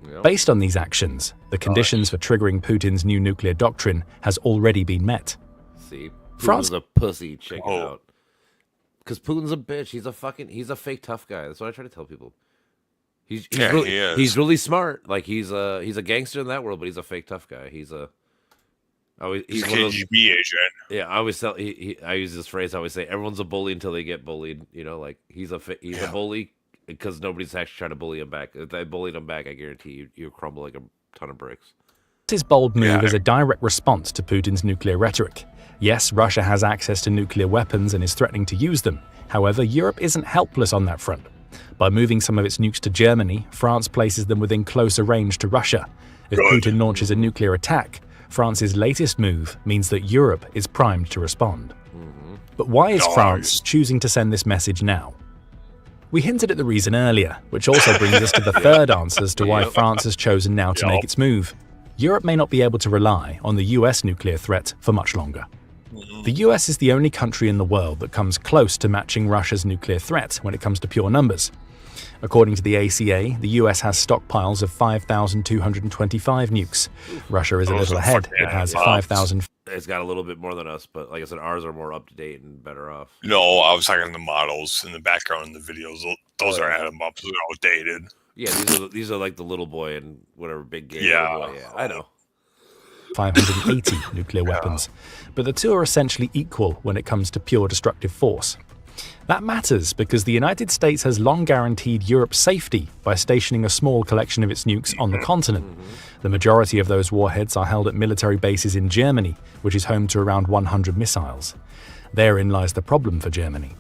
Yep. Based on these actions, the conditions for triggering Putin's new nuclear doctrine has already been met. See, France- Putin's a pussy. Check it Oh. out. Because Putin's a bitch. He's a fake tough guy. That's what I try to tell people. He's Yeah, really, he is. he's really smart. Like he's a gangster in that world, but he's a fake tough guy. He's a He's a one of those, KGB agent. yeah. I always tell I use this phrase. I always say everyone's a bully until they get bullied. Like he's a bully because nobody's actually trying to bully him back. If they bullied him back, I guarantee you crumble like a ton of bricks. This bold move Yeah. is a direct response to Putin's nuclear rhetoric. Yes, Russia has access to nuclear weapons and is threatening to use them. However, Europe isn't helpless on that front. By moving some of its nukes to Germany, France places them within closer range to Russia. If Good. Putin launches a nuclear attack, France's latest move means that Europe is primed to respond. But why is Nice. France choosing to send this message now? We hinted at the reason earlier, which also brings us to the third answer as to why Yep. France has chosen now to Yep. make its move. Europe may not be able to rely on the US nuclear threat for much longer. The US is the only country in the world that comes close to matching Russia's nuclear threat when it comes to pure numbers. According to the ACA, the US has stockpiles of 5,225 nukes. Russia is a Those little are ahead. fucking It has bombs. 5,000. It's got a little bit more than us, but like I said, ours are more up to date and better off. No, I was talking the models in the background in the videos. Those are atom bombs. They're outdated. Yeah, these are like the little boy and whatever big game. Yeah. Little boy. Yeah, I know. 580 nuclear weapons. But the two are essentially equal when it comes to pure destructive force. That matters because the United States has long guaranteed Europe's safety by stationing a small collection of its nukes on the continent. The majority of those warheads are held at military bases in Germany, which is home to around 100 missiles. Therein lies the problem for Germany.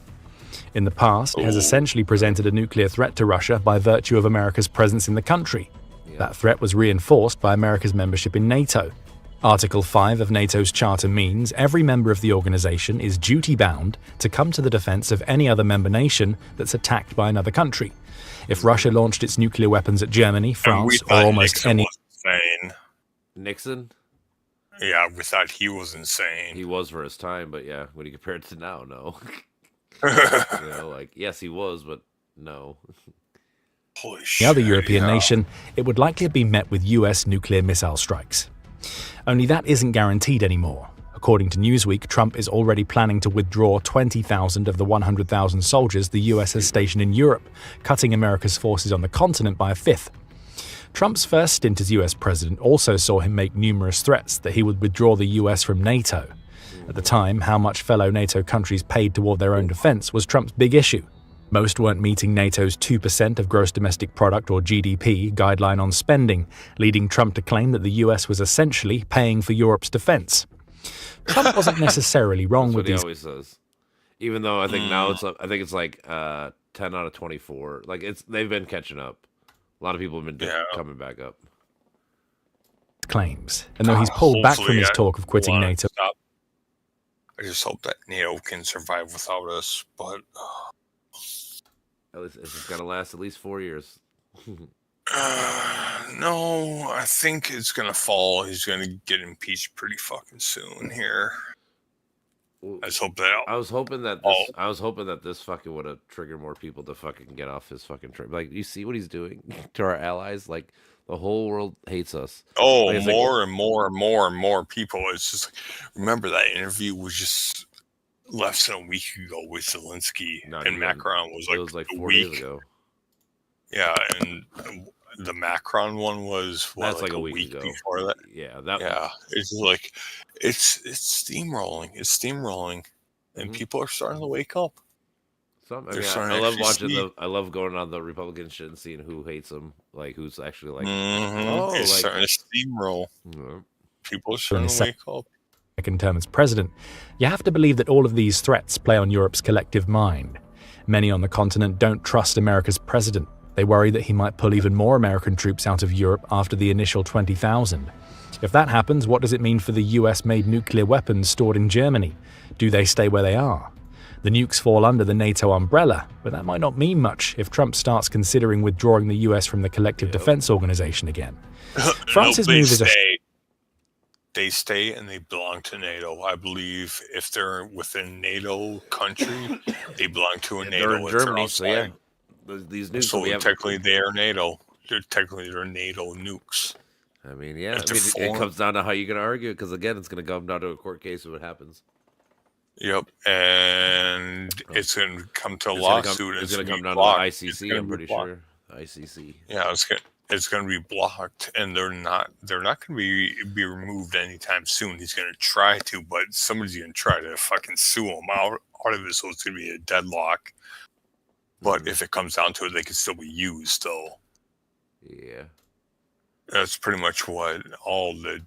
In the past, it has essentially presented a nuclear threat to Russia by virtue of America's presence in the country. That threat was reinforced by America's membership in NATO. Article 5 of NATO's charter means every member of the organization is duty-bound to come to the defense of any other member nation that's attacked by another country. If Russia launched its nuclear weapons at Germany, And we France, or thought almost Nixon any... was insane. Nixon, Yeah, we thought he was insane. he was for his time, but yeah, when you compare it to now, no. Like yes, he was, but no. Holy the shit. other European yeah. nation, it would likely have been met with US nuclear missile strikes. Only that isn't guaranteed anymore. According to Newsweek, Trump is already planning to withdraw 20,000 of the 100,000 soldiers the US has stationed in Europe, cutting America's forces on the continent by a fifth. Trump's first stint as US president also saw him make numerous threats that he would withdraw the US from NATO. At the time, how much fellow NATO countries paid toward their own defense was Trump's big issue. Most weren't meeting NATO's 2% of gross domestic product or GDP guideline on spending, leading Trump to claim that the US was essentially paying for Europe's defense. Trump wasn't necessarily wrong That's with what he these. always says. Even though I think now it's like 10 out of 24. Like they've been catching up. A lot of people have been coming back up. claims, and though he's pulled back from Hopefully, his I talk of quitting wanna NATO. stop. I just hope that NATO can survive without us, but At least it's just gotta last at least 4 years. no, I think it's gonna fall. He's gonna get impeached pretty fucking soon here. I just hope that. I was hoping that this fucking would have triggered more people to fucking get off his fucking trip. Like, you see what he's doing to our allies? Like, the whole world hates us. Oh, Like, it's like- more and more and more and more people. It's just remember that interview was just less than a week ago with Zelensky Not and even. Macron was like, It was like a 4 week. days ago. Yeah, and the Macron one was what, That's like a week ago. before that. Yeah, that. Yeah, it's like it's steamrolling. It's steamrolling, and Mhm. people are starting to wake up. Some, I They're mean, starting I to love actually watching see. I love going on the Republican shit and seeing who hates them, like who's actually like, oh, It's like, starting to steamroll. mm, People are in starting his to wake up. second term as president, you have to believe that all of these threats play on Europe's collective mind. Many on the continent don't trust America's president. They worry that he might pull even more American troops out of Europe after the initial 20,000. If that happens, what does it mean for the US-made nuclear weapons stored in Germany? Do they stay where they are? The nukes fall under the NATO umbrella, but that might not mean much if Trump starts considering withdrawing the US from the Collective Defense Organization again. France's move is a They stay and they belong to NATO. I believe if they're within NATO country, they belong to a they're NATO. in If Germany, they're so yeah, outside, these nukes so that we have. technically they are NATO. They're NATO nukes. I mean, yeah, If I they're mean, it foreign, comes down to how you're gonna argue, because again, it's gonna come down to a court case if it happens. yep, and it's going to come to a It's lawsuit. And it's gonna come be down blocked. to the It's ICC. gonna I'm be pretty blocked. sure ICC. Yeah, it's going to be blocked, and they're not going to be removed anytime soon. He's going to try to, but somebody's going to try to fucking sue him out of it, so it's going to be a deadlock. But if it comes down to it, they can still be used. Though Yeah. that's pretty much what all the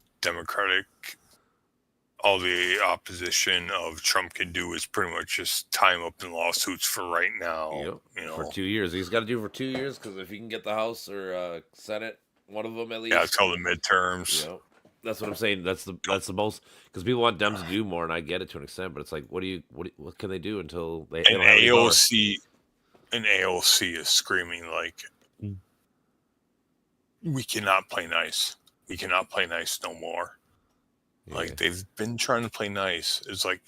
opposition of Trump can do is pretty much just tie him up in lawsuits for right now. Yep. You know, For 2 years, he's got to do it for 2 years, because if he can get the House or Senate, one of them at least. yeah, until the midterms. You know, that's what I'm saying. That's the most, because people want Dems to do more, and I get it to an extent, but it's like, what can they do until they And don't have any power? AOC is screaming like, we cannot play nice. We cannot play nice no more. Yeah. Like, they've been trying to play nice. It's like,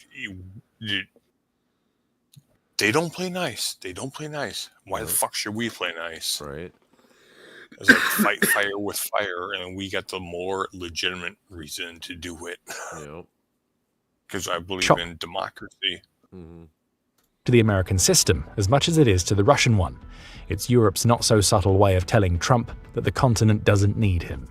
they don't play nice. They don't play nice. Why the fuck should we play nice? Right. It's like fight fire with fire, and we got the more legitimate reason to do it. Yep. Because I believe Chop. in democracy. Mm-hmm. to the American system as much as it is to the Russian one. It's Europe's not-so-subtle way of telling Trump that the continent doesn't need him.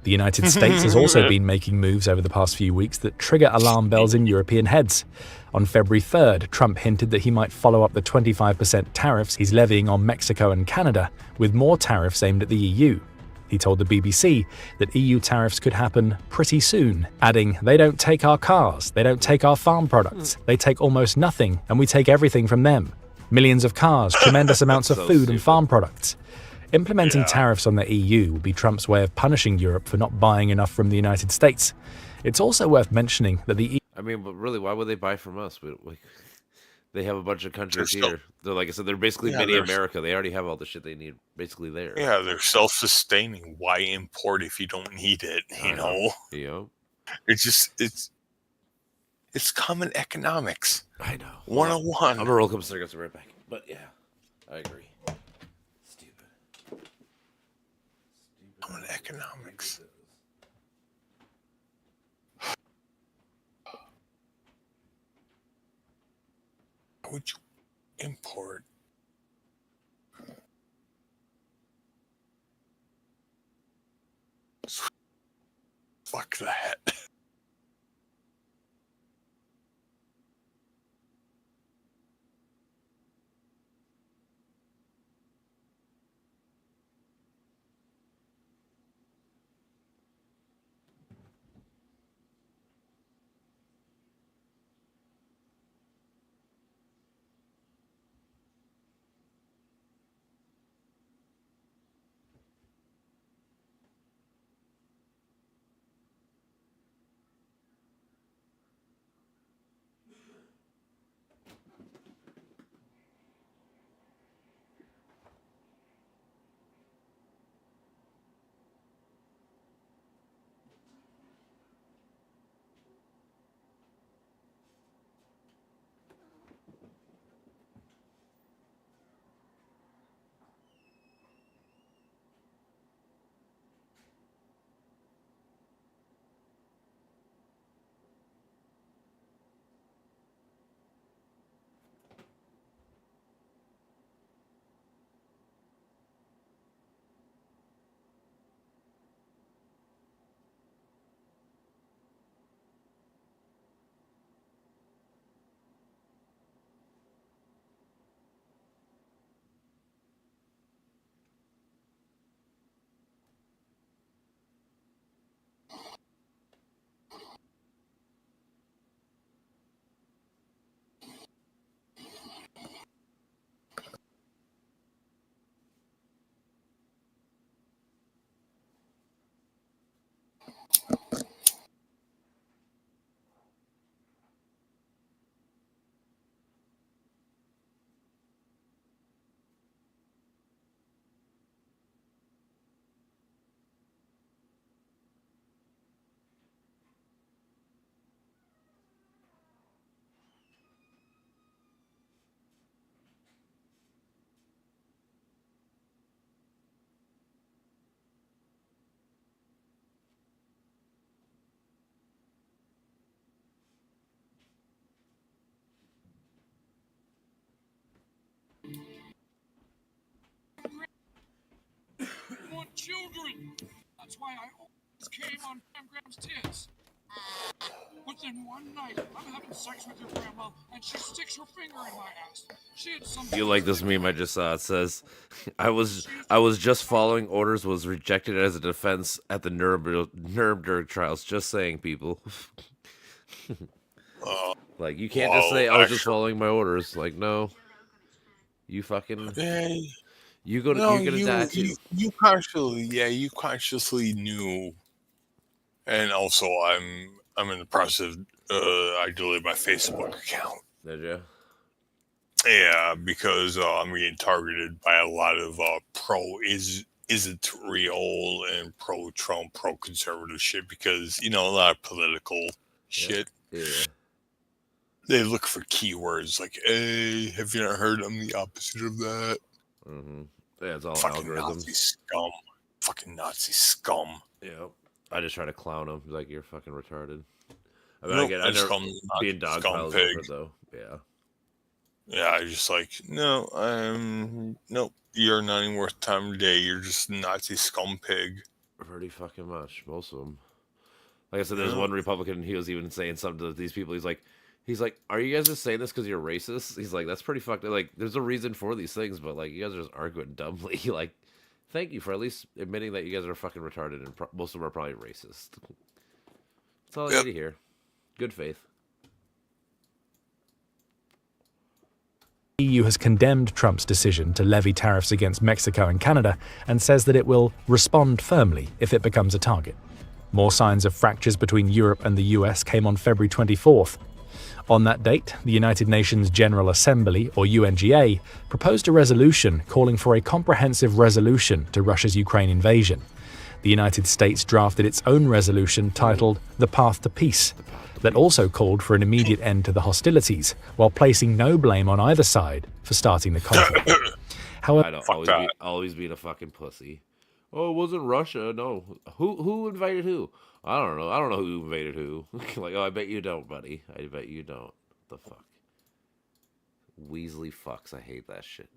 The United States has also been making moves over the past few weeks that trigger alarm bells in European heads. On February 3rd, Trump hinted that he might follow up the 25% tariffs he's levying on Mexico and Canada with more tariffs aimed at the EU. He told the BBC that EU tariffs could happen pretty soon, adding, "They don't take our cars, they don't take our farm products, they take almost nothing, and we take everything from them. Millions of cars, tremendous amounts of So food and stupid. farm products." Implementing tariffs on the EU would be Trump's way of punishing Europe for not buying enough from the United States. It's also worth mentioning that the EU I mean, but really, why would they buy from us? They have a bunch of countries They're still- here. They're, like I said, they're basically Yeah, mini they're- America. They already have all the shit they need basically there. Yeah, they're self-sustaining. Why import if you don't need it? You know, You know? it's common economics I know. 101. I'm gonna roll a couple cigarettes and right back. But yeah, I agree. Stupid. Common economics. Why would you import? Fuck that. children. That's why I always came on Grand's tits. But then one night, I'm having sex with your grandma, and she sticks her finger in my ass. She had something. You like this meme I just saw? It says, I was just following orders, was rejected as a defense at the Nuremberg trials. Just saying, people. Like, you can't just say, I was just following my orders. Like, no. You fucking... You're gonna die too. You consciously knew. And also, I'm in the process of, I deleted my Facebook account. Did you? Yeah, because I'm getting targeted by a lot of pro-Israel and pro-Trump, pro-conservative shit because, a lot of political shit. Yeah. They look for keywords like, hey, have you not heard I'm the opposite of that? Mm-hmm. Yeah, it's all Fucking algorithms. Nazi scum. Fucking Nazi scum. Yeah. I just try to clown them. Like, you're fucking retarded. I Nope, I I just never call 'em being Nazi dog piles scumpig. over it, though. Yeah. Yeah, I just like, no, nope, you're not even worth time of day. You're just Nazi scum pig. Pretty fucking much. Most of them. Like I said, there's one Republican, he was even saying something to these people. He's like, are you guys just saying this because you're racist? He's like, that's pretty fucked up. Like, there's a reason for these things, but, like, you guys are just arguing dumbly. Like, thank you for at least admitting that you guys are fucking retarded, and most of them are probably racist. That's all I need to hear. Good faith. The EU has condemned Trump's decision to levy tariffs against Mexico and Canada and says that it will respond firmly if it becomes a target. More signs of fractures between Europe and the US came on February 24th. On that date, the United Nations General Assembly, or UNGA, proposed a resolution calling for a comprehensive resolution to Russia's Ukraine invasion. The United States drafted its own resolution titled The Path to Peace, that also called for an immediate end to the hostilities, while placing no blame on either side for starting the conflict. However, I don't always be a fucking pussy. Oh, it wasn't Russia. No. Who invaded who? I don't know. I don't know who invaded who. Like, oh, I bet you don't, buddy. I bet you don't. What the fuck? Weasley fucks. I hate that shit.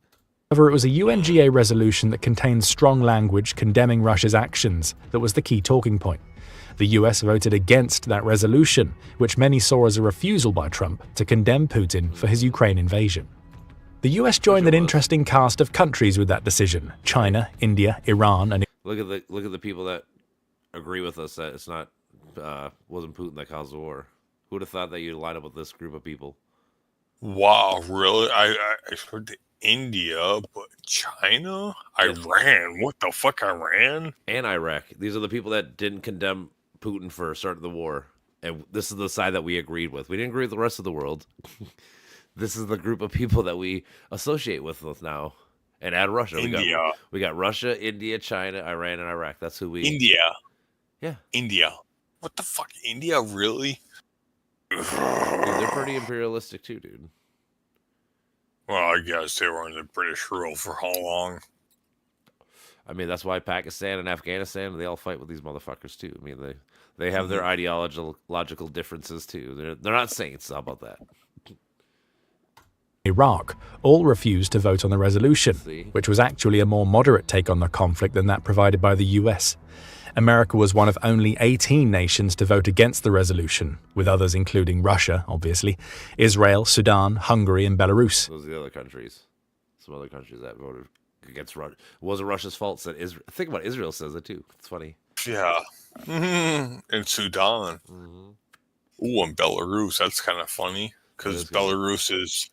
However, it was a UNGA resolution that contained strong language condemning Russia's actions that was the key talking point. The US voted against that resolution, which many saw as a refusal by Trump to condemn Putin for his Ukraine invasion. The US joined an interesting cast of countries with that decision: China, India, Iran, and... Look at the people that agree with us that it's not wasn't Putin that caused the war. Who would have thought that you'd line up with this group of people? Wow, really? I heard India, but China? Iran? What the fuck, Iran? And Iraq. These are the people that didn't condemn Putin for starting the war. And this is the side that we agreed with. We didn't agree with the rest of the world. This is the group of people that we associate with now. And add Russia. India. We got Russia, India, China, Iran, and Iraq. That's who we... India. Yeah. India. What the fuck? India, really? Dude, they're pretty imperialistic too, dude. Well, I guess they were under British rule for how long? I mean, that's why Pakistan and Afghanistan, they all fight with these motherfuckers too. I mean, they have their ideological differences too. They're not saints. How about that? Iraq all refused to vote on the resolution, which was actually a more moderate take on the conflict than that provided by the US. America was one of only 18 nations to vote against the resolution, with others including Russia, obviously, Israel, Sudan, Hungary, and Belarus. Those are the other countries. Some other countries that voted against Russia. It wasn't Russia's fault. Said Israel. Think about it, Israel says it too. It's funny. Yeah. And Sudan. Ooh, and Belarus. That's kind of funny. Because Belarus is...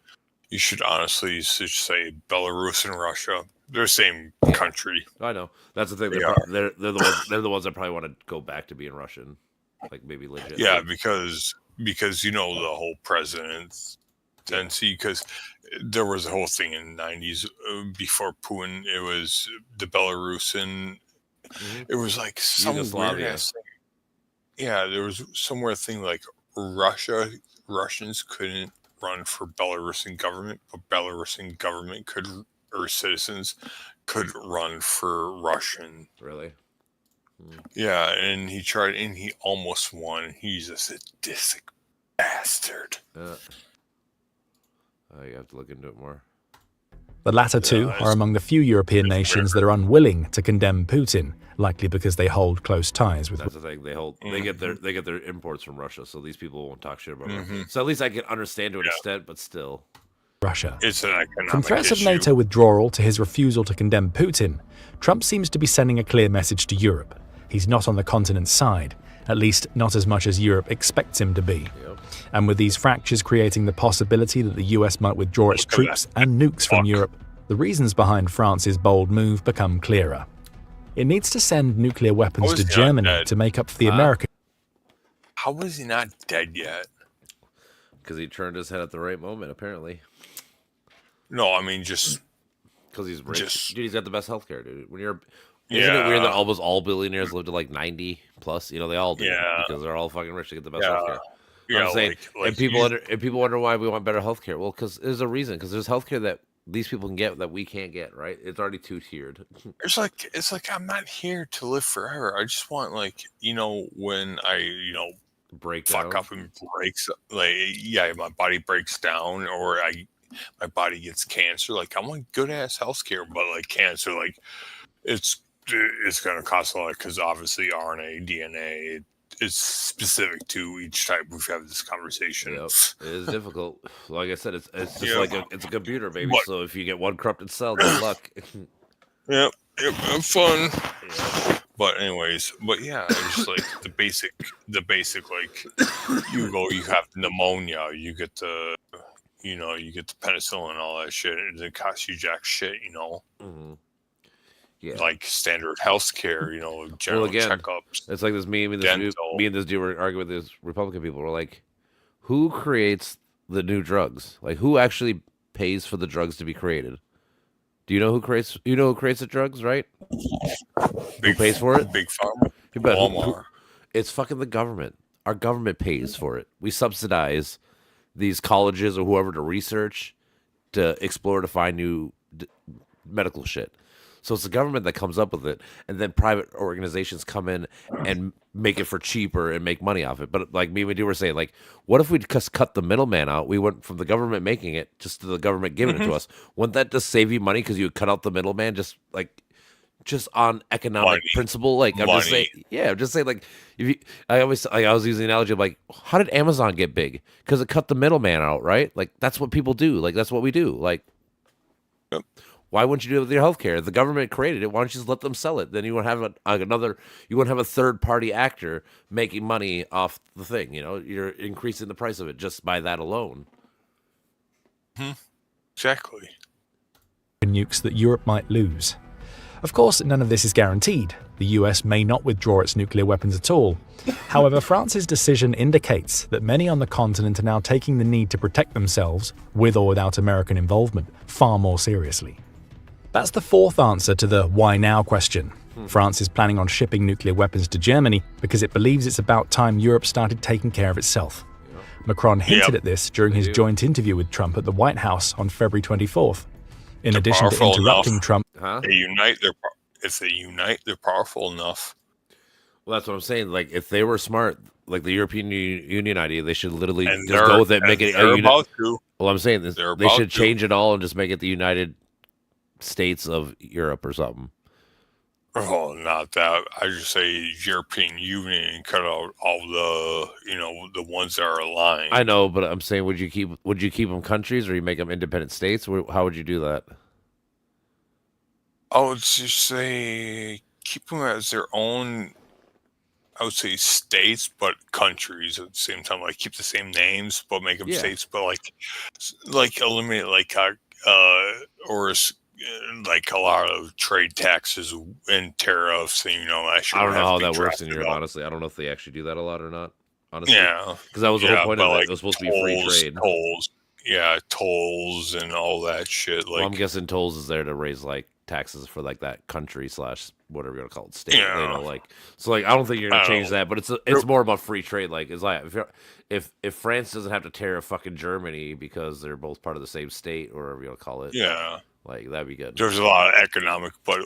You should honestly say Belarus and Russia. They're the same country. I know. That's the thing. They're the ones that probably want to go back to being Russian, like maybe legit. Yeah, because the whole presidency. Because there was a whole thing in the 90s before Putin. It was the Belarusian. It was like some weird ass thing. Yeah, there was somewhere thing like Russians couldn't run for Belarusian government, but Belarusian government or citizens could run for Russian. Really? Yeah, and he tried, and he almost won. He's a sadistic bastard. You have to look into it more. The latter two are among the few European nations that are unwilling to condemn Putin, likely because they hold close ties with. That's the thing. They get their imports from Russia, so these people won't talk shit about Mm-hmm. it. So at least I can understand to an extent, but still. Russia. It's an economic From threats issue. of NATO withdrawal to his refusal to condemn Putin, Trump seems to be sending a clear message to Europe. He's not on the continent's side, at least not as much as Europe expects him to be. Yep. And with these fractures creating the possibility that the US might withdraw its troops and nukes from Europe, the reasons behind France's bold move become clearer. It needs to send nuclear weapons How is to he not Germany dead? to make up for the American. How is he not dead yet? Because he turned his head at the right moment, apparently. No, I mean just Because he's rich. Just- Dude, he's got the best healthcare, dude. Isn't it Yeah. weird that almost all billionaires live to like 90 plus? You know, they all do. Yeah. Because they're all fucking rich to get the best Yeah. healthcare. yeah, I'm saying, like and people wonder why we want better healthcare. Well, because there's a reason. Because there's healthcare that these people can get that we can't get. Right? It's already two-tiered. it's like I'm not here to live forever. I just want when I Breakdown. fuck up and breaks my body breaks down or my body gets cancer. Like I want good ass healthcare, but like cancer, like it's gonna cost a lot because obviously RNA, DNA, it's specific to each type. We've had this conversation. Yep. It is difficult. Like I said, it's just Yeah. like it's a computer, baby. But- So if you get one corrupted cell, good luck. Yep, fun. Yeah. But anyways, yeah, it's just like the basic like you have pneumonia, you get the penicillin and all that shit, and it costs you jack shit, Mhm. Yeah. like standard health care, general again, checkups. It's like this. Me and this dude were arguing with these Republican people. We're like, who creates the new drugs? Like, who actually pays for the drugs to be created? Do you know who creates? You know who creates the drugs, right? Who pays for it? Big Pharma, You bet. Walmart. It's fucking the government. Our government pays for it. We subsidize these colleges or whoever to research, to explore, to find new medical shit. So it's the government that comes up with it, and then private organizations come in and make it for cheaper and make money off it. But like me and you were saying, like, what if we just cut the middleman out? We went from the government making it just to the government giving it to us. Wouldn't that just save you money because you would cut out the middleman just on economic Money. principle? Like I'm just saying, Money. I'm just saying, like I was using the analogy of like, how did Amazon get big? Because it cut the middleman out, right? Like that's what people do. Like that's what we do. Like. Yep. Why wouldn't you do it with your healthcare? The government created it. Why don't you just let them sell it? Then you won't have you won't have a third party actor making money off the thing. You're increasing the price of it just by that alone. Exactly. Nukes that Europe might lose. Of course, none of this is guaranteed. The US may not withdraw its nuclear weapons at all. However, France's decision indicates that many on the continent are now taking the need to protect themselves, with or without American involvement, far more seriously. That's the fourth answer to the why now question. France is planning on shipping nuclear weapons to Germany because it believes it's about time Europe started taking care of itself. Macron hinted at this during his joint interview with Trump at the White House on February 24th. In addition to powerful interrupting enough. Trump, If they unite, they're powerful enough. Well, that's what I'm saying. Like, if they were smart, like the European Union idea, they should literally And just go with it, make it. they're about to. Well, I'm saying this, They're they about should to. change it all and just make it the United States of Europe or something. Oh, not that. I just say European Union and cut out all the ones that are aligned. I know, but I'm saying, would you keep them countries or you make them independent states? How would you do that? I would just say keep them as their own. I would say states, but countries at the same time. Like keep the same names, but make them Yeah. states. But like eliminate like a lot of trade taxes and tariffs, and I don't know how that works in Europe, honestly. I don't know if they actually do that a lot or not. Honestly, Yeah, because that was the whole point but of it. like It was supposed to be free trade. Tolls and all that shit. Like Well, I'm guessing tolls is there to raise like taxes for like that country / whatever you want to call it, state. Yeah. So I don't think you're gonna I change don't that, but it's more about free trade. Like it's like if France doesn't have to tariff fucking Germany because they're both part of the same state or whatever you want to call it. yeah, Like that'd be good. there's a lot of economic, but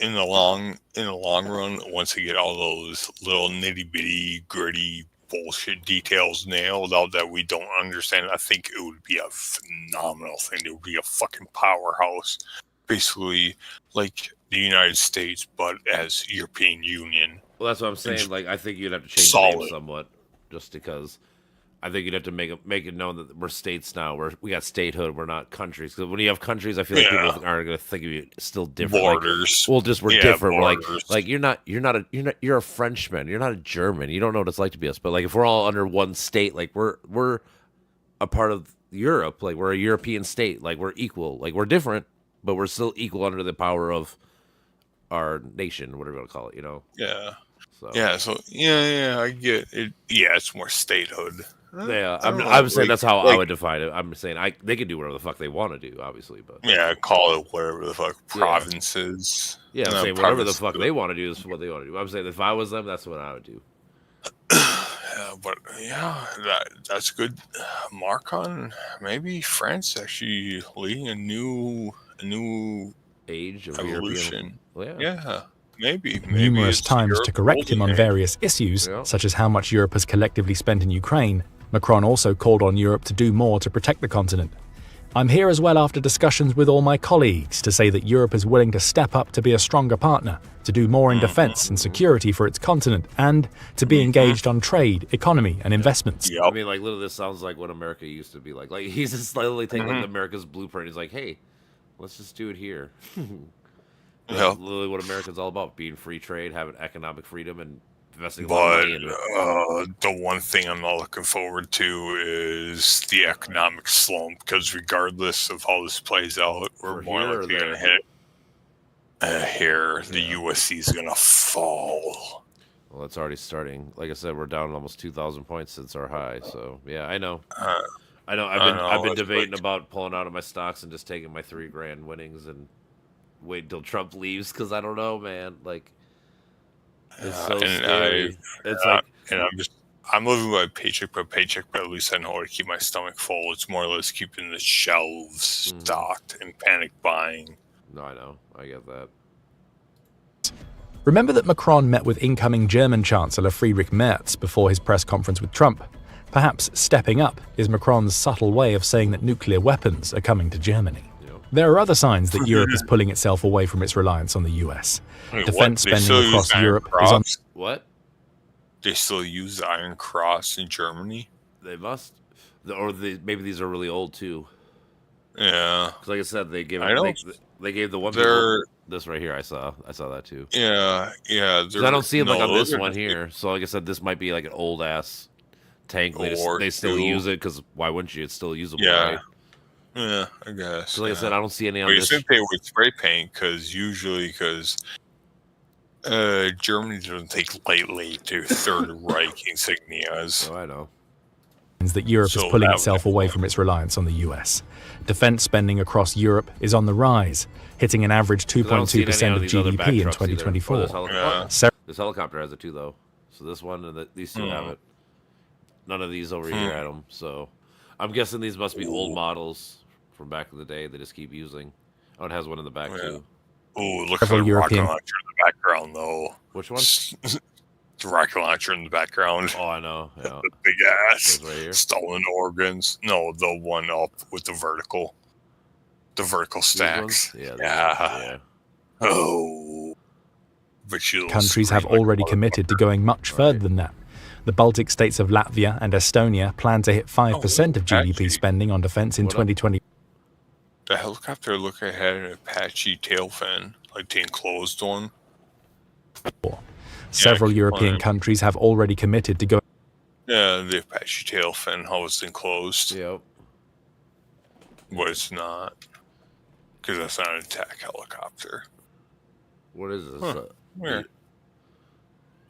in the long run, once you get all those little nitty bitty gritty bullshit details nailed out that we don't understand, I think it would be a phenomenal thing. It would be a fucking powerhouse, basically like the United States, but as European Union. Well, that's what I'm saying. Like, I think you'd have to change the name somewhat, just because I think you'd have to make it known that we're states now. We got statehood. We're not countries. Because when you have countries, I feel like people aren't going to think of you still different. Borders. Like, we're different. We're like you're a Frenchman. You're not a German. You don't know what it's like to be us. But like if we're all under one state, like we're a part of Europe. Like we're a European state. Like we're equal. Like we're different, but we're still equal under the power of our nation, whatever you want to call it. You know. Yeah. So. Yeah, I get it. Yeah, it's more statehood. Yeah, I'm saying that's how I would define it. I'm saying they can do whatever the fuck they want to do, obviously, but call it whatever the fuck provinces. Yeah, I'm saying whatever the fuck they want to do is what they want to do. I'm saying if I was them, that's what I would do. But that's good. Mark on maybe France actually leading a new age of evolution. European. Yeah. Maybe numerous times to correct him on various issues, such as how much Europe has collectively spent in Ukraine, Macron also called on Europe to do more to protect the continent. I'm here as well after discussions with all my colleagues to say that Europe is willing to step up to be a stronger partner, to do more in defense and security for its continent, and to be engaged on trade, economy, and investments. I mean, like, literally, this sounds like what America used to be like. Like, he's just literally taking like, America's blueprint. He's like, hey, let's just do it here. That's literally what America's all about: being free trade, having economic freedom, and investing a lot of money into it. The one thing I'm not looking forward to is the economic slump, because regardless of how this plays out, we're more likely going to hit here. The USC is going to fall. Well, it's already starting. Like I said, we're down almost 2,000 points since our high. So yeah, I know. I've been debating about pulling out of my stocks and just taking my $3,000 winnings and wait until Trump leaves, because I don't know, man. Like, it's so scary. I'm living by paycheck by paycheck, but at least I know how to keep my stomach full. It's more or less keeping the shelves stocked and panic buying. No, I know. I get that. Remember that Macron met with incoming German Chancellor Friedrich Merz before his press conference with Trump. Perhaps stepping up is Macron's subtle way of saying that nuclear weapons are coming to Germany. There are other signs that Europe is pulling itself away from its reliance on the US. Defense spending across Europe is on... What? They still use the Iron Cross in Germany? They must. Maybe these are really old, too. Yeah. Because like I said, they gave the one... This right here, I saw that, too. Yeah. Because I don't see them on this one here. So like I said, this might be like an old-ass tank. They still use it, because why wouldn't you? It's still usable, right? Yeah, I guess. So like I said, I don't see any on this. You think they would spray paint because Germany doesn't take lightly to Third Reich insignias. Oh, I know. That Europe is pulling itself away from its reliance on the US. Defense spending across Europe is on the rise, hitting an average 2.2% of GDP in 2024. This helicopter has it too, though. So this one and these two have it. None of these over here had them. So I'm guessing these must be old models from back in the day. They just keep using. Oh, it has one in the back too. Oh, it looks like a rocket launcher in the background, though. Which one? The rocket launcher in the background. Oh, I know. Yeah. The big ass. Right, stolen organs. No, the one up with the vertical stacks. Yeah. Oh. But countries have already committed to going much further than that. The Baltic states of Latvia and Estonia plan to hit 5% of GDP spending on defense in 2020. The helicopter looked like it had an Apache tail fin, like the enclosed one. Several European countries have already committed to go. Yeah, the Apache tail fin, how it's enclosed. Yep. But it's not. Because that's not an attack helicopter. What is this? Weird.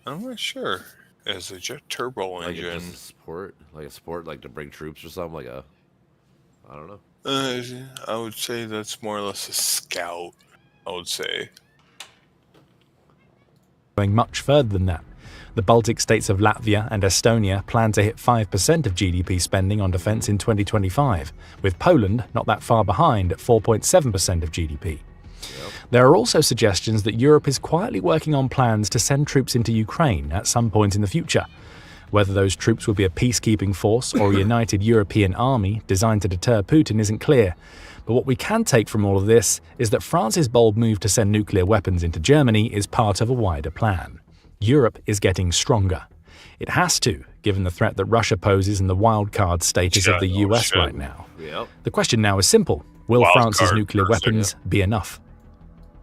I'm not sure. It's a jet turbo engine. Like a support, like to bring troops or something, I don't know. I would say that's more or less a scout, I would say. Going much further than that. The Baltic states of Latvia and Estonia plan to hit 5% of GDP spending on defense in 2025, with Poland not that far behind at 4.7% of GDP. There are also suggestions that Europe is quietly working on plans to send troops into Ukraine at some point in the future. Whether those troops would be a peacekeeping force or a united European army designed to deter Putin isn't clear. But what we can take from all of this is that France's bold move to send nuclear weapons into Germany is part of a wider plan. Europe is getting stronger. It has to, given the threat that Russia poses and the wildcard status of the US right now. Yep. The question now is simple. Will France's nuclear weapons be enough?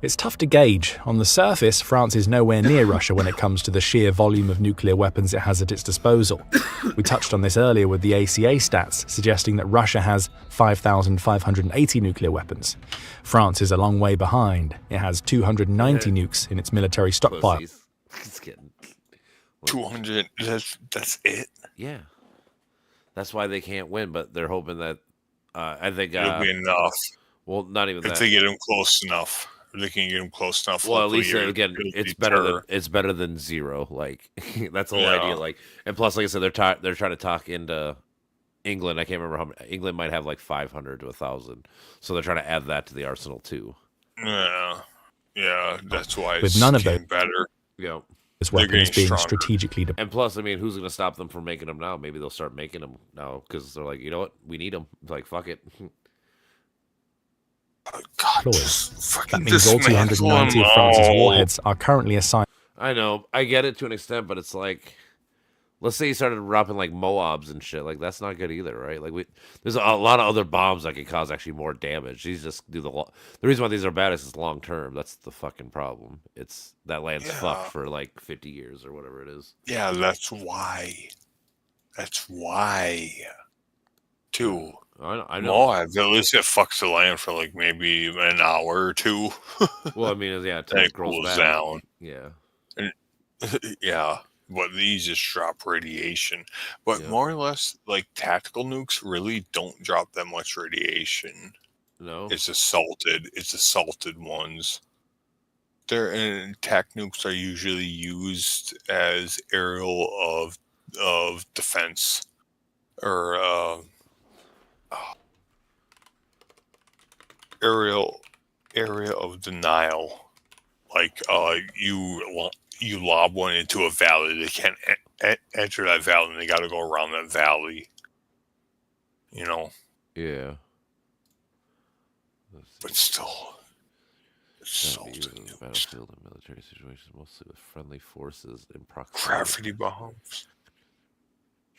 It's tough to gauge. On the surface, France is nowhere near Russia when it comes to the sheer volume of nuclear weapons it has at its disposal. We touched on this earlier with the ACA stats, suggesting that Russia has 5,580 nuclear weapons. France is a long way behind. It has 290 nukes in its military stockpile. It's getting 200. That's it. Yeah, that's why they can't win. But they're hoping that I think It'll be enough. Well, not even if that. they get him close enough. They can get him close enough. Well, at least again, it's better than zero. Like that's the whole idea. Like, and plus, like I said, they're trying to talk into England. I can't remember how many. England might have like 500 to 1,000, so they're trying to add that to the arsenal too. Yeah, that's why with none of them better. Yeah, as weapons being strategically. And plus, I mean, who's going to stop them from making them now? Maybe they'll start making them now because they're like, you know what, we need them. It's like, fuck it. God, that means all 290 of France's warheads are currently assigned. I know, I get it to an extent, but it's like, let's say you started dropping like Moabs and shit, like that's not good either, right? Like there's a lot of other bombs that could cause actually more damage. These just do the reason why these are bad is it's long term. That's the fucking problem. It's that land's fucked for like 50 years or whatever it is. Yeah, that's why. That's why. Too. I know. Moab, at least it fucks the land for like maybe an hour or two. Well, I mean, yeah, it cools down. Yeah. And, yeah, but these just drop radiation. But more or less, like tactical nukes really don't drop that much radiation. No, it's assaulted ones. And tac nukes are usually used as aerial of defense or area of denial. Like you lob one into a valley, they can't enter that valley, and they got to go around that valley. You know. Yeah. But still, it's battlefield and military situations, mostly with friendly forces in proximity. Gravity bombs.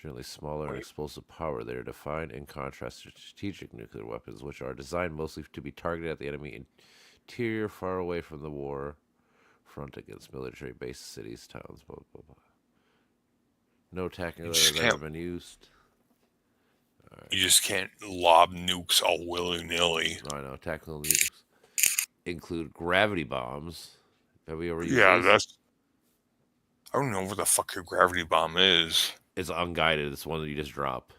Generally smaller and explosive power, they are defined in contrast to strategic nuclear weapons, which are designed mostly to be targeted at the enemy interior, far away from the war front against military bases, cities, towns, blah, blah, blah. No tactical has ever been used. Right. You just can't lob nukes all willy-nilly. I know. Tactical nukes include gravity bombs. Have we ever used these? I don't know what the fuck a gravity bomb is. It's unguided. It's one that you just drop.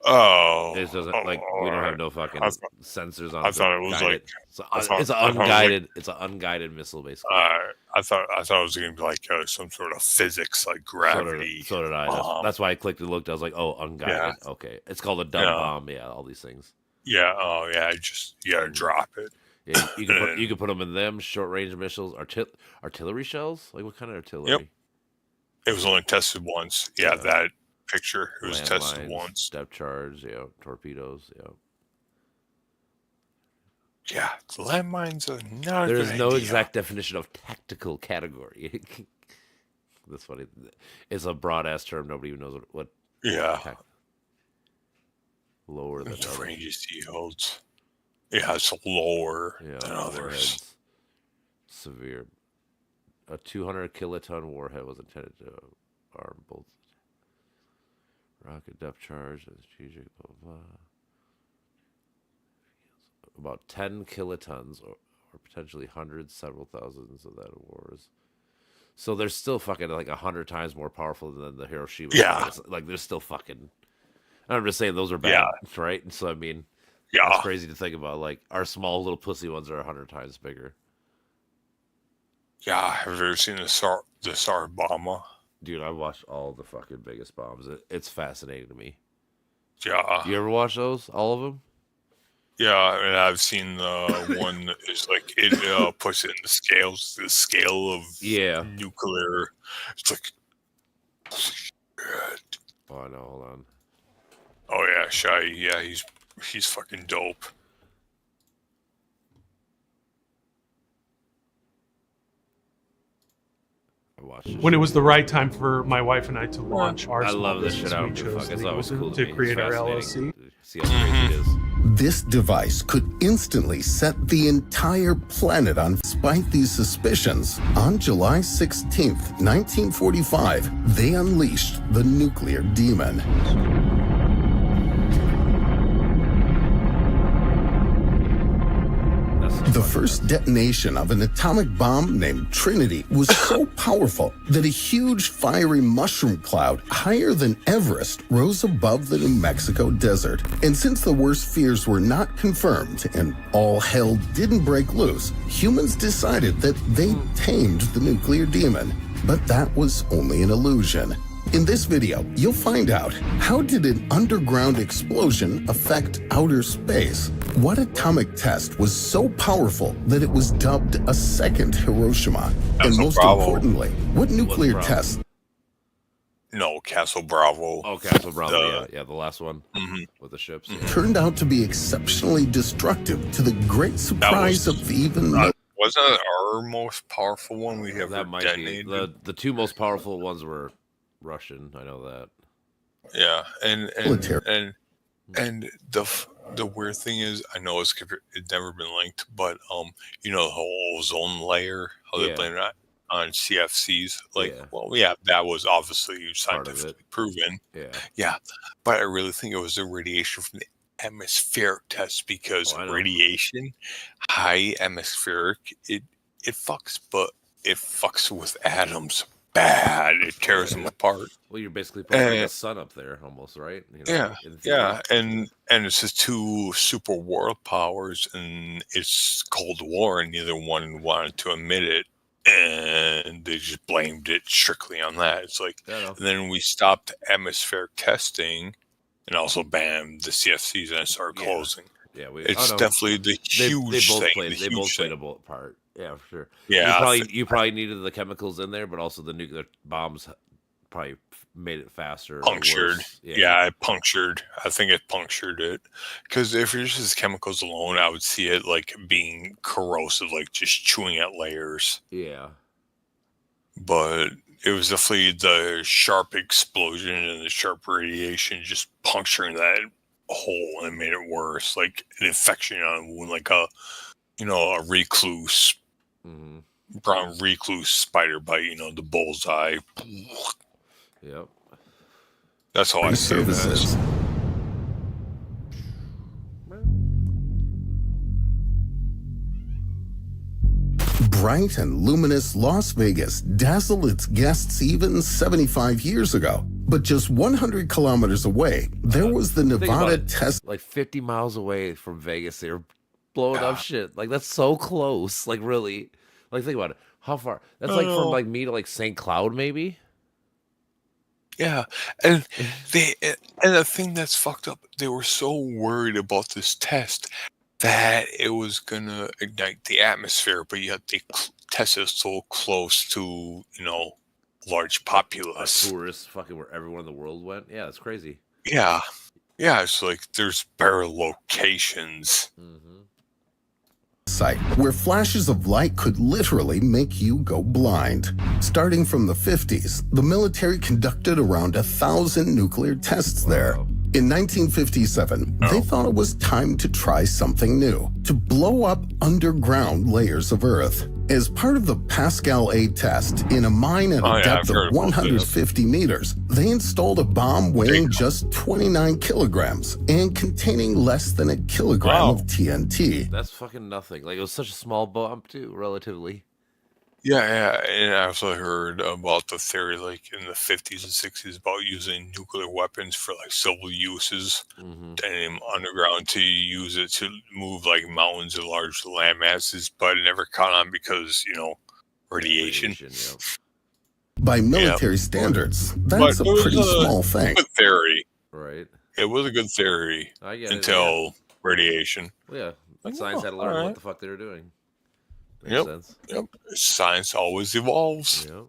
Oh. It doesn't we don't have no fucking sensors on it. I thought it was guided. It's an unguided. It's an unguided missile, basically. I thought it was going to be like some sort of physics, like gravity. So did I. That's why I clicked and looked. I was like, oh, unguided. Yeah. Okay, it's called a dumb bomb. Yeah, all these things. Yeah. Oh, yeah. You gotta drop it. Yeah, you can put them in them short range missiles, artillery shells. Like what kind of artillery? Yep. It was only tested once. Yeah, that picture. It was tested once. Depth charge, torpedoes, Yeah, landmines are not. There's no exact definition of tactical category. That's funny. It's a broad ass term. Nobody even knows what. Yeah. Lower than the ranges yields. Yeah, it's lower than others. Severe. A 200 kiloton warhead was intended to arm both rocket depth charge and strategic blah, blah, blah. About 10 kilotons or potentially hundreds, several thousands of that wars. So they're still fucking like 100 times more powerful than the Hiroshima. Yeah. Like they're still fucking. I'm just saying those are bad, right? So I mean, it's crazy to think about. Like our small little pussy ones are 100 times bigger. Yeah, have you ever seen the Tsar Bomber? Dude, I watched all the fucking biggest bombs. It's fascinating to me. Yeah. You ever watch those? All of them? Yeah, and I've seen the one that is like it puts it in the scale of nuclear. It's like forget. Oh, I know. Hold on. Oh yeah, Shy. Yeah, he's fucking dope. I watched this When it shit. was the right time for my wife and I to launch our I small love this business, shit. I we don't give a chose fuck. It's legal always cool to me. It's create our fascinating. LLC. See how crazy it is. This device could instantly set the entire planet on. Despite these suspicions, on July 16th, 1945, they unleashed the nuclear demon. The first detonation of an atomic bomb named Trinity was so powerful that a huge fiery mushroom cloud higher than Everest rose above the New Mexico desert. And since the worst fears were not confirmed and all hell didn't break loose, humans decided that they tamed the nuclear demon. But that was only an illusion. In this video, you'll find out, how did an underground explosion affect outer space? What atomic test was so powerful that it was dubbed a second Hiroshima? And most importantly, what nuclear test? No, Castle Bravo. Oh, Castle Bravo. Yeah, the last one with the ships. Yeah. Turned out to be exceptionally destructive, to the great surprise of even. Wasn't it our most powerful one we ever That might detonated? be. The two most powerful ones were Russian. I know that. Yeah, and Military. the weird thing is, I know it's never been linked, but you know the whole ozone layer, how they Yeah. blame it on CFCs. Like, Yeah. well, yeah, that was obviously Part of scientifically it. proven. Yeah. Yeah, but I really think it was the radiation from the atmospheric test, because I know. radiation, high atmospheric, it fucks, but it fucks with atoms bad. It tears them apart. Well, you're basically putting like a sun up there, almost, right? You know, Yeah, in theory. yeah, and it's the two super world powers, and it's Cold War, and neither one wanted to admit it, and they just blamed it strictly on that. It's like, Yeah, I know. and then we stopped atmospheric testing, and also banned the CFCs, and it started Yeah. closing. Yeah, It's I know. definitely the huge they both thing. played. the They both huge played a thing. part. Yeah, for sure. Yeah, You probably needed the chemicals in there, but also the nuclear bombs probably made it faster. or punctured. worse. Yeah, it punctured. I think it punctured it. Because if it's just chemicals alone, I would see it like being corrosive, like just chewing at layers. Yeah. But it was definitely the sharp explosion and the sharp radiation just puncturing that hole, and it made it worse. Like an infection on a wound, like a recluse, hmm brown recluse spider bite, the bullseye. Yep. That's how I see Services. this. Bright and luminous Las Vegas dazzled its guests even 75 years ago. But just 100 kilometers away, there was the Think about Nevada it. test. Like 50 miles away from Vegas, they were blowing up shit. Like that's so close. Like really. Like think about it. How far? That's like from like me to like St. Cloud, maybe. Yeah, and the thing that's fucked up, they were so worried about this test that it was gonna ignite the atmosphere, but yet they tested so close to large populace. Tourists, fucking where everyone in the world went. Yeah, that's crazy. Yeah, it's like there's better locations. Mm-hmm. Site where flashes of light could literally make you go blind. Starting from the 50s, the military conducted around 1,000 nuclear tests there. In 1957, they thought it was time to try something new, to blow up underground layers of Earth. As part of the Pascal A test, in a mine at a depth of 150 meters, they installed a bomb weighing just 29 kilograms and containing less than a kilogram of TNT. That's fucking nothing. Like it was such a small bump too, relatively. Yeah, and I also heard about the theory, like in the 50s and 60s, about using nuclear weapons for like civil uses, Mm-hmm. and underground to use it to move like mountains and large land masses, but it never caught on because radiation. Yep. By military standards, that's a pretty small thing. Good theory. Right. It was a good theory I get until radiation. Well, yeah. Like science had to learn what the fuck they were doing. Makes Yep. sense. Yep. Science always evolves. Yep.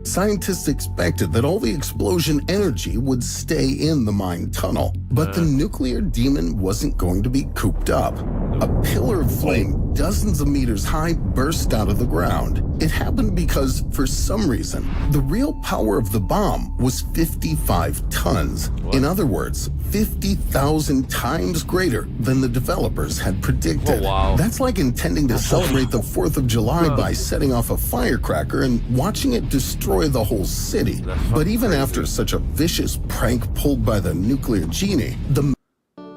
Scientists expected that all the explosion energy would stay in the mine tunnel, but the nuclear demon wasn't going to be cooped up. A pillar of flame dozens of meters high burst out of the ground. It happened because, for some reason, the real power of the bomb was 55 tons. In other words, 50,000 times greater than the developers had predicted. Oh, wow. That's like intending to celebrate the 4th of July by setting off a firecracker and watching it destroy the whole city. But even after such a vicious prank pulled by the nuclear genie, the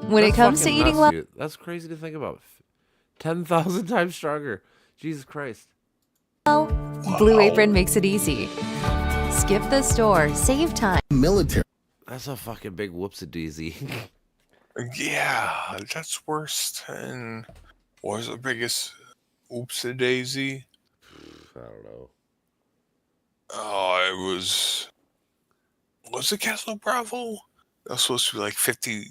When it That's comes to fucking eating nuts, well, dude. That's crazy to think about. 10,000 times stronger. Jesus Christ. Blue Apron makes it easy. Skip the store, save time. military That's a fucking big whoops-a-daisy. Yeah, that's worse than. What was the biggest oops-a-daisy? I don't know. Oh, it was. Was it Castle Bravo? That was supposed to be like 50.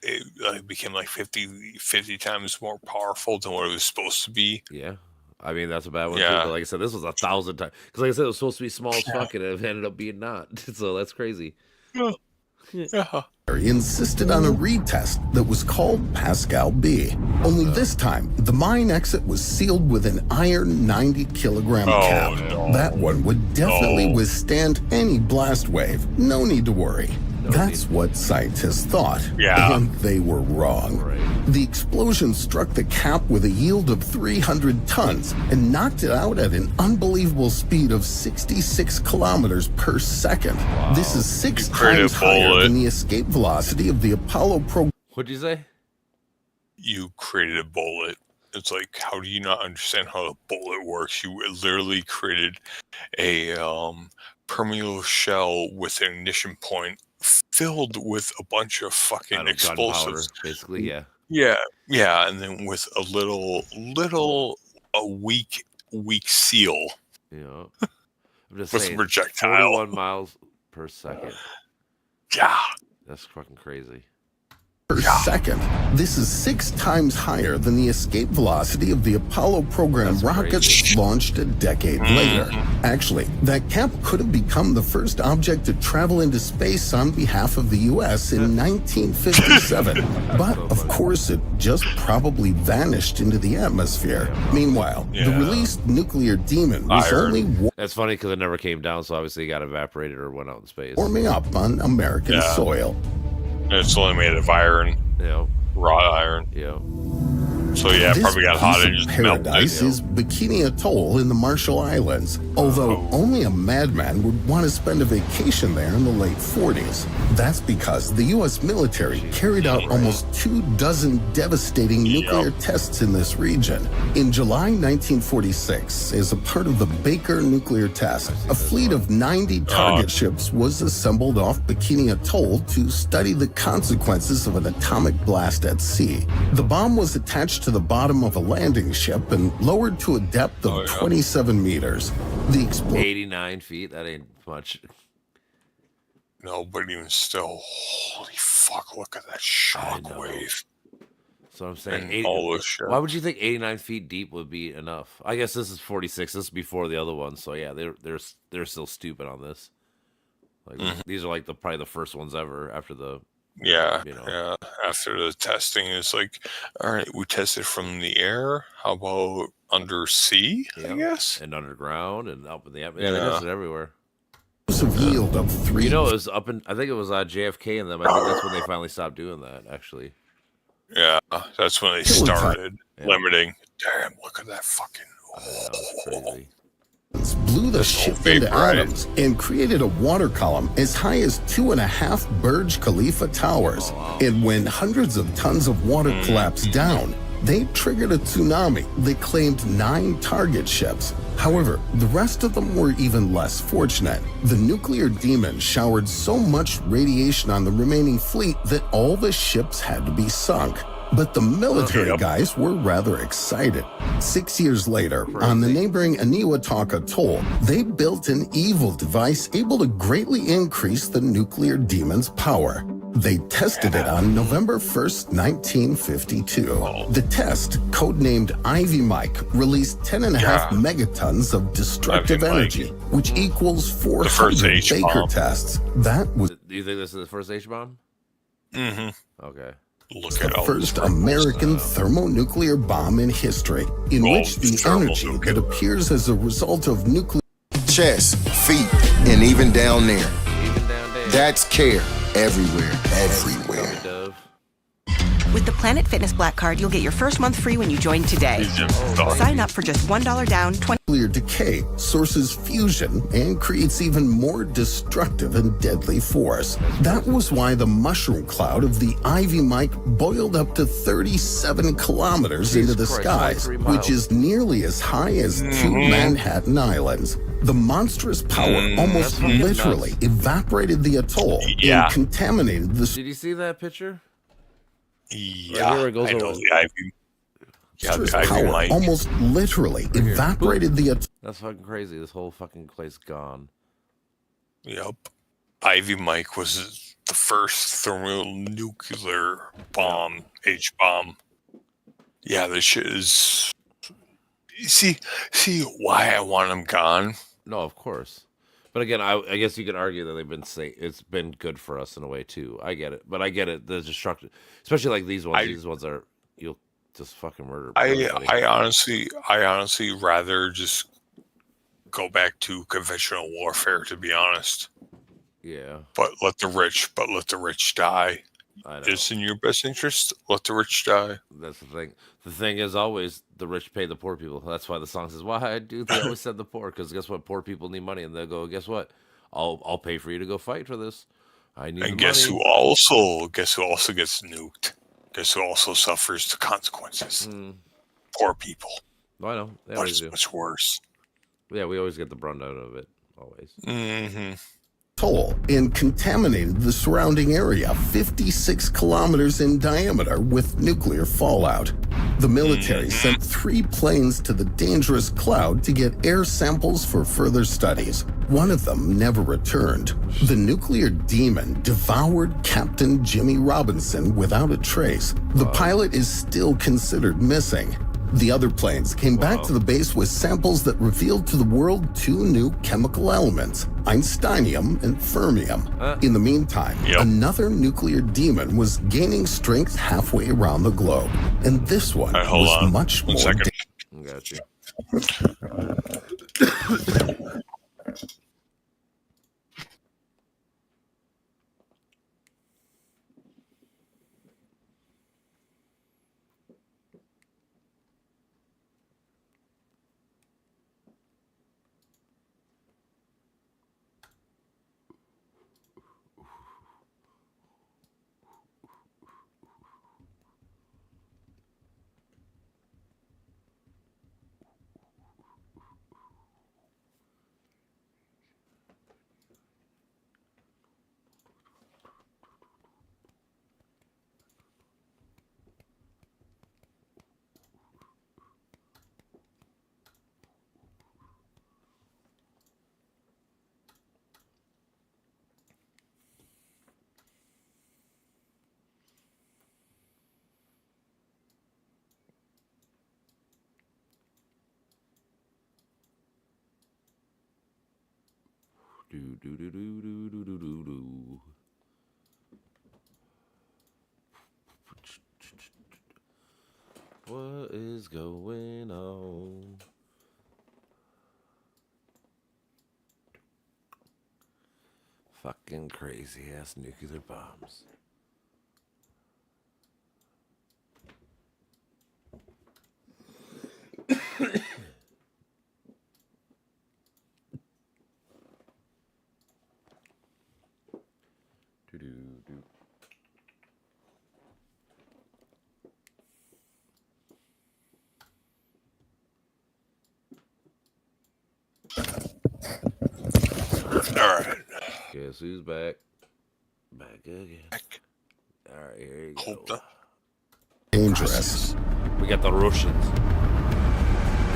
It became like 50 times more powerful than what it was supposed to be. Yeah. I mean, that's a bad one, too. Yeah. But like I said, this was 1,000 times. Because like I said, it was supposed to be small as fuck, and it ended up being not. So that's crazy. Yeah. insisted on a retest that was called Pascal B. Only this time, the mine exit was sealed with an iron 90-kilogram cap. no. That one would definitely No. withstand any blast wave. No need to worry. That's what scientists thought. Yeah. And they were wrong. Right. The explosion struck the cap with a yield of 300 tons and knocked it out at an unbelievable speed of 66 kilometers per second. This is 6 Incredible. times higher than the escape velocity of the Apollo program. What'd you say? You created a bullet. It's like, how do you not understand how a bullet works? You literally created a permeable shell with an ignition point filled with a bunch of fucking Gunpowder, explosives. basically, yeah. Yeah, and then with a weak seal You know, I'm just with a saying, projectile. 41 miles per second. Yeah. That's fucking crazy. per second. This is 6 times higher than the escape velocity of the Apollo program That's rockets crazy. launched a decade later. Actually, that cap could have become the first object to travel into space on behalf of the U.S. in 1957. But, of course, it just probably vanished into the atmosphere. Meanwhile, the Yeah. released nuclear demon was Iron. only That's funny because it never came down, so obviously it got evaporated or went out in space. warming up on American Yeah. soil. It's only made of iron, You know, raw iron. you know. So yeah, it This probably got piece hot of and just melted. paradise is Bikini Atoll in the Marshall Islands, although only a madman would want to spend a vacation there in the late 40s. That's because the U.S. military carried out almost 24 devastating nuclear tests in this region. In July 1946, as a part of the Baker nuclear test, a fleet of 90 target ships was assembled off Bikini Atoll to study the consequences of an atomic blast at sea. The bomb was attached to the bottom of a landing ship and lowered to a depth of 27 meters. The explosion 89 feet, that ain't much. No, but even still, holy fuck, look at that shockwave. So I'm saying, And 80, all this shit. why would you think 89 feet deep would be enough? I guess this is 46. This is before the other one, so yeah, they're still stupid on this. Like these are like probably the first ones ever after the. Yeah, You know. yeah. After the testing, it's like, all right, we tested from the air. How about under sea? I guess. And underground and up in the atmosphere. Yeah, they tested everywhere. yield of 3 You know, it was up in. I think it was JFK and them. I think that's when they finally stopped doing that. Actually, Yeah, that's when they started limiting. Damn, look at that fucking. that's crazy. blew the ship into vaporized. atoms and created a water column as high as 2.5 Burj Khalifa towers. And when hundreds of tons of water collapsed down, they triggered a tsunami that claimed 9 target ships. However, the rest of them were even less fortunate. The nuclear demon showered so much radiation on the remaining fleet that all the ships had to be sunk. But the military guys were rather excited. 6 years later, on the neighboring Eniwetok Atoll, they built an evil device able to greatly increase the nuclear demon's power. They tested it on November 1st, 1952. The test, codenamed Ivy Mike, released 10.5 megatons of destructive Ivy Mike. energy, which equals first 400 H-bomb. Baker tests. That was Do you think this is the first H-bomb? Mm-hmm. Okay. Look at the all first the American thermonuclear bomb in history, in which the energy thermonuclear. that appears as a result of nuclear Chest, feet, and even down there. Even down there. That's care everywhere, everywhere. Gummy Dove. With the Planet Fitness Black Card, you'll get your first month free when you join today. Sign up for just $1 down, nuclear decay sources fusion and creates even more destructive and deadly force. That was why the mushroom cloud of the Ivy Mike boiled up to 37 kilometers into the Christ, skies, 23 miles. which is nearly as high as 2 Manhattan Islands. The monstrous power almost fucking literally nuts. evaporated the atoll Yeah. and contaminated the Did you see that picture? Yeah, Right here it goes I know over. the Ivy. Yeah, monstrous the Ivy power Mike. almost literally evaporated the atoll. That's fucking crazy. This whole fucking place gone. Yep. Ivy Mike was the first thermonuclear bomb, H-bomb. Yeah, this shit is... See why I want them gone? No, of course. But again, I guess you could argue that they've been it's been good for us in a way too. I get it, but I get it. The destruction, especially like these ones. These ones are you'll just fucking murder. everybody. I honestly rather just go back to conventional warfare, to be honest. Yeah, But let the rich die. I know. It's in your best interest. Let the rich die. That's the thing. The thing is always the rich pay the poor people. That's why the song says, "Why do they always send the poor?" Because guess what? Poor people need money, and they'll go, "Guess what? I'll pay for you to go fight for this. I need And the guess money." who also gets nuked? Guess who also suffers the consequences? Poor people. I know. They But always it's do. much worse. Yeah, we always get the brunt out of it. Always. Mm-hmm. Atoll and contaminated the surrounding area 56 kilometers in diameter with nuclear fallout. The military sent 3 planes to the dangerous cloud to get air samples for further studies. One of them never returned. The nuclear demon devoured Captain Jimmy Robinson without a trace. The pilot is still considered missing. The other planes came back to the base with samples that revealed to the world 2 new chemical elements, einsteinium and fermium. In the meantime, another nuclear demon was gaining strength halfway around the globe. And this one Hold was on. much One more second. Got you. Do do do do do do do do do. What is going on? Fucking crazy ass nuclear bombs. Do-do-do. All right. Guess who's back? Back again. All right, here you go. Hold up. dangerous. We got the Russians.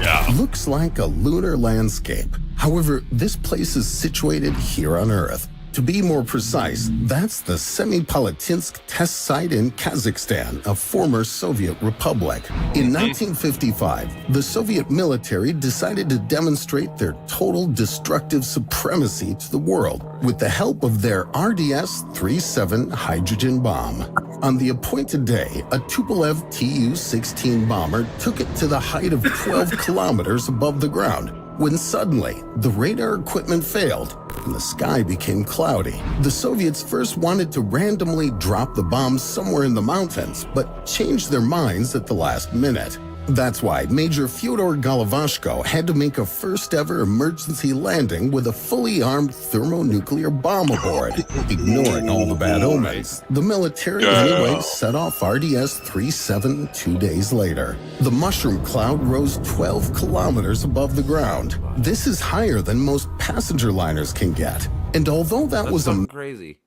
Yeah. Looks like a lunar landscape. However, this place is situated here on Earth. To be more precise, that's the Semipalatinsk test site in Kazakhstan, a former Soviet republic. In 1955, the Soviet military decided to demonstrate their total destructive supremacy to the world with the help of their RDS-37 hydrogen bomb. On the appointed day, a Tupolev Tu-16 bomber took it to the height of 12 kilometers above the ground, when suddenly the radar equipment failed and the sky became cloudy. The Soviets first wanted to randomly drop the bombs somewhere in the mountains, but changed their minds at the last minute. That's why Major Fyodor Golovashko had to make a first-ever emergency landing with a fully armed thermonuclear bomb aboard. Ignoring all the bad omens, the military anyway set off RDS-37 2 days later. The mushroom cloud rose 12 kilometers above the ground. This is higher than most passenger liners can get. And although that was crazy.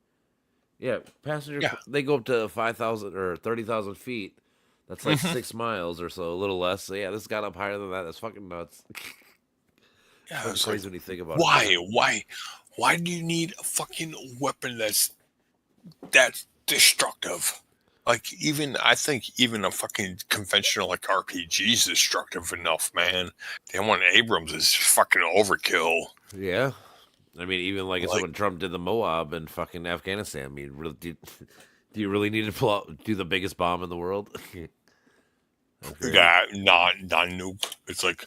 Yeah, passenger, they go up to 5,000 or 30,000 feet. That's like 6 miles or so, a little less. So yeah, this got up higher than that. That's fucking nuts. Yeah, it's crazy when you think about it. Why do you need a fucking weapon that's destructive? Like, I think even a fucking conventional like RPG is destructive enough, man. Damn, one Abrams is fucking overkill. Yeah, I mean, even like when Trump did the Moab in fucking Afghanistan. I mean, really, do you really need to do the biggest bomb in the world? Yeah, non-nuke. It's like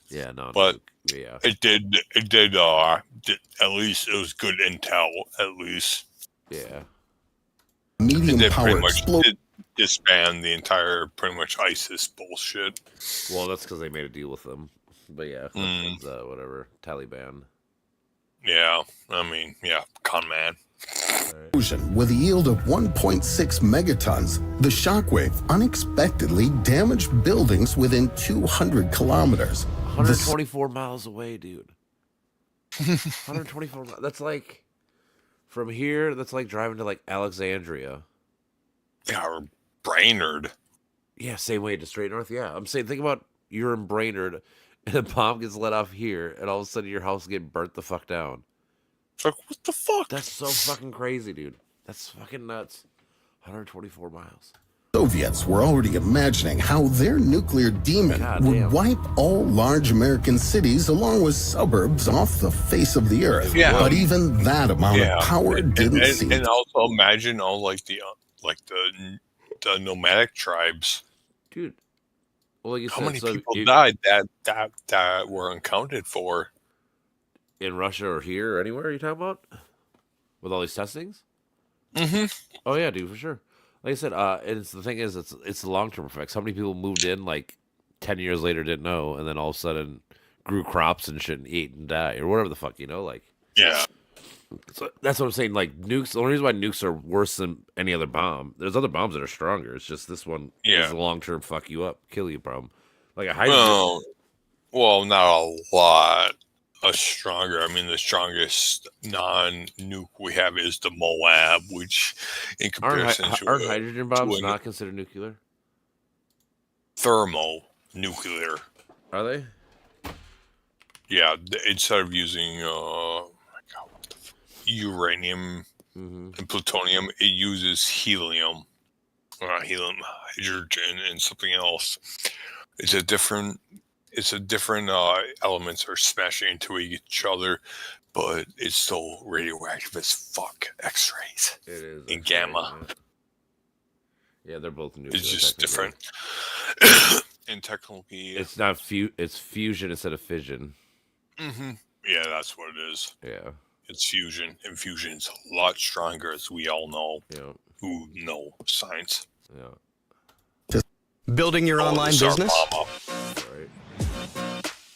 but yeah, it did. At least it was good intel. At least, medium power explosion. It disband the entire pretty much ISIS bullshit. Well, that's because they made a deal with them. But yeah, whatever, Taliban. Yeah, I mean, con man. With a yield of 1.6 megatons, the shockwave unexpectedly damaged buildings within 200 kilometers. 124 miles away, dude. 124 miles. That's like, from here, that's like driving to like Alexandria. Yeah, or Brainerd. Yeah, same way to straight north. Yeah, I'm saying, think about you're in Brainerd, and a bomb gets let off here, and all of a sudden your house gets burnt the fuck down. It's like, what the fuck? That's so fucking crazy, dude. That's fucking nuts. 124 miles. Soviets were already imagining how their nuclear demon would wipe all large American cities along with suburbs off the face of the earth. Yeah. But even that amount of power didn't seem. And also imagine all the nomadic tribes. Dude. Well, like you how said, many people died that were unaccounted for? In Russia or here or anywhere you talking about? With all these testings? Mm-hmm. Oh yeah, dude, for sure. Like I said, it's the thing is it's the long term effects. How many people moved in like 10 years later didn't know, and then all of a sudden grew crops and shit and ate and died or whatever the fuck, like. Yeah. So that's what I'm saying. Like nukes, the only reason why nukes are worse than any other bomb. There's other bombs that are stronger. It's just this one is a long term fuck you up, kill you problem. Like a hydrogen. Well, not a lot. Stronger. I mean, the strongest non-nuke we have is the Moab, which, in comparison aren't hydrogen bombs not considered nuclear? Thermonuclear. Are they? Yeah, instead of using uranium and plutonium, it uses helium, hydrogen, and something else. It's a different elements are smashing into each other, but it's still radioactive as fuck. X-rays. It is. And gamma. Yeah, they're both nuclear. It's just different. And technically, it's not it's fusion instead of fission. Mm-hmm. Yeah, that's what it is. Yeah. It's fusion, and fusion's a lot stronger, as we all know. Yeah. Who know science. Yeah. Building your online business? Right.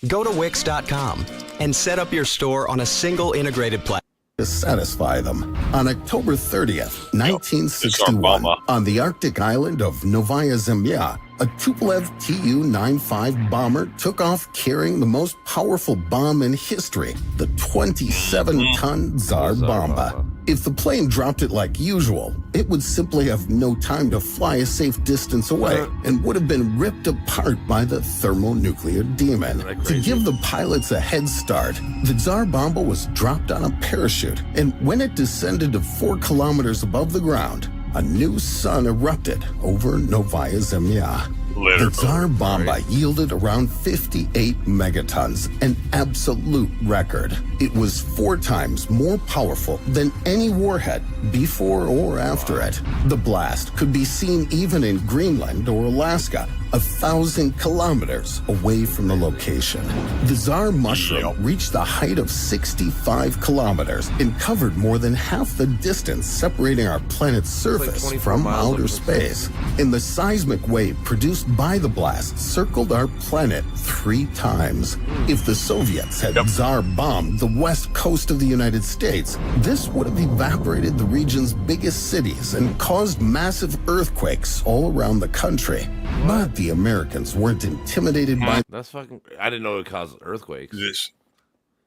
Go to Wix.com and set up your store on a single integrated platform. To satisfy them. On October 30th, 1961, on the Arctic island of Novaya Zemlya, a Tupolev Tu-95 bomber took off carrying the most powerful bomb in history, the 27-ton Tsar Bomba. If the plane dropped it like usual, it would simply have no time to fly a safe distance away and would have been ripped apart by the thermonuclear demon. To give the pilots a head start, the Tsar Bomba was dropped on a parachute, and when it descended to 4 kilometers above the ground, a new sun erupted over Novaya Zemlya. The Tsar Bomba yielded around 58 megatons, an absolute record. It was 4 times more powerful than any warhead before or after it. The blast could be seen even in Greenland or Alaska, 1,000 kilometers away from the location. The Tsar mushroom reached the height of 65 kilometers and covered more than half the distance separating our planet's surface from outer space. And the seismic wave produced by the blast circled our planet 3 times. If the Soviets had Tsar bombed the west coast of the United States, this would have evaporated the region's biggest cities and caused massive earthquakes all around the country. But the Americans weren't intimidated by... That's fucking... I didn't know it caused earthquakes. This...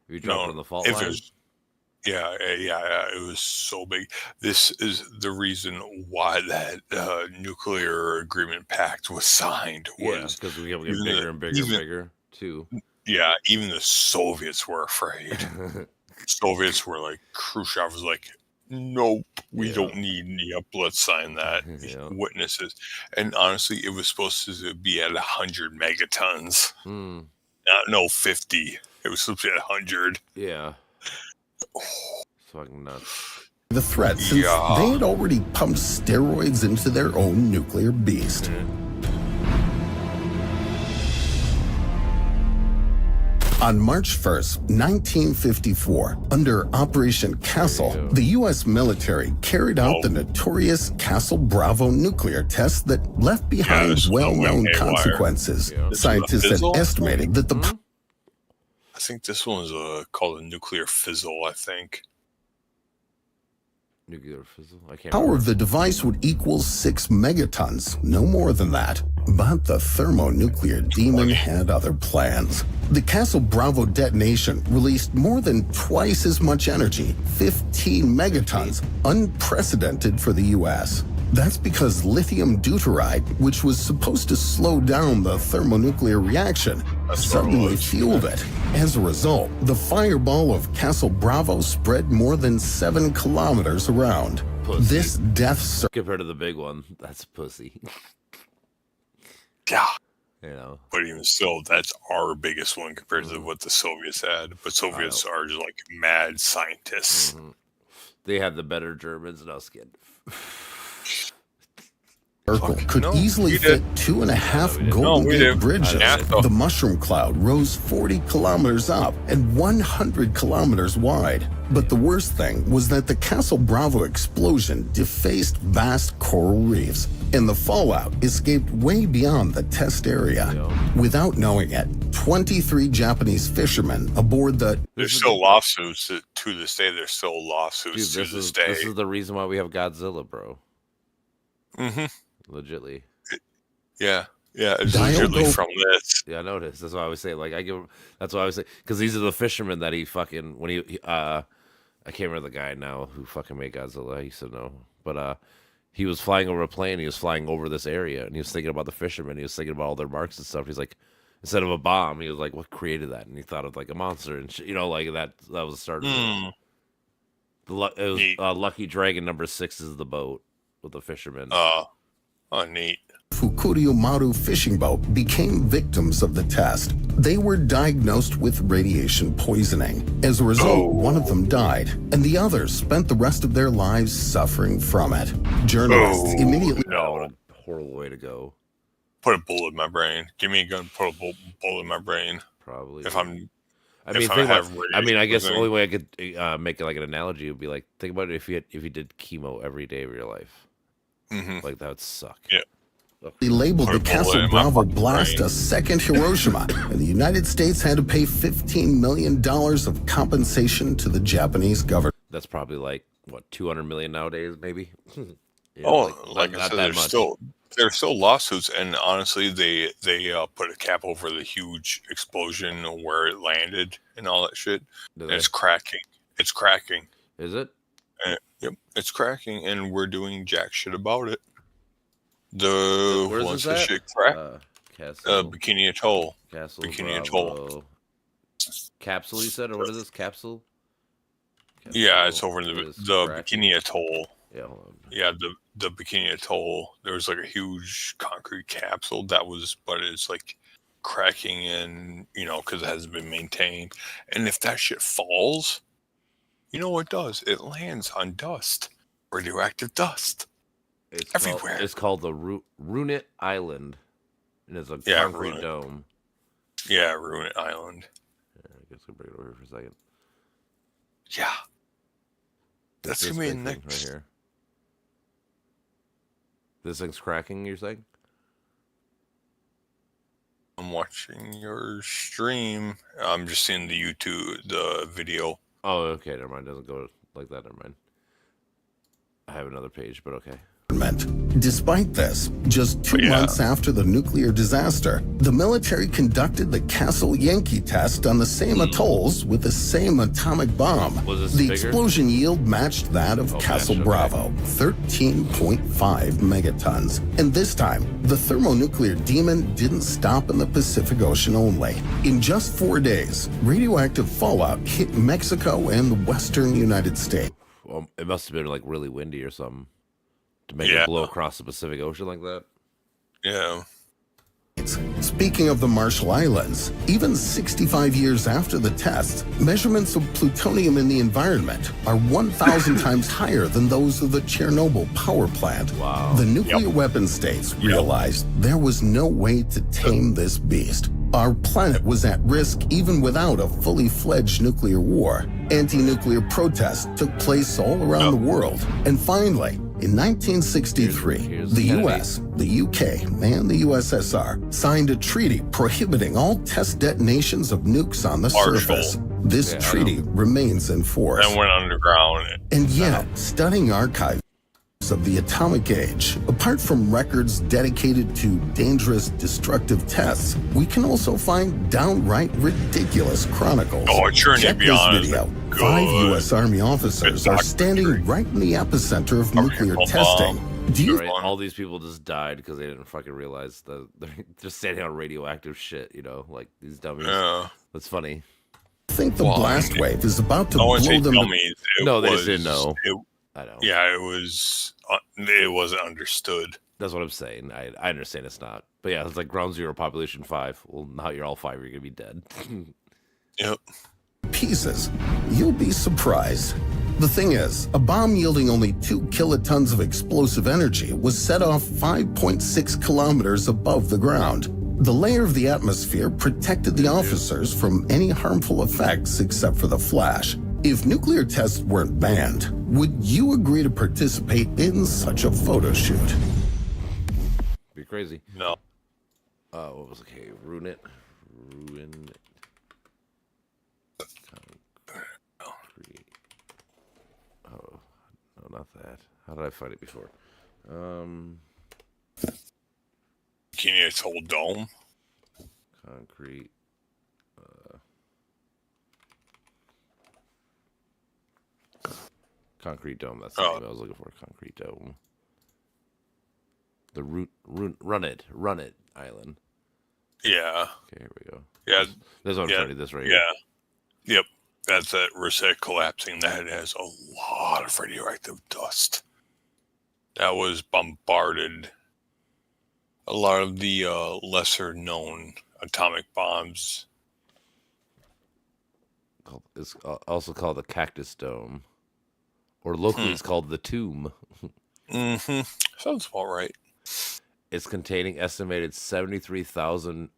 You dropped on the fault line? Yeah, it was so big. This is the reason why that nuclear agreement pact was signed. Was because we kept getting bigger and bigger and bigger, too. Yeah, even the Soviets were afraid. Soviets were like, Khrushchev was like, nope, we don't need any let's sign that. Witnesses. And honestly, it was supposed to be at 100 megatons. No, 50. It was supposed to be at 100. Yeah. Fucking nuts. The threat, since they had already pumped steroids into their own nuclear beast. On March 1st, 1954, under Operation Castle, the U.S. military carried out the notorious Castle Bravo nuclear test that left behind well-known consequences. Scientists had estimated that the... I think this one is called a nuclear fizzle, I think. Nuclear fizzle? I can't power of the device would equal 6 megatons, no more than that. But the thermonuclear demon had other plans. The Castle Bravo detonation released more than twice as much energy, 15 megatons, unprecedented for the U.S. That's because lithium deuteride, which was supposed to slow down the thermonuclear reaction, suddenly fueled it. As a result, the fireball of Castle Bravo spread more than 7 kilometers around. Pussy. This death compared to the big one, that's pussy. Yeah. You know. But even still, that's our biggest one compared to what the Soviets had. But Soviets are just like mad scientists. They had the better Germans, no skin. Circle could easily fit 2.5 Golden Gate bridges. The mushroom cloud rose 40 kilometers up and 100 kilometers wide. But the worst thing was that the Castle Bravo explosion defaced vast coral reefs, and the fallout escaped way beyond the test area. Without knowing it, 23 Japanese fishermen aboard the... There's still lawsuits to this day. There's still lawsuits to this day. This is the reason why we have Godzilla, bro. Mm-hmm. Legitly. Yeah, it's legitimately from this. Yeah, I noticed. That's why I always say, like, that's why I always say, because these are the fishermen that he fucking, when he I can't remember the guy now who fucking made Godzilla. I used to know. But he was flying over a plane. He was flying over this area, and he was thinking about the fishermen. He was thinking about all their marks and stuff. He's like, instead of a bomb, he was like, what created that? And he thought of, like, a monster. And, like, that was the start of it. It was Lucky Dragon number 6 is the boat with the fishermen. Oh, neat. Fukuryu Maru fishing boat became victims of the test. They were diagnosed with radiation poisoning. As a result, one of them died, and the others spent the rest of their lives suffering from it. Journalists immediately... No, what a horrible way to go. Put a bullet in my brain. Give me a gun, put a bullet in my brain. Probably. If I'm... I mean, I guess the only way I could make it like an analogy would be like, think about it if you did chemo every day of your life. Mm-hmm. Like, that would suck. Yeah. They labeled the Castle Bravo blast a second Hiroshima, and the United States had to pay $15 million of compensation to the Japanese government. That's probably like, what, 200 million nowadays, maybe? Like I said, there's still lawsuits, and honestly, they put a cap over the huge explosion where it landed and all that shit. And it's cracking. It's cracking. Is it? Yep, it's cracking, and we're doing jack shit about it. The Where's once this the at? shit crack, Castle. Bikini Atoll. Castle Bikini Atoll. Bravo. Capsule, you said, or what is this? Capsule? Yeah, it's over in It the is cracking. Bikini Atoll. Yeah, hold on. Yeah, the Bikini Atoll. There was like a huge concrete capsule that was, but it's like cracking in, because it hasn't been maintained. And if that shit falls, you know what it does? It lands on dust, radioactive dust, everywhere. It's called the Runit Island, and it's a Yeah, concrete Runit. dome. Yeah, Ruin Island. Yeah, I guess I'll bring it over here for a second. Yeah. That's This gonna be big thing next. right here. This thing's cracking, you're saying? I'm watching your stream. I'm just seeing the video. Oh, okay, never mind. It doesn't go like that, never mind. I have another page, but okay. Despite this, just 2 months after the nuclear disaster, the military conducted the Castle Yankee test on the same atolls with the same atomic bomb. Was this The bigger? explosion yield matched that of Castle Bravo, 13.5 megatons. And this time, the thermonuclear demon didn't stop in the Pacific Ocean only. In just 4 days, radioactive fallout hit Mexico and the western United States. Well, it must have been like really windy or something to make it blow across the Pacific Ocean like that. Yeah. Speaking of the Marshall Islands, even 65 years after the test, measurements of plutonium in the environment are 1,000 times higher than those of the Chernobyl power plant. Wow. The nuclear weapon states realized there was no way to tame this beast. Our planet was at risk even without a fully fledged nuclear war. Anti-nuclear protests took place all around the world. And finally, in 1963, Here's the Kennedy. U.S., the UK, and the USSR signed a treaty prohibiting all test detonations of nukes on the surface. This treaty remains in force. And went underground. And yet, studying archives of the atomic age, apart from records dedicated to dangerous, destructive tests, we can also find downright ridiculous chronicles. Oh, Journey Check Beyond this is video. good. 5 U.S. Army officers It's are not standing right in the epicenter of nuclear testing. Do you Right? All these people just died because they didn't fucking realize that they're just standing on radioactive shit, like these dummies. Yeah. That's funny. think the blast wave is about to I blow wouldn't say them? dummies. No, they just didn't know. I know. Yeah, it wasn't understood. That's what I'm saying. I understand it's not. But yeah, it's like ground zero, population 5. Well, now you're all 5, you're going to be dead. Yep. Pieces. You'll be surprised. The thing is, a bomb yielding only 2 kilotons of explosive energy was set off 5.6 kilometers above the ground. The layer of the atmosphere protected the officers from any harmful effects except for the flash. If nuclear tests weren't banned, would you agree to participate in such a photo shoot? Be crazy. No. What was okay? Ruin it. Oh, no, not that. How did I find it before? Can you its whole dome? Concrete. Concrete dome. That's the name I was looking for. Concrete dome. The Run It Island. Yeah. Okay, here we go. Yeah. There's one yeah. this right Yeah. here. Yep. That's that Reset collapsing. That has a lot of radioactive dust. That was bombarded. A lot of the lesser known atomic bombs. It's also called the Cactus Dome. Or locally it's called the Tomb. Mm-hmm. Sounds about right. It's containing estimated 73,000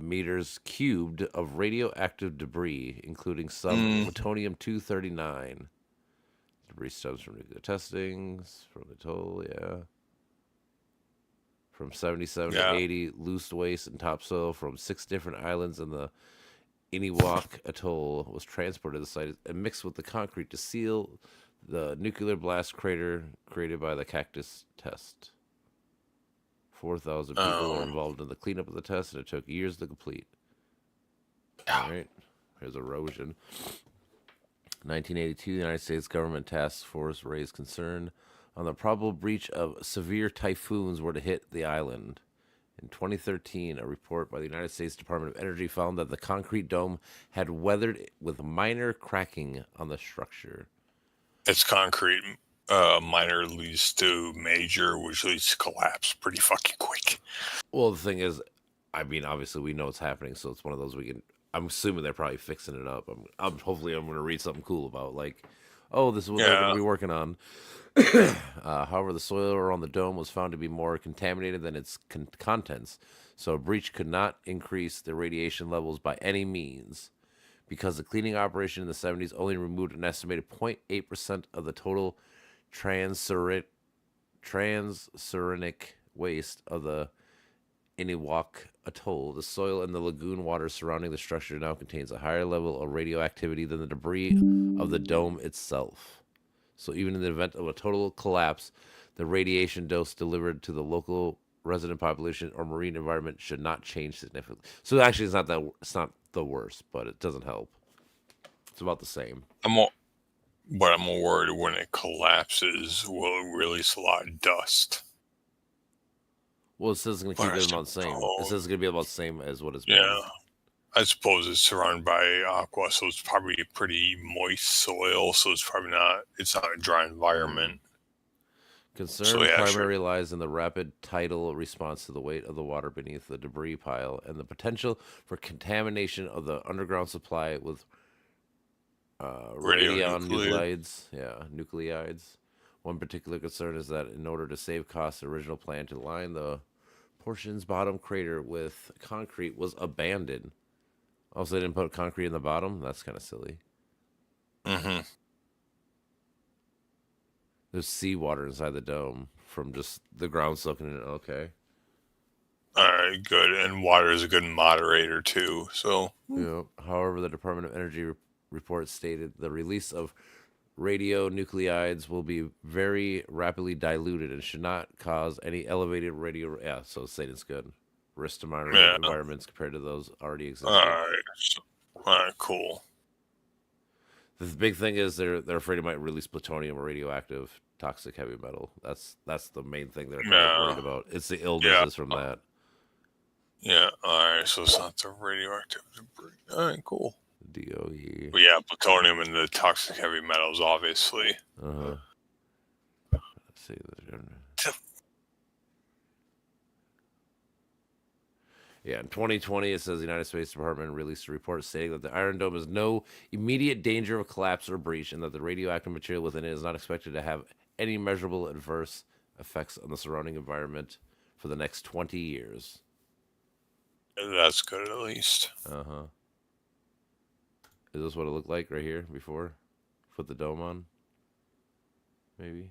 meters cubed of radioactive debris, including some plutonium-239. Debris stems from nuclear testings, from the toll, from 77 to 80, loose waste and topsoil from 6 different islands in the Iniwak Atoll was transported to the site and mixed with the concrete to seal the nuclear blast crater created by the Cactus test. 4,000 people were involved in the cleanup of the test, and it took years to complete. All right. Here's erosion. 1982, the United States government task force raised concern on the probable breach of severe typhoons were to hit the island. In 2013, a report by the United States Department of Energy found that the concrete dome had weathered with minor cracking on the structure. It's concrete. Minor leads to major, which leads to collapse pretty fucking quick. Well, the thing is, I mean, obviously we know it's happening, so it's one of those we can. I'm assuming they're probably fixing it up. Hopefully I'm going to read something cool about like, oh, this is what they're going to be working on. However, the soil around the dome was found to be more contaminated than its contents, so a breach could not increase the radiation levels by any means. Because the cleaning operation in the 70s only removed an estimated 0.8% of the total transuranic waste of the Iniwak Atoll, the soil and the lagoon water surrounding the structure now contains a higher level of radioactivity than the debris of the dome itself. So even in the event of a total collapse, the radiation dose delivered to the local resident population or marine environment should not change significantly. So actually, it's not the worst, but it doesn't help. It's about the same. I'm more worried when it collapses, will it release a lot of dust? Well, it says it's going to keep it about the same. It says it's going to be about the same as what it's been. Yeah. I suppose it's surrounded by aqua, so it's probably a pretty moist soil, so it's not a dry environment. Concern primarily lies in the rapid tidal response to the weight of the water beneath the debris pile and the potential for contamination of the underground supply with radionuclides. Nuclides. One particular concern is that in order to save costs, the original plan to line the portion's bottom crater with concrete was abandoned. Also, they didn't put concrete in the bottom? That's kind of silly. Mm-hmm. There's seawater inside the dome from just the ground soaking in it. Okay. All right, good. And water is a good moderator, too. So. Yeah. However, the Department of Energy report stated the release of radionuclides will be very rapidly diluted and should not cause any elevated radio. Yeah, so Satan's good. Risk to minor environments compared to those already existing. All right, cool. The big thing is they're afraid it might release plutonium or radioactive toxic heavy metal. That's the main thing they're worried about. It's the illnesses from that. Yeah, all right, so it's not the radioactive debris. All right, cool. DOE. But yeah, plutonium and the toxic heavy metals, obviously. Uh-huh. Let's see. Yeah, in 2020, it says the United States Department released a report stating that the Iron Dome is no immediate danger of collapse or breach and that the radioactive material within it is not expected to have any measurable adverse effects on the surrounding environment for the next 20 years. That's good, at least. Uh-huh. Is this what it looked like right here before? Put the dome on? Maybe?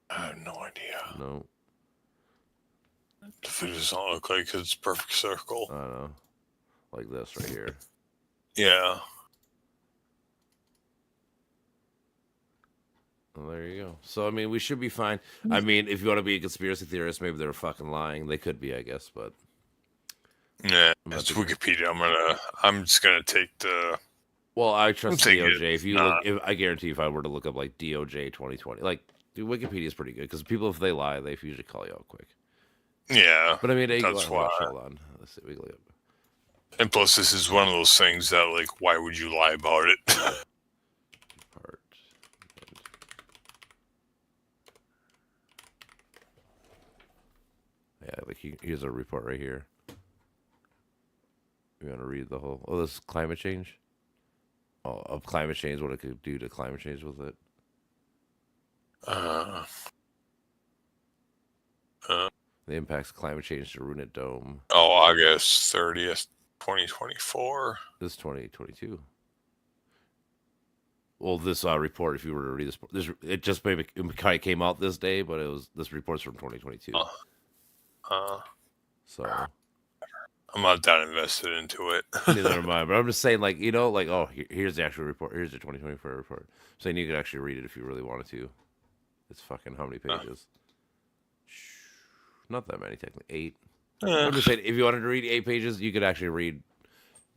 I have no idea. No. If it doesn't look like it's a perfect circle. I don't know. Like this right here. Yeah. Well, there you go. So, I mean, we should be fine. I mean, if you want to be a conspiracy theorist, maybe they're fucking lying. They could be, I guess, but... Yeah, it's Wikipedia. I'm just gonna take the... Well, I trust DOJ. If you look... I guarantee if I were to look up, like, DOJ 2020... Like, dude, Wikipedia is pretty good, because people, if they lie, they usually call you out quick. Yeah, but I mean, that's why. Hold on. Let's see. We look. And plus, this is one of those things that, like, why would you lie about it? Yeah, like here's a report right here. You want to read the whole? Oh, this is climate change. Oh, of climate change, what it could do to climate change with it. The impacts of climate change to Runit Dome. Oh, August 30th, 2024. This is 2022. Well, this report, if you were to read this, it just maybe it kind of came out this day, but this report's from 2022. So I'm not that invested into it. Neither am I. But I'm just saying, like, you know, like, oh, here's the actual report. Here's the 2024 report. I'm saying you could actually read it if you really wanted to. It's fucking how many pages? Not that many, technically. 8. I'm just saying, if you wanted to read 8 pages, you could actually read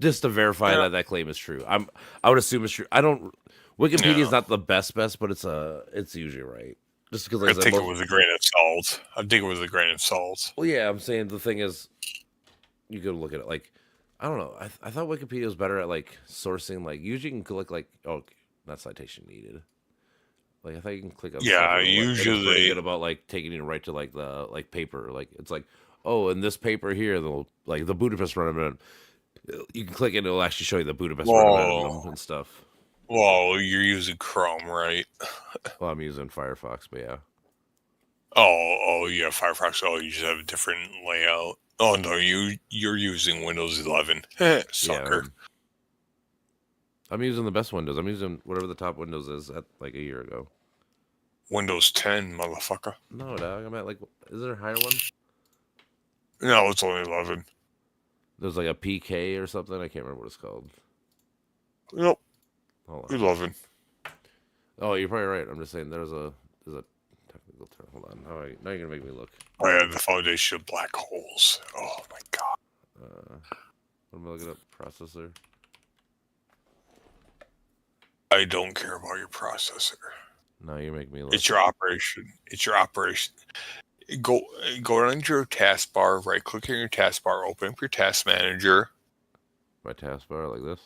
just to verify that claim is true. I would assume it's true. I don't. Wikipedia is not the best, but it's usually right. Just because I think it was a grain of salt. I think it was a grain of salt. Well, yeah, I'm saying the thing is, you could look at it like, I don't know. I thought Wikipedia was better at like sourcing. Like usually you can click like, oh, not citation needed. Like I thought you can click on. Yeah, stuff usually it's pretty good about like taking you right to like the like paper. Like it's like, oh, in this paper here, they'll like the Budapest Run. You can click it; it'll actually show you the Budapest Run and stuff. Well, you're using Chrome, right? Well, I'm using Firefox, but yeah. Oh, yeah, Firefox. Oh, you just have a different layout. Oh no, you're using Windows 11. Sucker. Yeah, I'm using the best Windows. I'm using whatever the top Windows is at like a year ago. Windows 10, motherfucker. No, dog. I'm at like, is there a higher one? No, it's only 11. There's like a PK or something. I can't remember what it's called. Nope. Hold on. 11. Oh, you're probably right. I'm just saying there's a technical term. Hold on. Now you're gonna make me look. Oh yeah, the foundation of black holes. Oh my god. What am I looking up? Processor. I don't care about your processor. No, you make me look. It's your operation. Go down to your taskbar, right click on your taskbar, open up your task manager. My taskbar like this?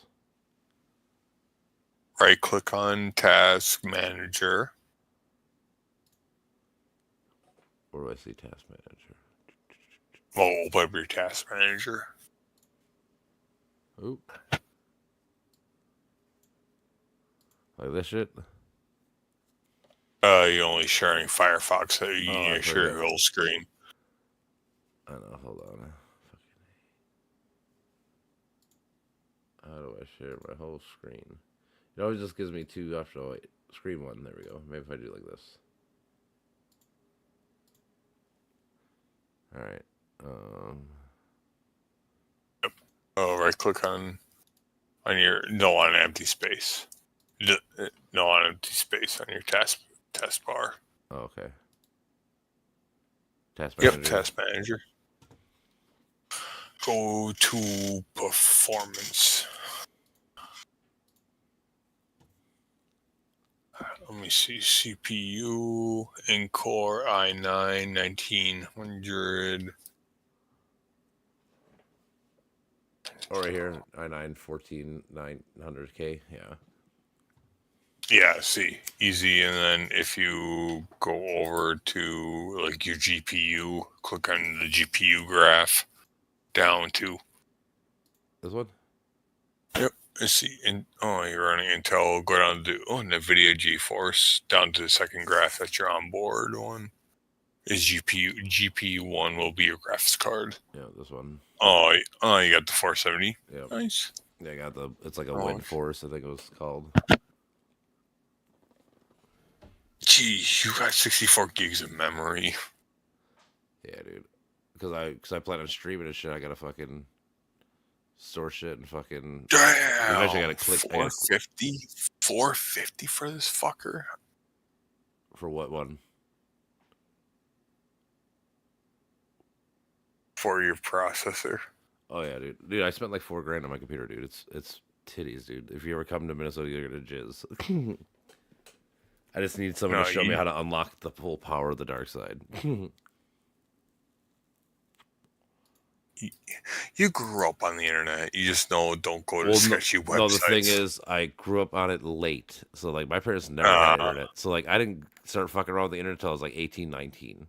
Right click on task manager. Where do I see task manager? Well, open up your task manager. Oop. Like this shit? You're only sharing Firefox, so you need to share your whole screen. I know, hold on. How do I share my whole screen? It always just gives me two optional. Wait, screen one, there we go. Maybe if I do like this. Alright. Yep. Oh, right click on your no on empty space. No on empty space on your taskbar. Oh, okay. Task manager. Yep, task manager. Go to performance. Let me see. CPU and Core i9 1900. Oh, right here. i9 14900K. Yeah. Yeah, see, easy. And then if you go over to like your GPU, click on the GPU graph down to this one. Yep. Let's see. You're running Intel. Go down to NVIDIA GeForce down to the second graph that you're on board on. Is GPU 1 will be your graphics card. Yeah, this one. Oh, you got the 470. Yep. Nice. Yeah, I got it's like a WindForce, I think it was called. Geez, you got 64 gigs of memory. Yeah, dude. Because I plan on streaming and shit. I gotta fucking store shit and fucking. Damn. Eventually, I gotta click. 450 for this fucker. For what one? For your processor. Oh yeah, dude. I spent like $4,000 on my computer, dude. It's titties, dude. If you ever come to Minnesota, you're gonna jizz. I just need someone to show me how to unlock the full power of the dark side. You grew up on the internet. You just know don't go to sketchy websites. No, the thing is, I grew up on it late. So, like, my parents never had internet. So, like, I didn't start fucking around with the internet until I was, like, 18, 19.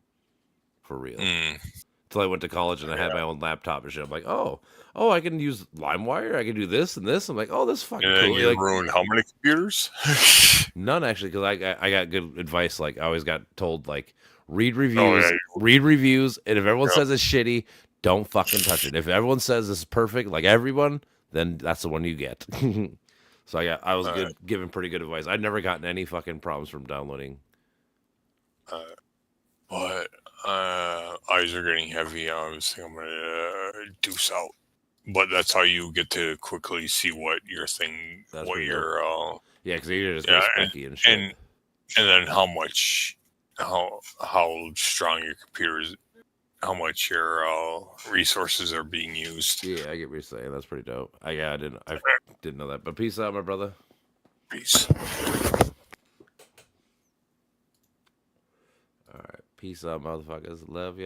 For real. Until I went to college and I had my own laptop and shit. I'm like, oh, I can use LimeWire. I can do this and this. I'm like, oh, this is fucking cool. You ruined how many computers? None, actually, because I got good advice. Like, I always got told, like, read reviews, and if everyone says it's shitty, don't fucking touch it. If everyone says this is perfect, like everyone, then that's the one you get. So I was given pretty good advice. I'd never gotten any fucking problems from downloading. But eyes are getting heavy. I was thinking I'm gonna deuce out. But that's how you get to quickly see what your thing, that's what your yeah, because you're just specky and shit. And then how strong your computer is. how much your resources are being used. Yeah, I get what you're saying. That's pretty dope. I didn't know that. But peace out, my brother. Peace. All right, peace out, motherfuckers. Love you.